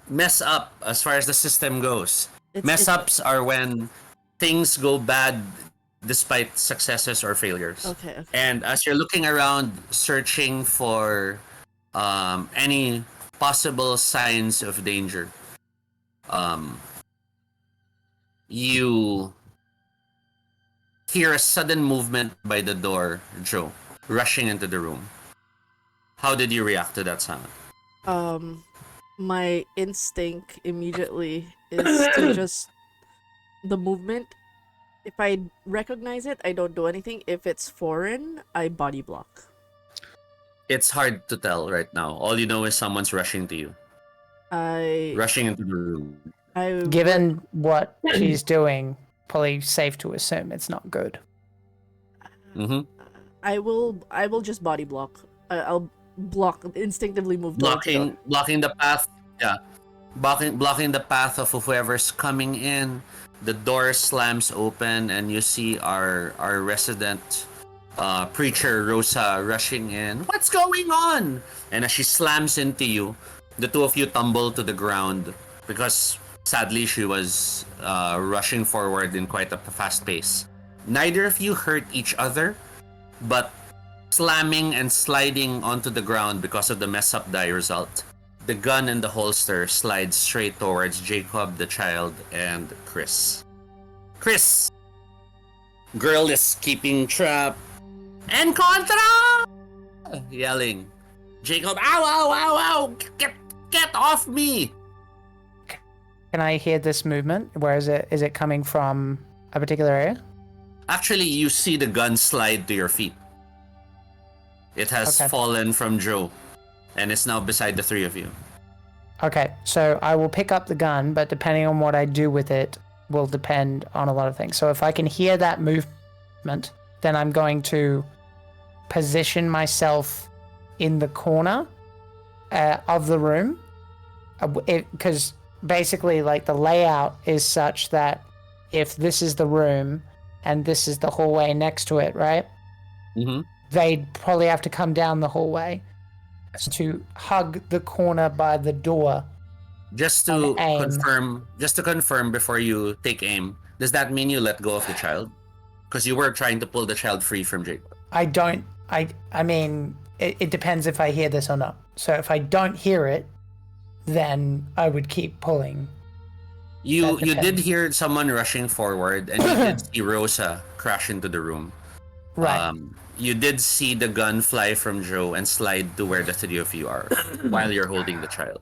mess up as far as the system goes. Mess ups are when things go bad despite successes or failures. Okay. And as you're looking around searching for any possible signs of danger, you hear a sudden movement by the door, Joe, rushing into the room. How did you react to that sound? My instinct immediately is to just the movement. If I recognize it, I don't do anything. If it's foreign, I body block. It's hard to tell right now. All you know is someone's rushing to you. Rushing into the room. Given what she's doing, probably safe to assume it's not good. I will just body block. I'll instinctively move blocking the path. Yeah, blocking the path of whoever's coming in. The door slams open, and you see our resident preacher Rosa rushing in. What's going on? And as she slams into you, the two of you tumble to the ground because sadly she was rushing forward in quite a fast pace. Neither of you hurt each other, but slamming and sliding onto the ground because of the mess up die result. The gun in the holster slides straight towards Jacob, the child, and Chris. Chris! Girl is keeping trap. Encontra! Yelling. Jacob, ow, ow, ow, ow! Get off me! Can I hear this movement? Where is it? Is it coming from a particular area? Actually, you see the gun slide to your feet. It has fallen from Joe, and it's now beside the three of you. Okay, so I will pick up the gun, but depending on what I do with it will depend on a lot of things. So if I can hear that movement, then I'm going to position myself in the corner of the room, because basically, like, the layout is such that if this is the room and this is the hallway next to it, right? Mm-hmm. They'd probably have to come down the hallway to hug the corner by the door. Just to And aim. confirm before you take aim, does that mean you let go of the child? Because you were trying to pull the child free from Jacob. I mean, it depends if I hear this or not. So if I don't hear it, then I would keep pulling. You That did depends. hear someone rushing forward, and you did see Rosa crash into the room. Right. You did see the gun fly from Joe and slide to where the three of you are while you're holding the child.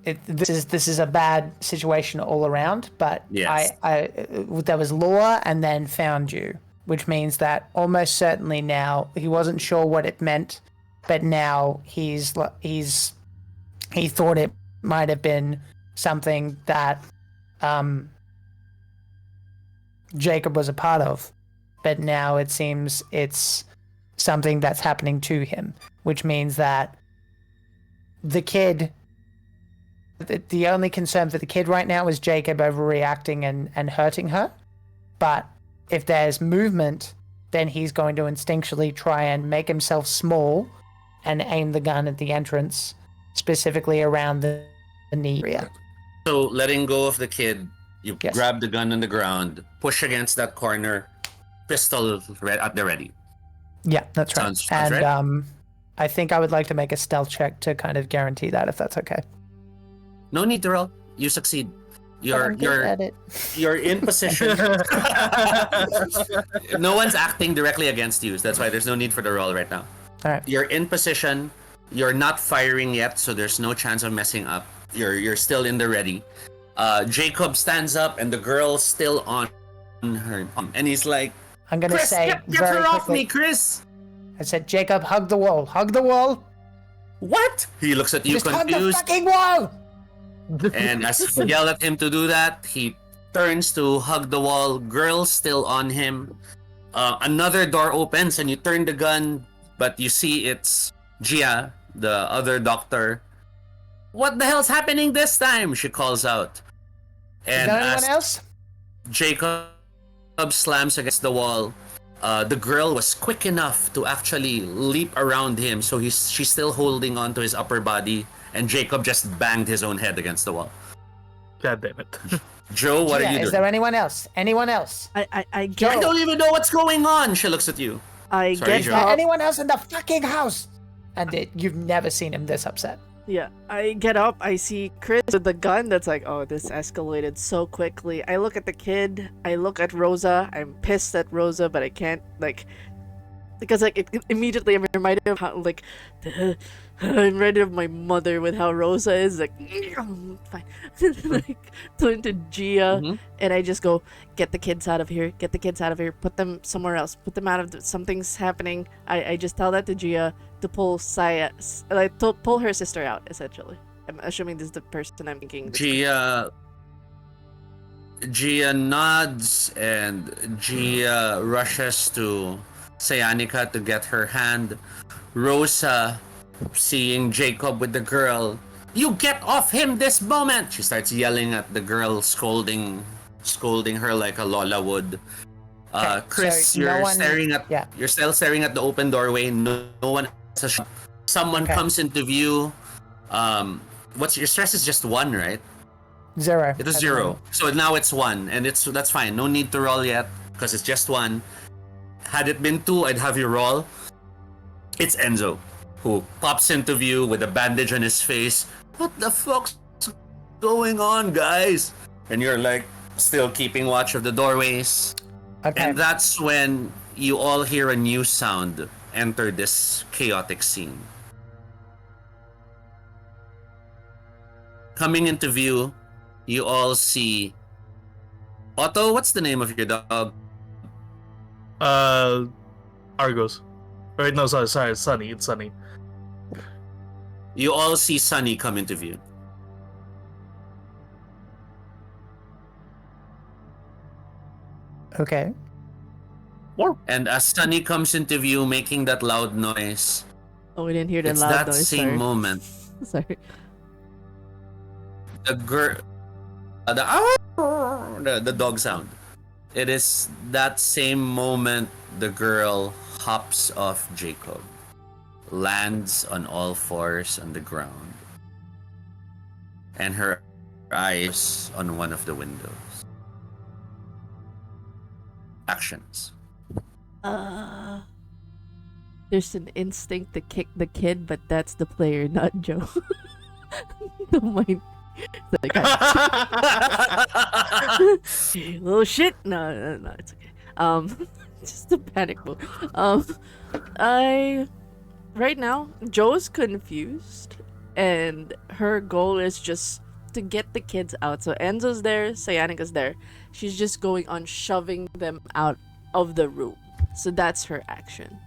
This is a bad situation all around, but Yes. I there was law and then found you, which means that almost certainly now he wasn't sure what it meant, but now he thought it might have been something that Jacob was a part of, but now it seems it's something that's happening to him, which means that the kid. The only concern for the kid right now is Jacob overreacting and hurting her. But if there's movement, then he's going to instinctually try and make himself small and aim the gun at the entrance, specifically around the knee area. So letting go of the kid, you Yes. grab the gun on the ground, push against that corner, pistol at the ready. Yeah, that's right. Sounds And right. I think I would like to make a stealth check to kind of guarantee that, if that's okay. No need to roll. You succeed. I'm good at it. You're in position. No one's acting directly against you. That's why there's no need for the roll right now. All right. You're in position. You're not firing yet, so there's no chance of messing up. You're still in the ready. Jacob stands up, and the girl's still on her, and he's like, I'm going to "Chris, say get very her off quickly. me, Chris!" I said, Jacob, hug the wall. Hug the wall. What? He looks at you Just hug the confused. fucking wall. And as you yell at him to do that, he turns to hug the wall. Girl's still on him. Another door opens and you turn the gun, but you see it's Gia, the other doctor. "What the hell's happening this time?" she calls out. Is And there anyone as else? Jacob slams against the wall, the girl was quick enough to actually leap around him, so she's still holding on to his upper body, and Jacob just banged his own head against the wall. God damn it. Joe, what are you Is doing? there anyone else? Anyone else? I I get don't even know what's going on. She looks at you. I Sorry, get Joe. up. Anyone else in the fucking house? And you've never seen him this upset. Yeah, I get up, I see Chris with the gun. That's like, oh, this escalated so quickly. I look at the kid, I look at Rosa. I'm pissed at Rosa, but I can't, like, because, like, it immediately I'm reminded of how, like, I'm reminded of my mother with how Rosa is, like, fine. Like, turn to Gia, Mhm. and I just go, get the kids out of here, get the kids out of here, put them somewhere else, put them out of something's happening. I just tell that to Gia to pull to pull her sister out, essentially. I'm assuming this is the person I'm thinking. Gia nods and Gia rushes to Sayanika to get her hand. Rosa, seeing Jacob with the girl, "You get off him this moment!" She starts yelling at the girl, scolding her like a Lola would. Okay, Chris, so no one- yeah. You're still staring at the open doorway. No one has a shot. Someone Okay. comes into view. What's your stress is just 1, right? 0. It was That's 0. fine. So now it's 1, and that's fine. No need to roll yet because it's just 1. Had it been 2, I'd have you roll. It's Enzo, who pops into view with a bandage on his face. "What the fuck's going on, guys?" And you're like still keeping watch of the doorways. Okay. And that's when you all hear a new sound enter this chaotic scene. Coming into view, you all see Otto. What's the name of your dog? Argos. Right, no, sorry, Sunny. It's Sunny. You all see Sunny come into view. Okay. Warp. And as Sunny comes into view, making that loud noise, Oh, we didn't hear the it's loud that noise. same Sorry. moment. Sorry. The girl, the dog sound. It is that same moment the girl hops off Jacob, lands on all fours on the ground, and her eyes on one of the windows. Actions. There's an instinct to kick the kid, but that's the player, not Joe. Don't mind. Like, little shit. No, it's okay. Just a panic mode. I right now Joe's confused, and her goal is just to get the kids out. So Enzo's there, Cyanica's there. She's just going on shoving them out of the room. So that's her action.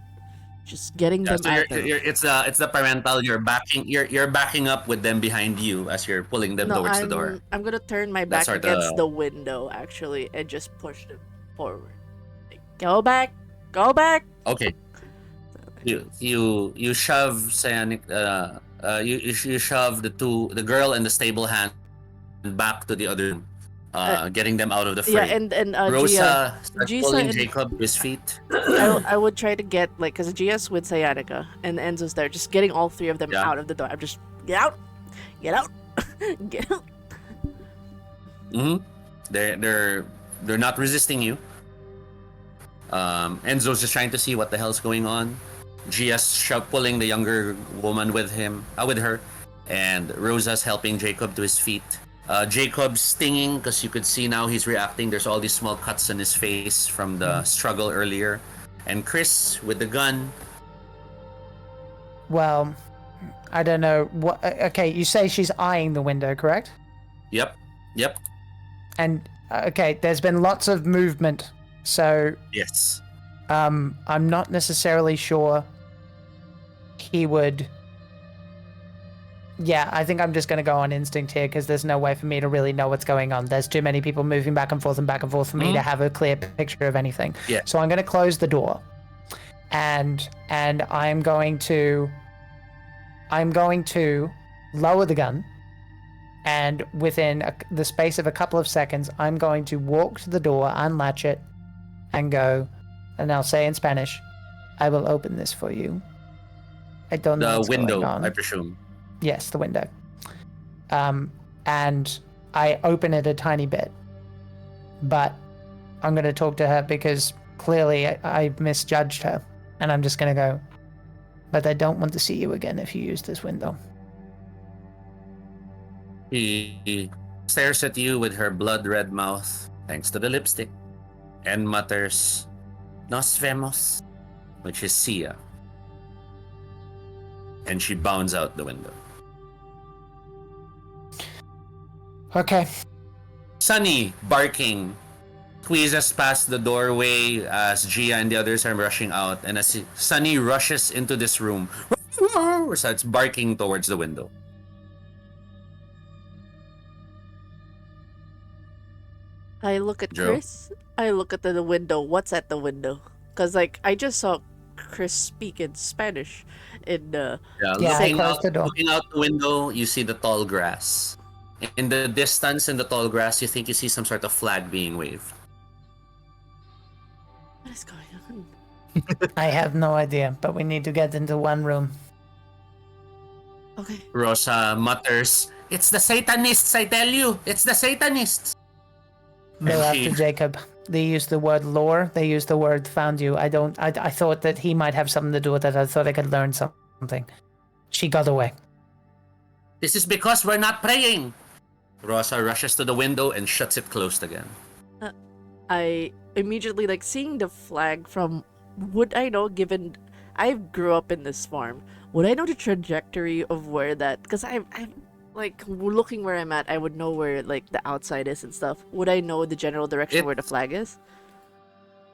Just getting them So out. it's the parental. You're backing up with them behind you as you're pulling them No, towards the door. I'm gonna turn my That's back sort of- against the window actually and just push them forward. Like, go back, go back. Okay. You shove Cyanic. You shove the girl and the stable hand back to the other room, getting them out of the fray. Yeah, and Rosa starts Gia pulling and- Jacob to his feet. I would try to get like because Gia's with Cyanica and Enzo's there, just getting all three of them Yeah. out of the door. I'm just get out, get out, get out. Mm-hmm. They're not resisting you. Enzo's just trying to see what the hell's going on. Gia's pulling the younger woman with her, and Rosa's helping Jacob to his feet. Jacob's stinging because you could see now he's reacting. There's all these small cuts on his face from the struggle earlier. And Chris with the gun. Well, I don't know. What? Okay, you say she's eyeing the window, correct? Yep. And okay, there's been lots of movement, so Yes. I'm not necessarily sure he would. Yeah, I think I'm just going to go on instinct here because there's no way for me to really know what's going on. There's too many people moving back and forth for me to have a clear picture of anything. Yeah. So I'm going to close the door, and I'm going to lower the gun, and within the space of a couple of seconds, I'm going to walk to the door, unlatch it, and go, and I'll say in Spanish, "I will open this for you." I don't know The what's window, going on. I presume. Yes, the window. And I open it a tiny bit. But I'm going to talk to her because clearly I misjudged her. And I'm just going to go, but I don't want to see you again if you use this window. He stares at you with her blood-red mouth, thanks to the lipstick, and mutters, "Nos vemos," which is see ya. And she bounds out the window. Okay. Sunny, barking, squeezes past the doorway as Gia and the others are rushing out, and as Sunny rushes into this room, starts barking towards the window. I look at Joe? Chris. I look at the window. What's at the window? Cause like I just saw Chris speak in Spanish. Yeah, I closed the door. Looking out the window, you see the tall grass. In the distance, in the tall grass, you think you see some sort of flag being waved. What is going on? I have no idea, but we need to get into one room. Okay. Rosa mutters, "It's the Satanists, I tell you! It's the Satanists!" They're And after she- Jacob. They use the word lore. They use the word found you. I thought that he might have something to do with it. I thought I could learn something. She got away. "This is because we're not praying!" Rosa rushes to the window and shuts it closed again. I immediately like seeing the flag from. Would I know? Given I grew up in this farm, would I know the trajectory of where that? Because I'm like looking where I'm at. I would know where like the outside is and stuff. Would I know the general direction where the flag is?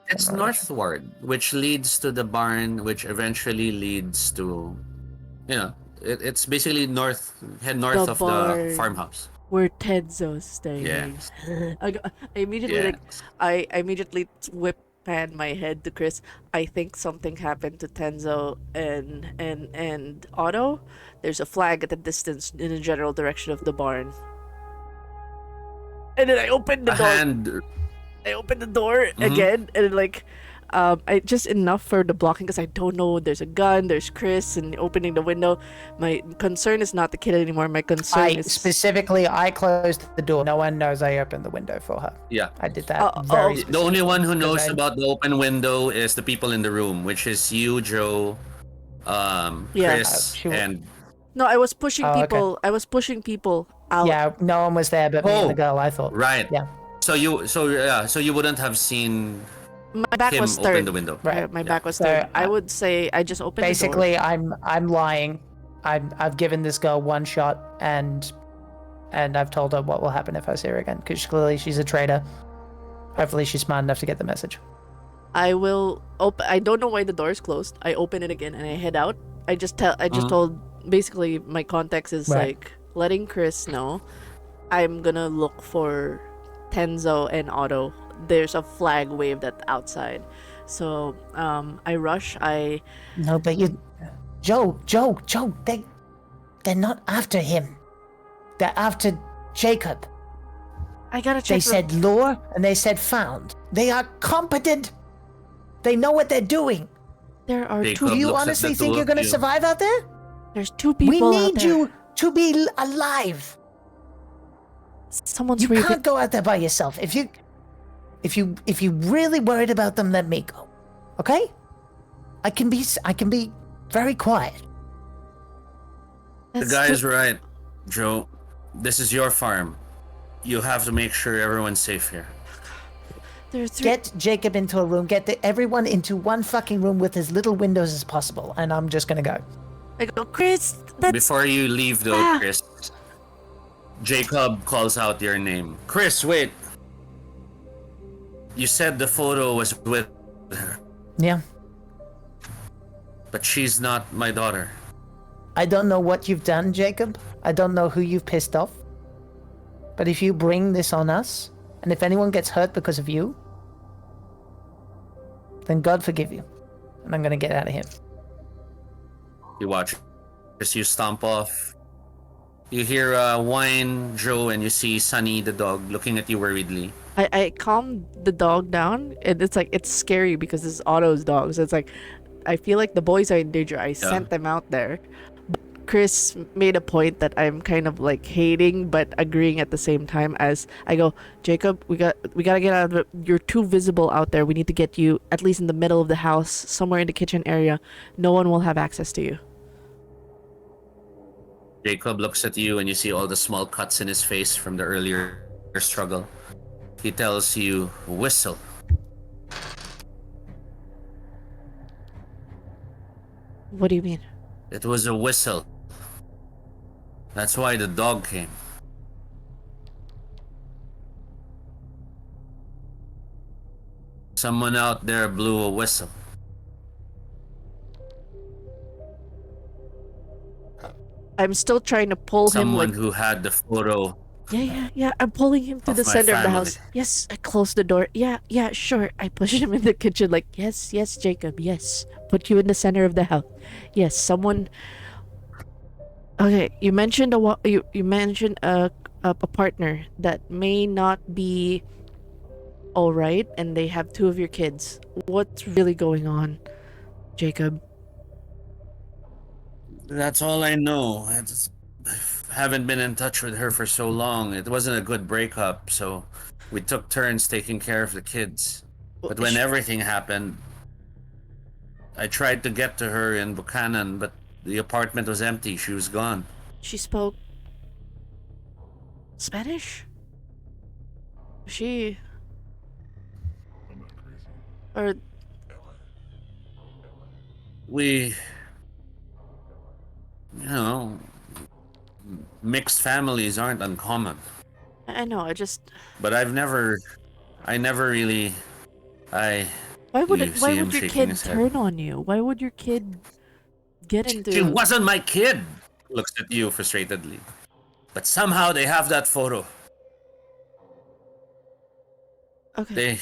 It's northward, which leads to the barn, which eventually leads to, it's basically north of the barn. farmhouse. Where Tenzo's staying. Yes. I immediately Yes. I immediately whip pan my head to Chris. I think something happened to Tenzo and Otto. There's a flag at the distance in the general direction of the barn. And then I opened the A door. hand. I opened the door Mhm. again, and like, I just enough for the blocking because I don't know. There's a gun. There's Chris, and opening the window. My concern is not the kid anymore. My concern I is closed the door. No one knows I opened the window for her. Yeah. I did that Oh, very oh. The only one who knows I- about the open window is the people in the room, which is you, Joe, Yeah. Chris, She- and No, I was pushing Oh, okay. people. I was pushing people out. Yeah, no one was there but me and the Oh, girl, I thought. right. Yeah. So you wouldn't have seen My back him was open turned. the window. Right. My back was So, turned. I would say I just opened Basically, I'm lying. I've given this girl one shot, and I've told her what will happen if I see her again, because clearly she's a traitor. Hopefully, she's smart enough to get the message. the door. I will open. I don't know why the door is closed. I open it again and I head out. I just told basically my context is Right. like letting Chris know I'm gonna look for Tenzo and Otto. There's a flag waved at the outside. So I rush. No, but Joe, they're not after him. They're after Jacob. I gotta check. They said lure and they said found. They are competent. They know what they're doing. there are Jacob two. Do you looks at honestly the think two you're of going to you. survive out there? There's two We people out need there. you to be alive. Someone's You raving. can't go out there by yourself. If you really worried about them, let me go. Okay? I can be very quiet. The That's guy two- is right, Joe. This is your farm. You have to make sure everyone's safe here. There are three. Get Jacob into a room. Get everyone into one fucking room with as little windows as possible. And I'm just gonna go. I go, Chris. That's Before you leave, though, Ah. Chris, Jacob calls out your name. Chris, wait. You said the photo was with her, Yeah. but she's not my daughter. I don't know what you've done, Jacob. I don't know who you've pissed off. But if you bring this on us, and if anyone gets hurt because of you, then God forgive you. And I'm gonna get out of here. You watch as you stomp off. You hear whine, Joe, and you see Sunny the dog looking at you worriedly. I calmed the dog down, and it's like it's scary because this is Otto's dog. So it's like I feel like the boys are in danger. I sent them out there. But Chris made a point that I'm kind of like hating but agreeing at the same time as I go, Jacob, we gotta get out of it. You're too visible out there. We need to get you at least in the middle of the house, somewhere in the kitchen area. No one will have access to you. Jacob looks at you and you see all the small cuts in his face from the earlier struggle. He tells you, whistle. What do you mean? It was a whistle. That's why the dog came. Someone out there blew a whistle. I'm still trying to pull him Someone like who had the photo. Yeah. I'm pulling him to Of the my center of the family. house. Yes, I closed the door. Yeah, sure. I pushed him in the kitchen like, yes, Jacob, yes. Put you in the center of the house. Yes, someone. Okay, you mentioned you mentioned a partner that may not be all right, and they have two of your kids. What's really going on, Jacob? That's all I know. I just haven't been in touch with her for so long. It wasn't a good breakup, so we took turns taking care of the kids. But when everything happened, I tried to get to her in Buchanan, but the apartment was empty. She was gone. She spoke Spanish? She or We, mixed families aren't uncommon. I know, I just But I never really, why would You it, see why him would your shaking kid his head. turn on you? Why would your kid get into She wasn't my kid. Looks at you frustratedly. But somehow they have that photo. Okay.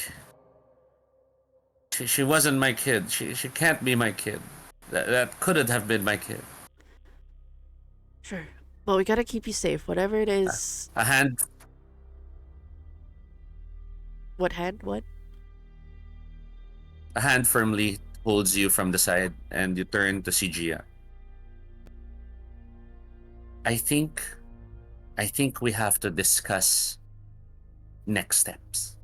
She wasn't my kid. She can't be my kid. That couldn't have been my kid. Sure. Well, we gotta keep you safe. Whatever it is. A hand What hand? What? a hand firmly holds you from the side, and you turn to see Gia. I think we have to discuss next steps.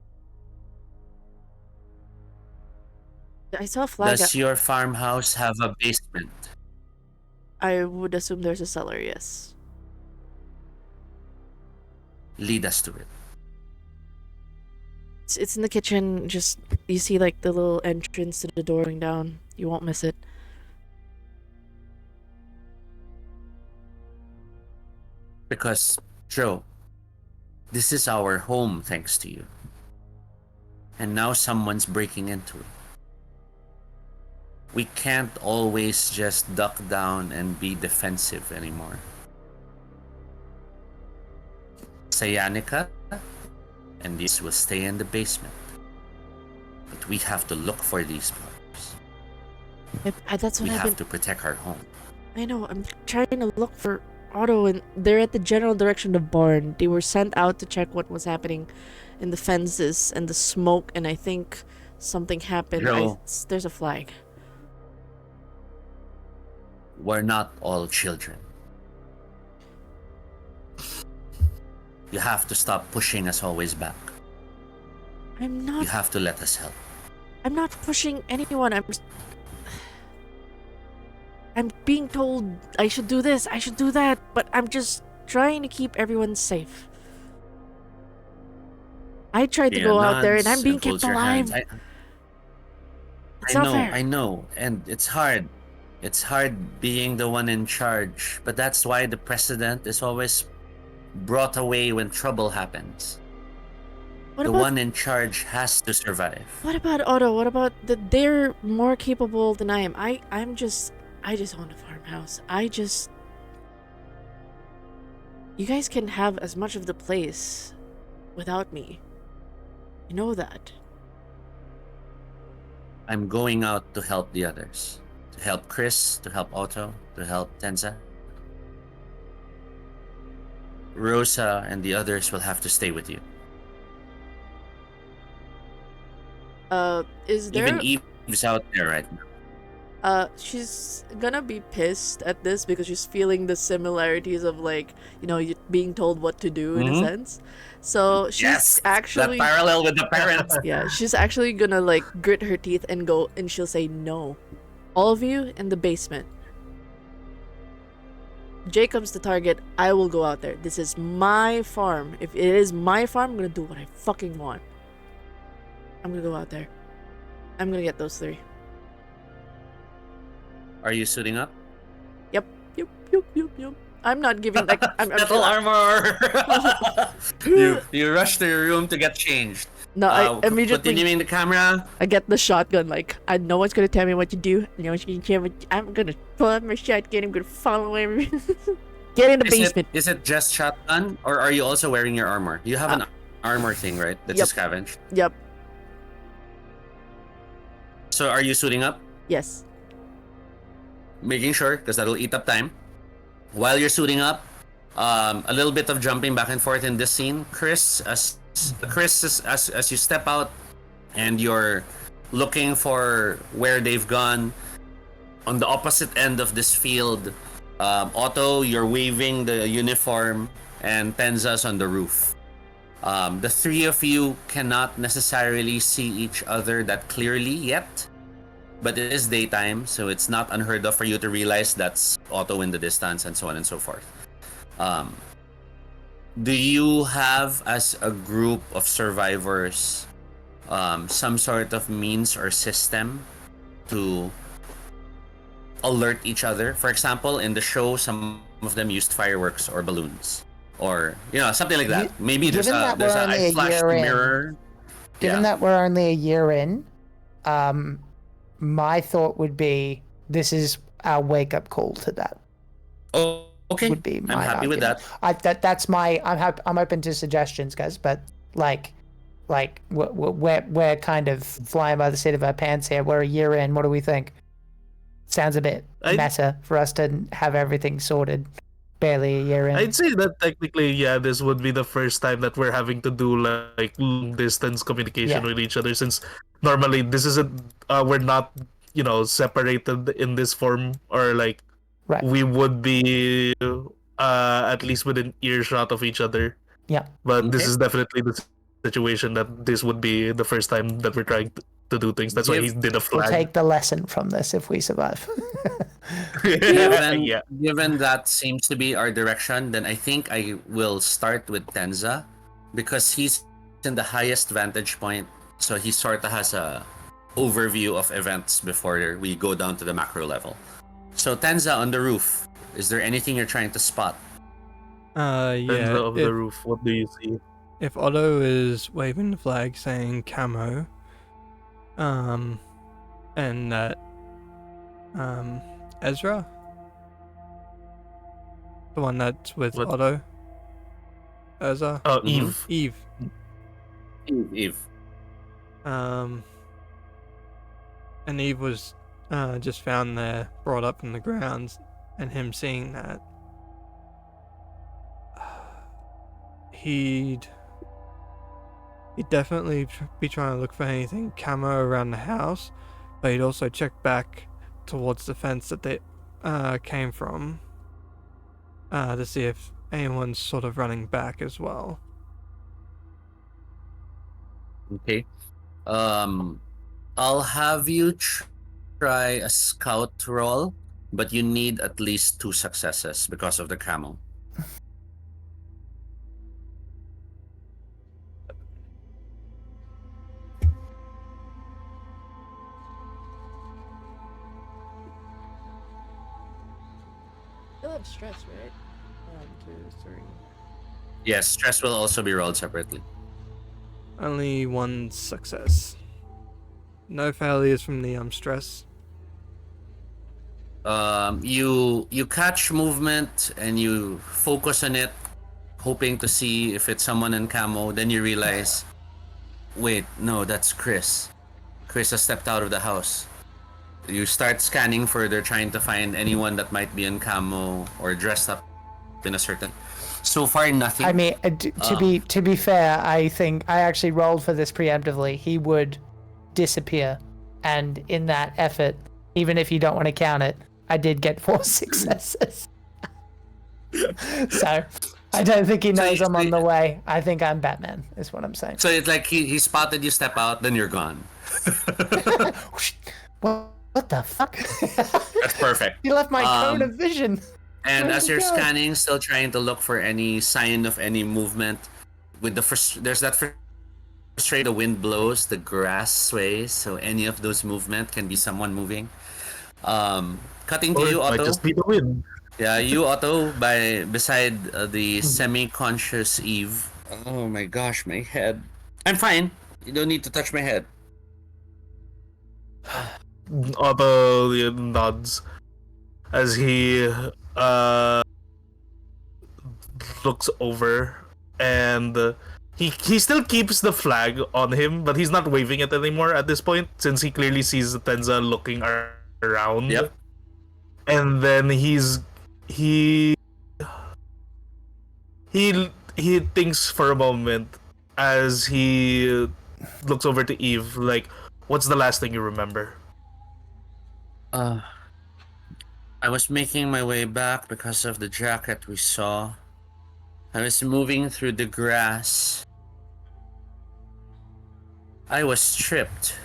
I saw a flag. Does your farmhouse have a basement? I would assume there's a cellar, yes. Lead us to it. It's in the kitchen. Just, you see like the little entrance to the door going down. You won't miss it. Because, Joe, this is our home thanks to you. And now someone's breaking into it. We can't always just duck down and be defensive anymore. Sayanica and these will stay in the basement. But we have to look for these powers. That's what We I've have been... to protect our home. I know, I'm trying to look for Otto, and they're at the general direction of the barn. They were sent out to check what was happening in the fences and the smoke, and I think something happened. Joe. There's a flag. We're not all children. You have to stop pushing us always back. I'm You not... have to let us help. I'm not pushing anyone. I'm being told I should do this, I should do that, but I'm just trying to keep everyone safe. I tried to Gia go out there and nods I'm being folds kept your alive. hands. It's not fair. I know, and it's hard. It's hard being the one in charge, but that's why the president is always brought away when trouble happens. What The about one in charge has to survive. what about Otto? What about that? They're more capable than I am. I just own a farmhouse. You guys can have as much of the place without me. You know that. I'm going out to help the others. To help Chris, to help Otto, to help Tenza. Rosa and the others will have to stay with you. Is there... Even Eve's out there right now. She's gonna be pissed at this because she's feeling the similarities of, like, you know, you being told what to do in a sense. So she's Yes, actually... that parallel with the parents. Yeah, she's actually gonna, like, grit her teeth and go, and she'll say no. All of you in the basement. Jacob's the target. I will go out there. This is my farm. If it is my farm, I'm gonna do what I fucking want. I'm gonna go out there. I'm gonna get those three. Are you suiting up? Yep. I'm not giving, like, I'm Metal armor! you rush to your room to get changed. No, I immediately... Continuing the camera. I get the shotgun, like, no one's gonna tell me what to do. No one's gonna tell me I'm gonna pull out my shotgun, I'm gonna follow everyone. Get in the basement. Is it just shotgun, or are you also wearing your armor? You have an armor thing, right? That's Yep. a scavenge. Yep. So are you suiting up? Yes. Making sure, because that'll eat up time. While you're suiting up, a little bit of jumping back and forth in this scene. Chris, as you step out and you're looking for where they've gone, on the opposite end of this field, Otto, you're waving the uniform, and Tenza's on the roof. The three of you cannot necessarily see each other that clearly yet, but it is daytime, so it's not unheard of for you to realize that's Otto in the distance and so on and so forth. Do you have, as a group of survivors, some sort of means or system to alert each other? For example, in the show, some of them used fireworks or balloons, or something like that. Maybe there's Given that we're only a flash year in- mirror. Given that we're only a year in, my thought would be this is our wake up call to that. Oh, okay. Would be my I'm happy with argument. that. That's my. I'm open to suggestions, guys. But like, Like we're kind of flying by the seat of our pants here. We're a year in. What do we think? Sounds a bit meta for us to have everything sorted barely a year in. I'd say that technically, yeah, this would be the first time that we're having to do like long distance communication with each other. Since normally this isn't, we're not, separated in this form, or like we would be at least within earshot of each other. Yeah. But this is definitely the situation that this would be the first time that we're trying to do things. That's why he did a flag. We'll take the lesson from this if we survive. Given that seems to be our direction, then I think I will start with Tenza because he's in the highest vantage point, so he sort of has a overview of events before we go down to the macro level. So Tenza on the roof, is there anything you're trying to spot? Tenza of the roof, what do you see? If Otto is waving the flag saying camo, and that Ezra, the one that's with Otto, Ezra, Eve. Eve. And Eve was just found there, brought up from the grounds, and him seeing that, he'd definitely be trying to look for anything camo around the house, but he'd also check back towards the fence that they came from to see if anyone's sort of running back as well. Okay. I'll have you try a scout roll, but you need at least 2 successes because of the camo. You'll have stress, right? 1, 2, 3. Yes, stress will also be rolled separately. Only 1 success. No failures from the stress. You catch movement and you focus on it, hoping to see if it's someone in camo. Then you realize, wait, no, that's Chris. Chris has stepped out of the house. You start scanning further, trying to find anyone that might be in camo or dressed up in a certain. So far, nothing. I mean, to be fair, I think I actually rolled for this preemptively. He would disappear, and in that effort, even if you don't want to count it, I did get 4 successes. So I don't think he knows I'm on the way. I think I'm Batman, is what I'm saying. So it's like he spotted you step out, then you're gone. What the fuck? That's perfect. You left my cone of vision. And Where'd as you you're go? scanning, still trying to look for any sign of any movement, with there's that frustrated, the wind blows, the grass sways, so any of those movement can be someone moving. Cutting to you, Otto. Just be the wind. Yeah, you, Otto, beside the semi-conscious Eve. Oh my gosh, my head. I'm fine. You don't need to touch my head. Otto nods as he looks over, and he still keeps the flag on him, but he's not waving it anymore at this point, since he clearly sees Tenza looking around. Yep. And then he thinks for a moment as he looks over to Eve, like, what's the last thing you remember? I was making my way back because of the jacket we saw. I was moving through the grass. I was tripped.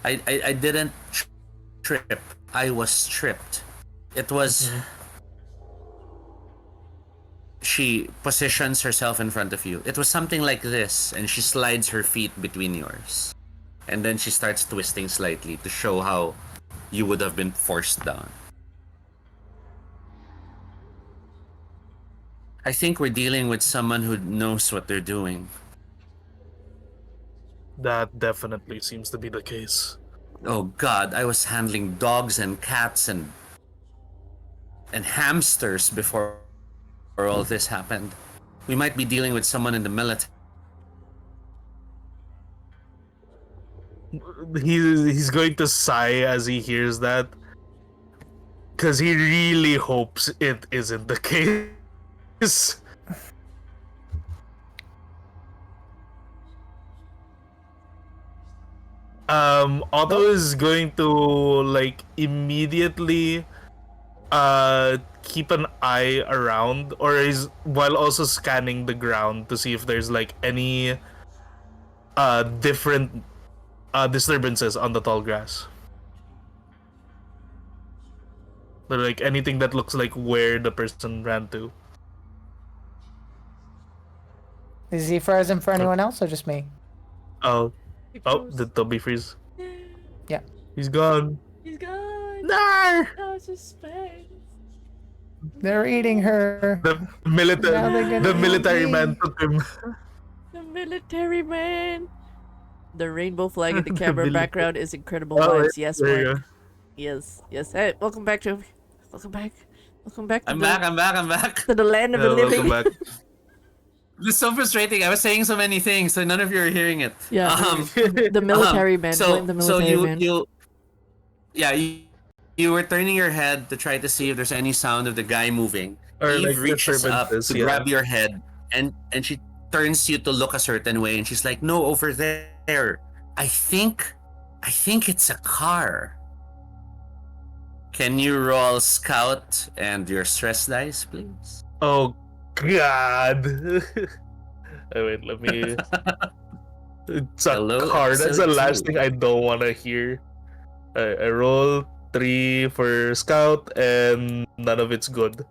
I didn't trip. I was tripped. It was... She positions herself in front of you. It was something like this, and she slides her feet between yours. And then she starts twisting slightly to show how you would have been forced down. I think we're dealing with someone who knows what they're doing. That definitely seems to be the case. Oh God, I was handling dogs and cats and hamsters before all this happened. We might be dealing with someone in the military. he's going to sigh as he hears that, because he really hopes it isn't the case. Otto is going to like immediately keep an eye around, or is while also scanning the ground to see if there's like any different disturbances on the tall grass. But like anything that looks like where the person ran to. Is he frozen for anyone else or just me? Oh, He oh, froze. did Toby freeze? Yeah. He's gone. He's gone. No! Oh, suspense. They're eating her. The military, Now they're gonna the eat military me. man took him. The military man. The rainbow flag in the The camera military- background is incredible Oh, vibes. Yes, there you Mark. go. Yes, yes. Hey, welcome back, Joey. Welcome back. Welcome back to I'm the back. I'm back. I'm back. to the land of Yeah, the living. welcome back. This is so frustrating. I was saying so many things, so none of you are hearing it. Yeah, the military man. Blame the military so man. you were turning your head to try to see if there's any sound of the guy moving. Or Eve like reaches up to disturbances, yeah. grab your head, and she turns you to look a certain way, and she's like, "No, over there. I think it's a car." Can you roll scout and your stress dice, please? Oh God. Oh, wait, let me. It's a Hello, car. That's the episode last 2. thing I don't want to hear. I roll 3 for scout and none of it's good.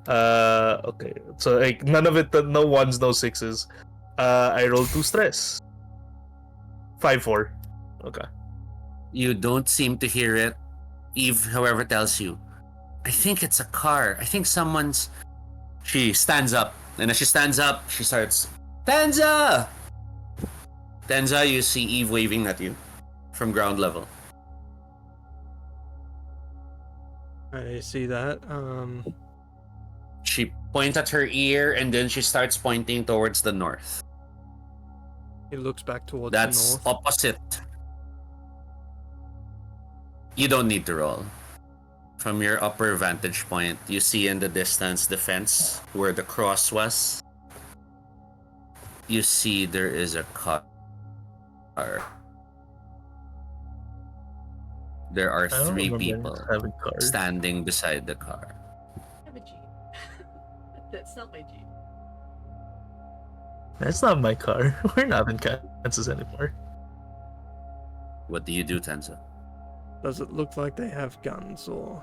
Okay. So like none of it, no ones, no sixes. I roll 2 stress. 5-4. Okay. You don't seem to hear it. Eve, however, tells you, "I think it's a car. I think someone's..." She stands up, and as she stands up, she starts, "Tenza!" Tenza, you see Eve waving at you from ground level. I see that. She points at her ear, and then she starts pointing towards the north. He looks back towards That's the north. opposite. You don't need to roll. From your upper vantage point, you see in the distance the fence where the cross was. You see there is a car. There are I don't 3 remember people having cars. standing beside the car. I have a Jeep. That's not my Jeep. That's not my car. We're not in Kansas anymore. What do you do, Tenza? Does it look like they have guns or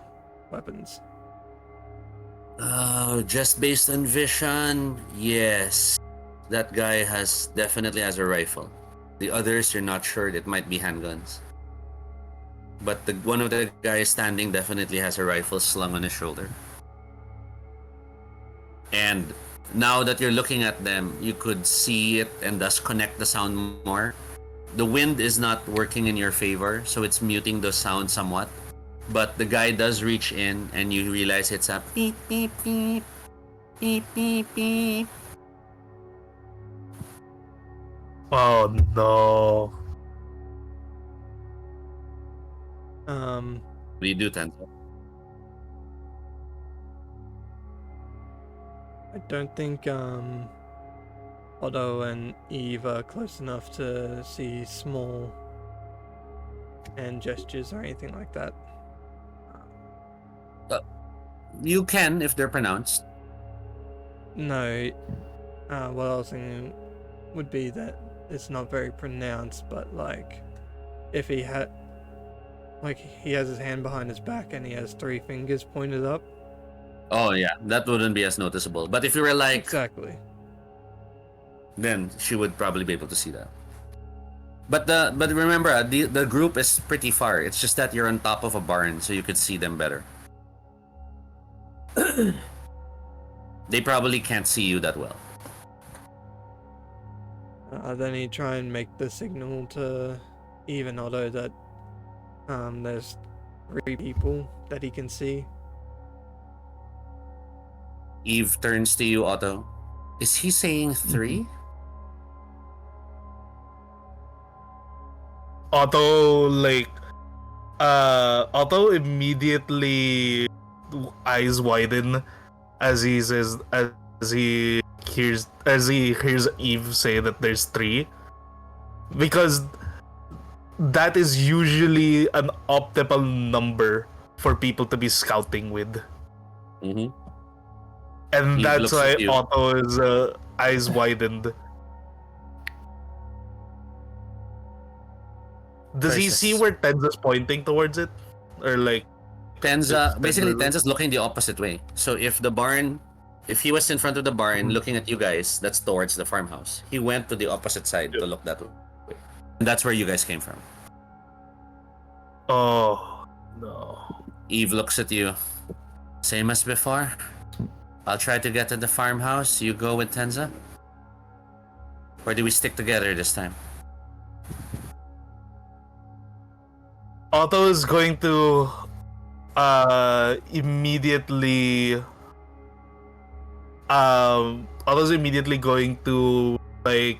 weapons? Just based on vision, yes. That guy definitely has a rifle. The others, you're not sure. It might be handguns. But one of the guys standing definitely has a rifle slung on his shoulder. And now that you're looking at them, you could see it and thus connect the sound more. The wind is not working in your favor, so it's muting the sound somewhat. But the guy does reach in, and you realize it's a beep, beep, beep, beep, beep, beep. Oh no. What do you do, Tenzo? I don't think Otto and Eve are close enough to see small hand gestures or anything like that. You can if they're pronounced. No, what I was thinking would be that it's not very pronounced, but like if he had, like he has his hand behind his back and he has 3 fingers pointed up. Oh yeah, that wouldn't be as noticeable. But if you were like, Exactly. then she would probably be able to see that. But remember, the group is pretty far. It's just that you're on top of a barn, so you could see them better. They probably can't see you that well. Then he try and make the signal to Eve and Otto that there's 3 people that he can see. Eve turns to you, Otto. Is he saying 3? Otto Otto immediately eyes widen as he hears Eve say that there's 3, because that is usually an optimal number for people to be scouting with, Mm-hmm. and Eve that's looks why at you. Otto is eyes widened. Does he see Crisis. where Tenza's pointing towards it, or like? Basically Tenza's looking the opposite way. So if he was in front of the barn looking at you guys, that's towards the farmhouse. He went to the opposite side to look that way. And that's where you guys came from. Oh no. Eve looks at you. Same as before. I'll try to get to the farmhouse. You go with Tenza? Or do we stick together this time? Otto is going to immediately Otto's immediately going to like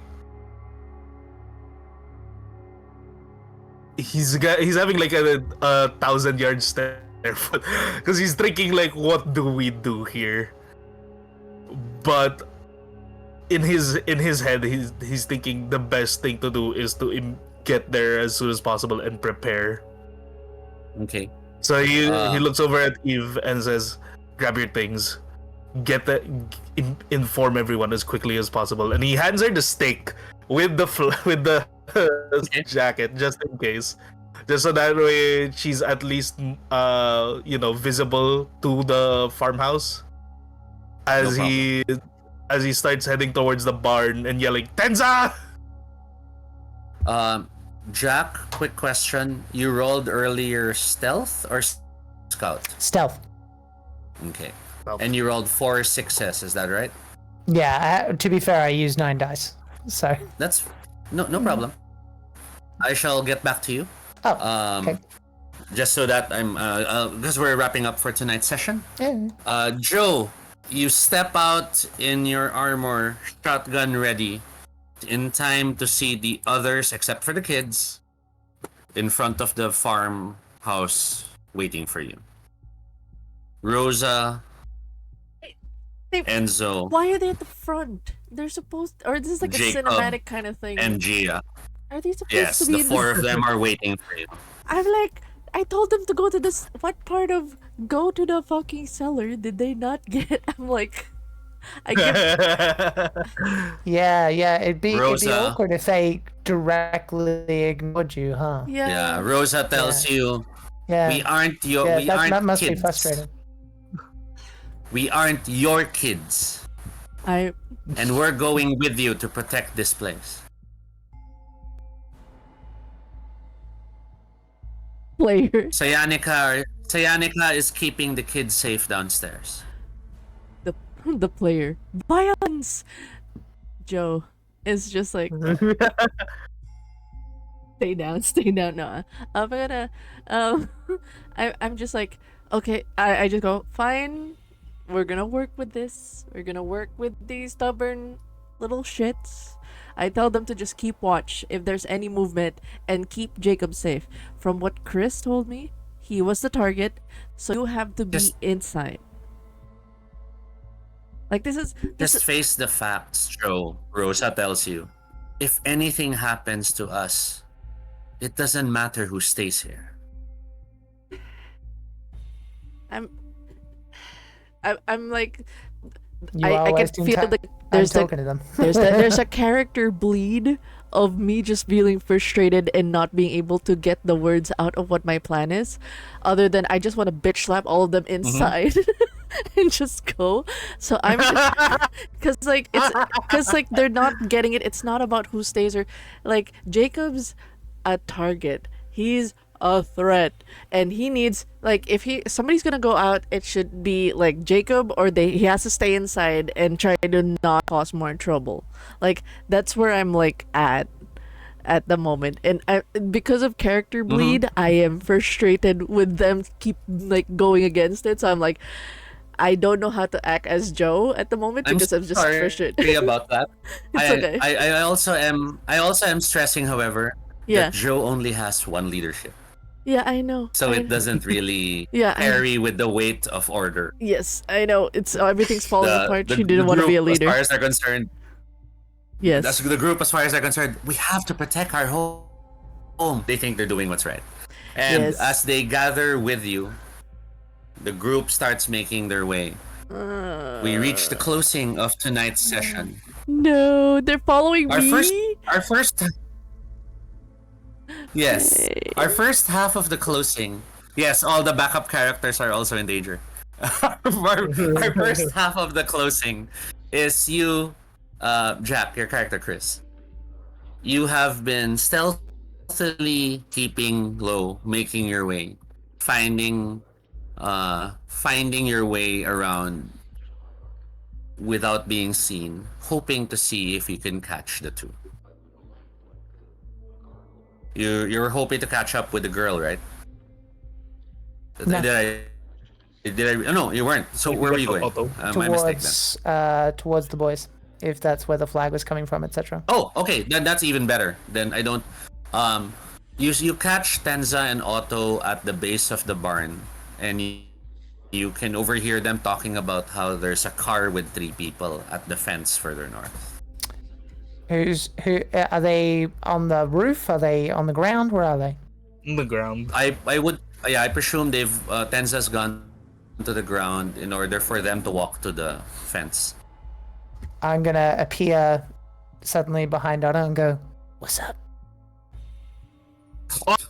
he's having like a 1,000-yard stare because he's thinking like, what do we do here? But in his head he's thinking the best thing to do is to get there as soon as possible and prepare. Okay. So he looks over at Eve and says, "Grab your things, inform everyone as quickly as possible." And he hands her the stick with the jacket, just in case, just so that way she's at least visible to the farmhouse as he starts heading towards the barn and yelling, "Tenza!" Jack, quick question. You rolled earlier stealth or scout? Stealth. Okay. Stealth. And you rolled 4 success, is that right? Yeah, to be fair, I used 9 dice. So. That's no problem. I shall get back to you. Oh, okay. Just so that I'm because we're wrapping up for tonight's session. Yeah. Joe, you step out in your armor, shotgun ready, in time to see the others, except for the kids, in front of the farmhouse waiting for you. Rosa, Enzo, Why are they at the front? They're supposed, or this is like Jacob, a cinematic kind of thing. and Gia. Are they supposed Yes, to be the in 4 of them are waiting for you. I'm like, I told them to go to this. What part of go to the fucking cellar did they not get? I'm like, I get. Yeah, it'd be Rosa. awkward if they directly ignored you, huh? Yeah, Rosa tells you, Yeah. we aren't your that must kids. be frustrating. We aren't your kids, I and we're going with you to protect this place. player. Sayanika is keeping the kids safe downstairs. The player. Violence. Joe is just like, stay down. No, I'm gonna. I'm just like, okay. I just go, fine. We're gonna work with this. We're gonna work with these stubborn little shits. I tell them to just keep watch if there's any movement and keep Jacob safe. From what Chris told me, he was the target, so you have to be inside. Like Just face the facts, Joe. Rosa tells you, if anything happens to us, it doesn't matter who stays here. I'm like, You I are can wasting feel time. there's I'm talking to them. there's a character bleed of me just feeling frustrated and not being able to get the words out of what my plan is, other than I just want to bitch slap all of them inside and just go. So I'm because they're not getting it. It's not about who stays or like Jacob's a target. He's a threat, and he needs like if somebody's gonna go out, it should be like Jacob, or he has to stay inside and try to not cause more trouble. Like that's where I'm like at the moment, and because of character bleed, I am frustrated with them keep like going against it. So I'm like, I don't know how to act as Joe at the moment because I'm just frustrated. Sorry about that. It's okay. I also am stressing, however, Yeah. that Joe only has one leadership. Yeah, I know. So I it doesn't really Yeah, carry with the weight of order. Yes, I know. It's everything's falling apart. She The didn't want to be a group, as leader. far as they're concerned, that's Yes. the group as far as they're concerned. We have to protect our home. They think they're doing what's right. And Yes. as they gather with you, the group starts making their way. We reach the closing of tonight's session. No, they're following Our me. first Yes. Our first half of the closing. Yes, all the backup characters are also in danger. our first half of the closing is you, Jack, your character Chris. You have been stealthily keeping low, making your way, finding your way around without being seen, hoping to see if you can catch the two. You were hoping to catch up with the girl, right? No. Did I? Oh, no, you weren't. So where were you going? Otto. My mistake then. Towards the boys, if that's where the flag was coming from, etc. Oh, okay. Then that's even better. Then I don't. You catch Tenza and Otto at the base of the barn, and you can overhear them talking about how there's a car with 3 people at the fence further north. Who are they on the roof? Are they on the ground? Where are they? On the ground. I presume they've Tenza's gone to the ground in order for them to walk to the fence. I'm gonna appear suddenly behind Otto and go, "What's up?"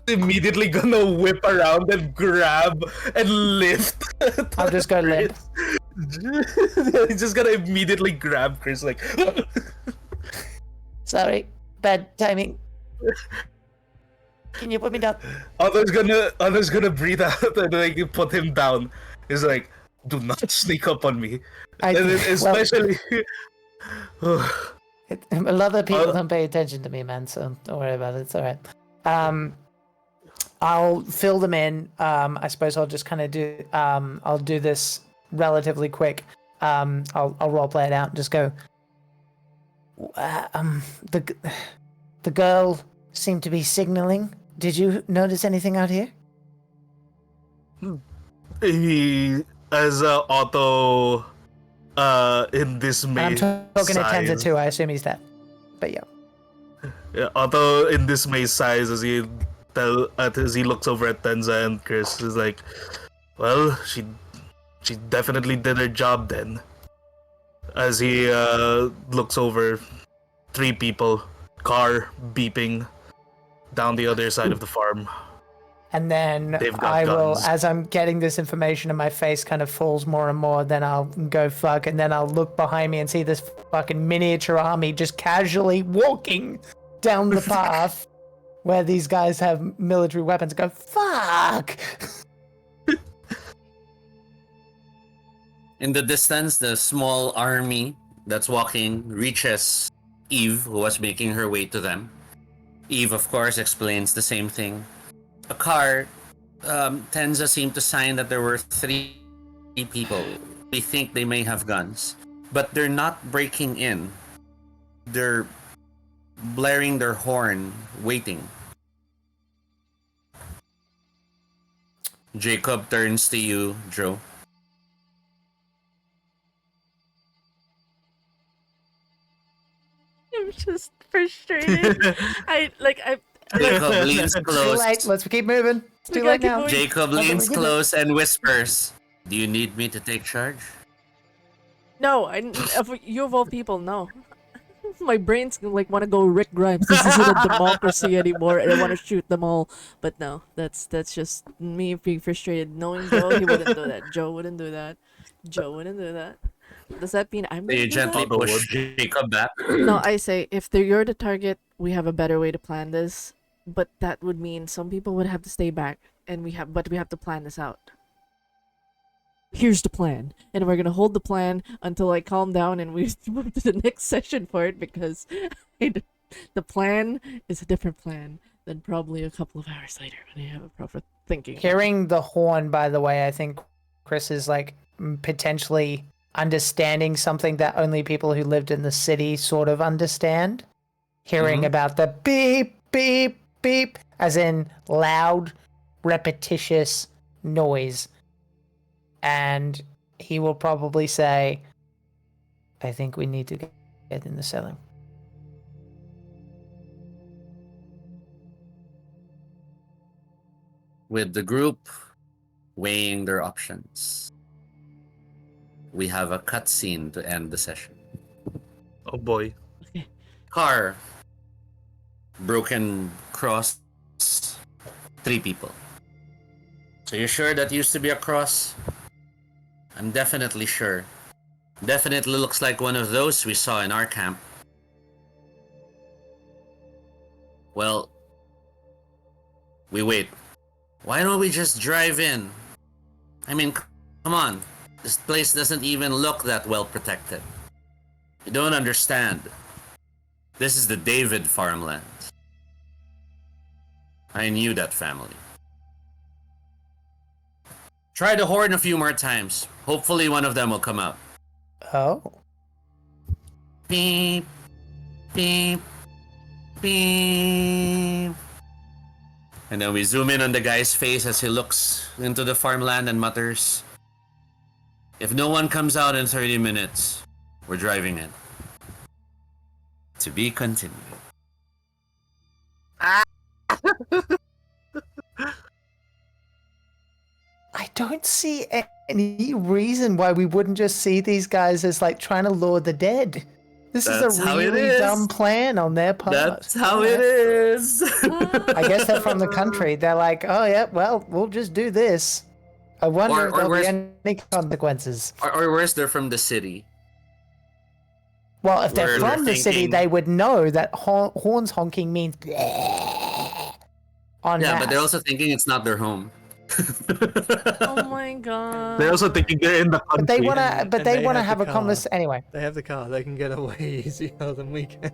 Immediately gonna whip around and grab and lift. I'll just go limp. He's just gonna immediately grab Chris like. Sorry, bad timing. Can you put me down? Other's gonna breathe out and like put him down. He's like, do not sneak up on me. And then especially. A lot of people don't pay attention to me, man. So don't worry about it. It's all right. I'll fill them in. I suppose I'll just kind of do. I'll do this relatively quick. I'll role play it out and just go. The girl seemed to be signaling. Did you notice anything out here? He as Otto in dismay. I'm talking to Tenza too. I assume he's dead. But yeah. Yeah, Otto in dismay sighs as he looks over at Tenza, and Chris is like, well, she definitely did her job then. As he looks over, 3 people, car beeping down the other side of the farm. And then I will, as I'm getting this information and my face kind of falls more and more, then I'll go fuck, and then I'll look behind me and see this fucking miniature army just casually walking down the path where these guys have military weapons. Go, fuck! In the distance, the small army that's walking reaches Eve, who was making her way to them. Eve, of course, explains the same thing. A car, Tenza seemed to sign that there were 3 people. They think they may have guns, but they're not breaking in. They're blaring their horn, waiting. Jacob turns to you, Joe. I'm just frustrated. Jacob leans Too close. late. Let's keep moving. It's too gotta late keep now. moving. Jacob leans close and whispers, "Do you need me to take charge?" No, you of all people, no. My brain's like want to go Rick Grimes. This isn't a democracy anymore, and I want to shoot them all. But no, that's just me being frustrated. Knowing Joe, he wouldn't do that. Joe wouldn't do that. Joe wouldn't do that. Does that mean I'm gonna You do gently that? push Jacob back. No, I say if you're the target, we have a better way to plan this. But that would mean some people would have to stay back, and we have to plan this out. Here's the plan, and we're gonna hold the plan until I calm down and we move to the next session for it, because the plan is a different plan than probably a couple of hours later when I have a proper thinking. Hearing the horn, by the way, I think Chris is like potentially understanding something that only people who lived in the city sort of understand. Hearing about the beep, beep, beep, as in loud, repetitious noise. And he will probably say, I think we need to get in the cellar. With the group weighing their options, we have a cutscene to end the session. Oh boy. Car, broken cross, 3 people. So you're sure that used to be a cross? I'm definitely sure. Definitely looks like one of those we saw in our camp. Well, we wait. Why don't we just drive in? I mean, come on. This place doesn't even look that well protected. You don't understand. This is the David farmland. I knew that family. Try the horn a few more times. Hopefully one of them will come out. Oh. Beep, beep, beep. And then we zoom in on the guy's face as he looks into the farmland and mutters, if no one comes out in 30 minutes, we're driving in. To be continued. I don't see any reason why we wouldn't just see these guys as like trying to lure the dead. This That's is a how it really is. dumb plan on their part. That's how it is. I guess they're from the country. They're like, oh yeah, well, we'll just do this. I wonder Or if there'll be where's- any consequences. Or worse, they're from the city. Well, if they're Where from they're the city, thinking- they would know that horns honking means on Yeah, mass. but they're also thinking it's not their home. Oh my god. They're also thinking they're in the country. But they wanna, And but they they wanna have have the a car. conversation anyway. They have the car. They can get away easier than we can.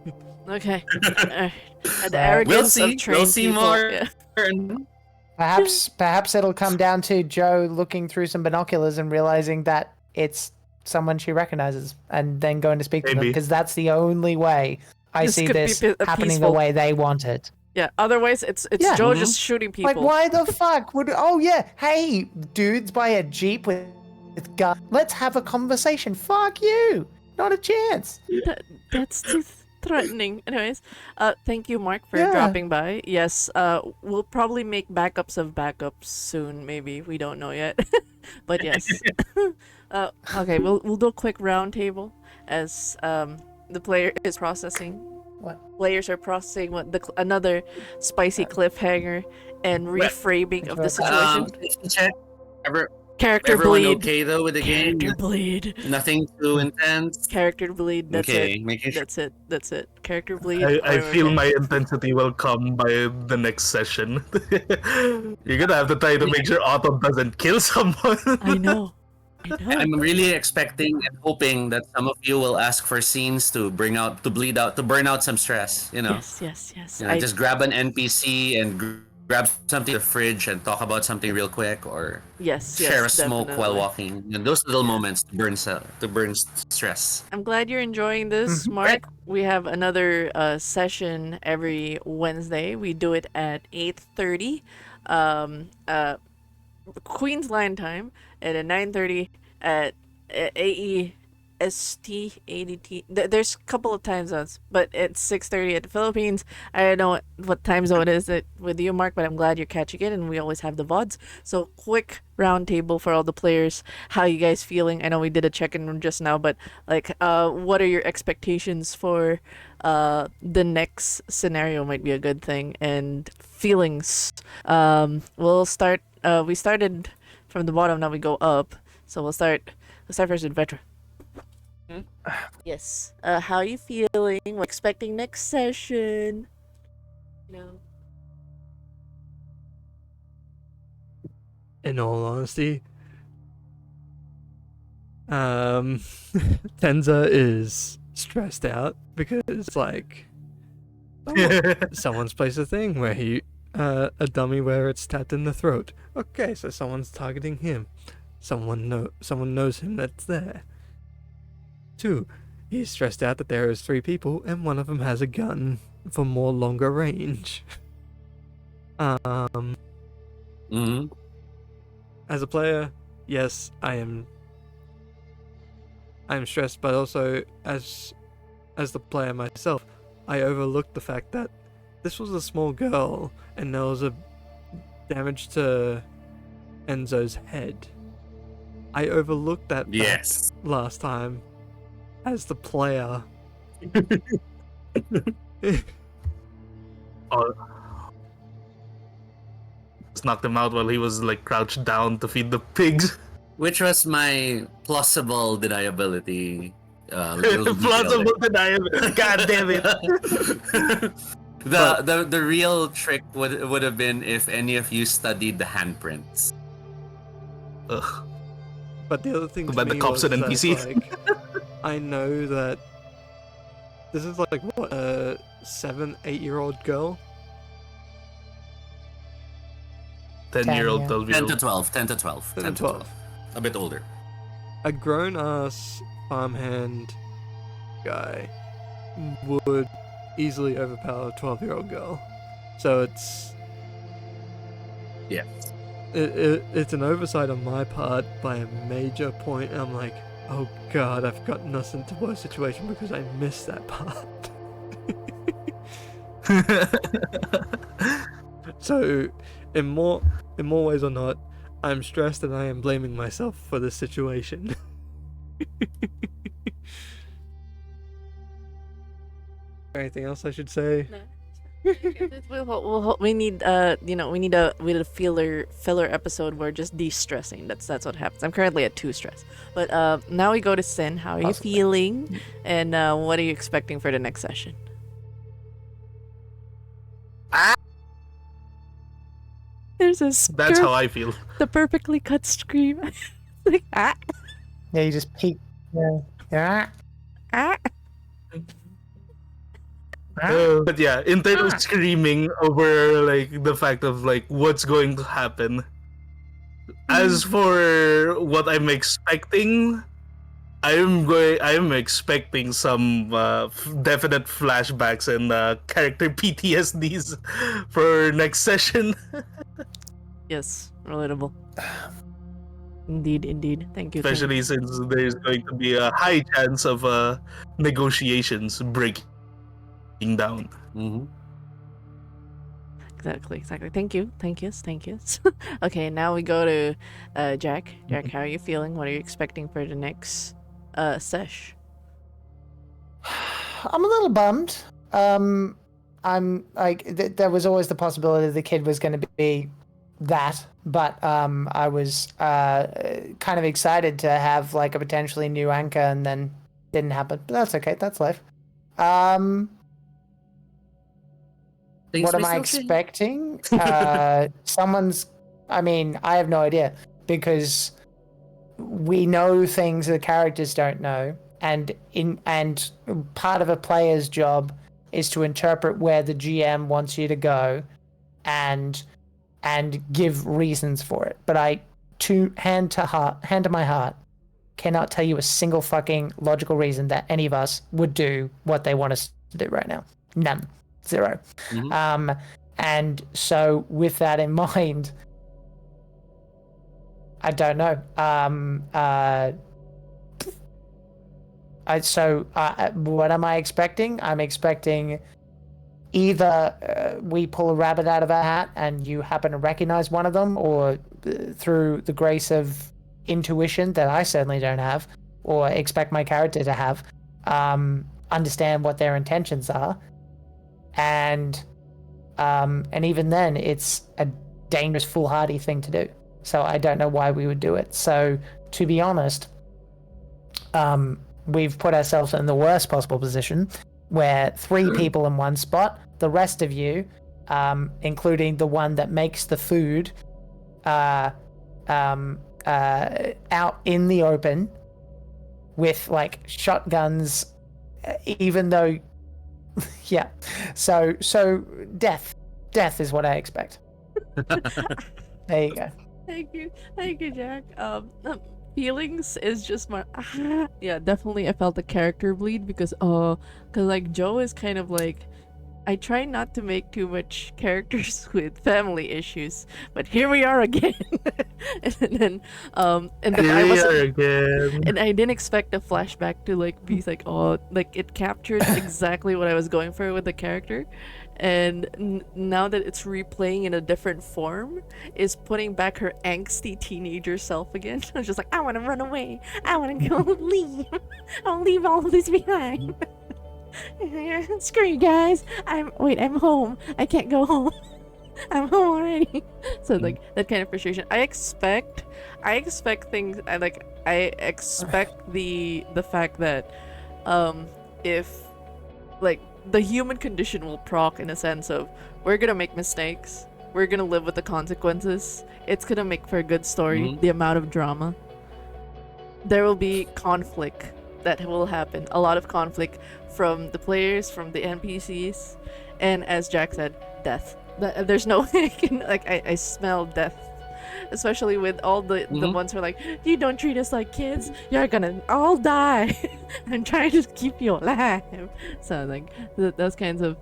Okay. The Well, arrogance we'll see. of trained We'll see people. more. Yeah. Perhaps it'll come down to Joe looking through some binoculars and realizing that it's someone she recognizes, and then going to speak to them, Maybe. because that's the only way I This see could be this peaceful. happening the way they want it. Yeah. Otherwise, it's Yeah. Joe Mhm. just shooting people. Like, why the fuck would? Oh yeah, hey, dudes, by a jeep with gun. Let's have a conversation. Fuck you. Not a chance. That's too threatening. Anyways, thank you, Mark, for Yeah. dropping by. Yes, we'll probably make backups of backups soon. Maybe we don't know yet, but yes. Okay, we'll do a quick round table as the player is processing. What? Players are processing another spicy cliffhanger and reframing of the situation. Check. Character Everyone bleed. okay though with the game? Character bleed. Nothing too intense. Character bleed. That's Okay, it. making sure. That's it. That's it. Character bleed. I We're feel okay. my intensity will come by the next session. You're gonna have to try to make sure Autumn doesn't kill someone. I know. I know. I'm really expecting and hoping that some of you will ask for scenes to bring out, to bleed out, to burn out some stress. You know, Yes. you know, just grab an NPC and grab something in the fridge and talk about something real quick, or Yes. share a smoke while definitely. walking. And those little moments to burn stress. I'm glad you're enjoying this, Mark. We have another session every Wednesday. We do it at 8:30, Queensland time, and at 9:30 at AEST, ADT. There's a couple of time zones, but it's 6:30 at the Philippines. I don't know what time zone is it with you, Mark, but I'm glad you're catching it, and we always have the VODs. So quick round table for all the players. How you guys feeling? I know we did a check-in just now, but like, what are your expectations for the next scenario? Might be a good thing, and feelings. We'll start. We started from the bottom, now we go up. So we'll start first with Vetra. Yes. How are you feeling? We're expecting next session. No. In all honesty, Tenza is stressed out because, like, someone's placed a thing where a dummy where it's tapped in the throat. Okay, so someone's targeting him. Someone knows him that's there. 2, he's stressed out that there is 3 people and one of them has a gun for more longer range. Um, Hmm. as a player, yes, I am stressed, but also as the player myself, I overlooked the fact that this was a small girl and there was a damage to Enzo's head. I overlooked that fact Yes. last time as the player. Oh, just knocked him out while he was like crouched down to feed the pigs. Which was my plausible deniability. Little detail Plausible denial. God damn it. there. The real trick would have been if any of you studied the handprints. Ugh. But the other thing to But the me cop's was an that, NPC. like, I know that this is like what, a 7-8-year-old girl. 10-year-old, yeah. 12-year-old. 10 to 12. 10 to 12. A bit older. A grown-ass farmhand guy would easily overpower a 12-year-old girl. So it's... Yeah. It's an oversight on my part by a major point. And I'm like, oh god, I've gotten us into a worse situation because I missed that part. So, in more ways or not, I'm stressed and I am blaming myself for this situation. Anything else I should say? We need we need a filler episode where just de-stressing. That's what happens. I'm currently at 2 stress. But now we go to Sin. How are you Possibly. feeling? And what are you expecting for the next session? There's a That's how I feel. the perfectly cut scream. Like, ah, Yeah, you just peek. Yeah. Yeah. ah. But yeah, internal screaming over like the fact of like what's going to happen. As for what I'm expecting, I'm expecting some definite flashbacks and character PTSDs for next session. Yes, relatable. Indeed. Thank you. Especially since there's going to be a high chance of negotiations breaking down. Mm-hmm. Exactly. Thank you. Okay, now we go to Jack. Jack, how are you feeling? What are you expecting for the next sesh? I'm a little bummed. I'm like, there was always the possibility the kid was going to be that, but I was kind of excited to have like a potentially new anchor, and then didn't happen. But that's okay. That's life. What am I expecting? Someone's. I mean, I have no idea because we know things the characters don't know, and part of a player's job is to interpret where the GM wants you to go, and give reasons for it. But hand to my heart, cannot tell you a single fucking logical reason that any of us would do what they want us to do right now. None. 0. Mm-hmm. And so with that in mind, I don't know. What am I expecting? I'm expecting either we pull a rabbit out of our hat and you happen to recognize one of them, or through the grace of intuition that I certainly don't have, or expect my character to have, understand what their intentions are. And even then, it's a dangerous, foolhardy thing to do. So I don't know why we would do it. So to be honest, we've put ourselves in the worst possible position, where 3 people in one spot, the rest of you, including the one that makes the food, out in the open with like shotguns, even though. Yeah, so death is what I expect. There you go. Thank you, Jack. Feelings is just my yeah, definitely I felt the character bleed because like Joe is kind of like I try not to make too much characters with family issues, but here we are again. And then Here I we was are again. and I didn't expect the flashback to like be like, oh, like it captured exactly what I was going for with the character. And now that it's replaying in a different form, is putting back her angsty teenager self again. I was just like, I want to run away. I want to go leave. I'll leave all of this behind. Screw you guys. I'm home. I can't go home. I'm home already. So like that kind of frustration. I expect things. I expect the fact that if like the human condition will proc in a sense of we're gonna make mistakes, we're gonna live with the consequences, it's gonna make for a good story. The amount of drama, there will be conflict that will happen, a lot of conflict from the players, from the NPCs, and as Jack said, death. There's no way I can, like, I smell death, especially with all the ones who are like, you don't treat us like kids, you're gonna all die. I'm trying to keep you alive. So like those kinds of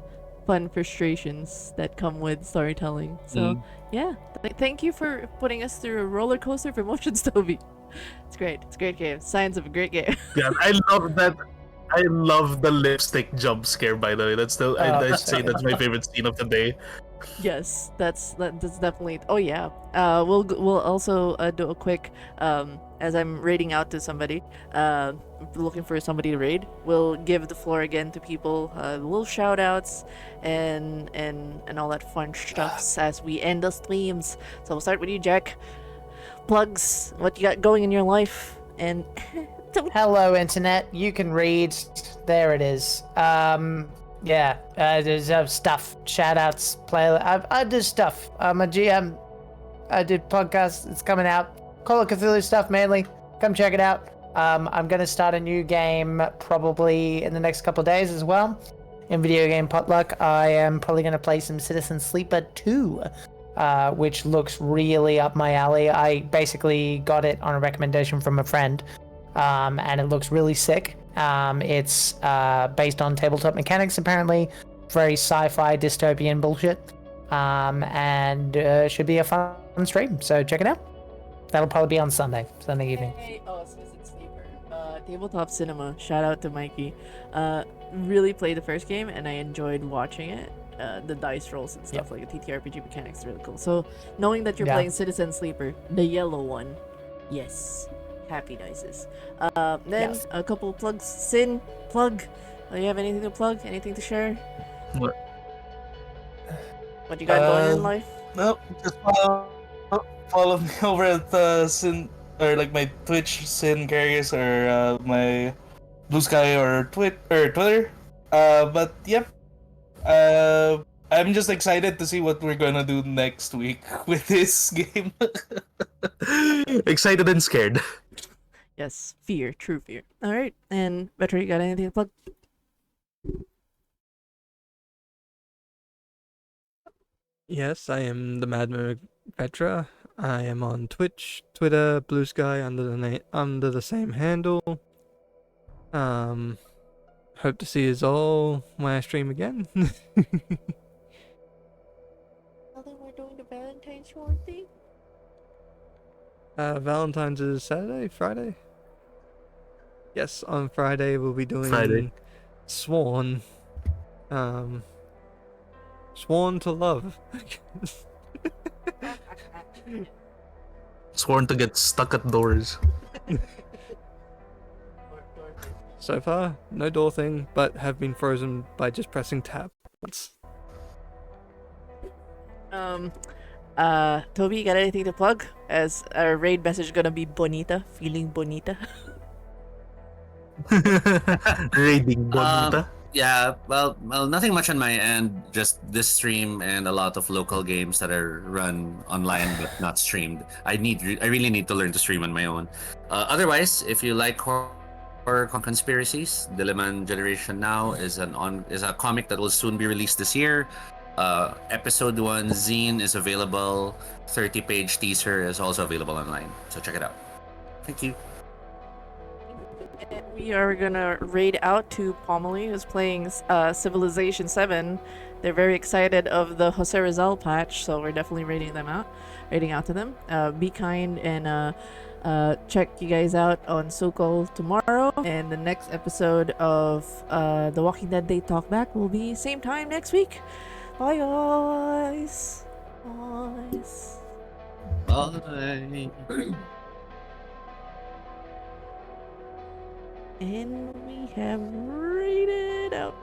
fun frustrations that come with storytelling. So yeah, thank you for putting us through a roller coaster of emotions, Toby. It's great. It's a great game. Signs of a great game. Yeah, I love that. I love the lipstick jump scare. By the way, that's the I'd say that's my favorite scene of the day. Yes, that's definitely. Oh yeah. We'll also do a quick as I'm raiding out to somebody, looking for somebody to raid. We'll give the floor again to people, little shout outs and all that fun stuff as we end the streams. So we'll start with you, Jack. Plugs, what you got going in your life, and Hello, internet. You can read. There it is. Yeah. There's stuff. Shoutouts. Play. I do stuff. I'm a GM. I did podcasts. It's coming out. Call of Cthulhu stuff mainly. Come check it out. I'm gonna start a new game probably in the next couple of days as well. In Video Game Potluck, I am probably gonna play some Citizen Sleeper 2. Which looks really up my alley. I basically got it on a recommendation from a friend, and it looks really sick. It's based on tabletop mechanics, apparently. Very sci-fi dystopian bullshit, and should be a fun stream, so check it out. That'll probably be on Sunday evening. Hey, Citizen Sleeper. Tabletop Cinema. Shout out to Mikey. Really played the first game, and I enjoyed watching it. The dice rolls and stuff, like the TTRPG mechanics is really cool. So knowing that you're playing Citizen Sleeper, the yellow one, yes, happy dices. Then a couple plugs. Sin, plug. Do you have anything to plug? Anything to share? What? What you got going in life? Nope, just follow me over at Sin, or like my Twitch Sin Carriers, or my Blue Sky or Twitter. But yep. I'm just excited to see what we're gonna do next week with this game. Excited and scared. Yes, fear, true fear. All right, and Veteran, you got anything to plug? Yes, I am the Madman Vetra. I am on Twitch, Twitter, Blue Sky under the same handle. Hope to see you all when I stream again. Well, then we're doing the Valentine's War thing. Valentine's is Saturday, Friday. Yes, on Friday we'll be doing Sworn. Sworn to love. Sworn to get stuck at doors. So far, no door thing, but have been frozen by just pressing tab once. Toby, you got anything to plug? As our raid message gonna be bonita, feeling bonita. Raiding bonita. Yeah, well, nothing much on my end. Just this stream and a lot of local games that are run online but not streamed. I really need to learn to stream on my own. Otherwise, if you like horror conspiracies, Dilliman Generation Now is a comic that will soon be released this year. Episode 1 zine is available. 30-page teaser is also available online. So check it out. Thank you. And we we are gonna raid out to Pomely, who's playing Civilization 7. They're very excited of the Jose Rizal patch, so we're definitely raiding out to them. Be kind and check you guys out on Sokol tomorrow, and the next episode of The Walking Dead Day Talkback will be same time next week. Bye guys. Guys. Bye. And we have raided out.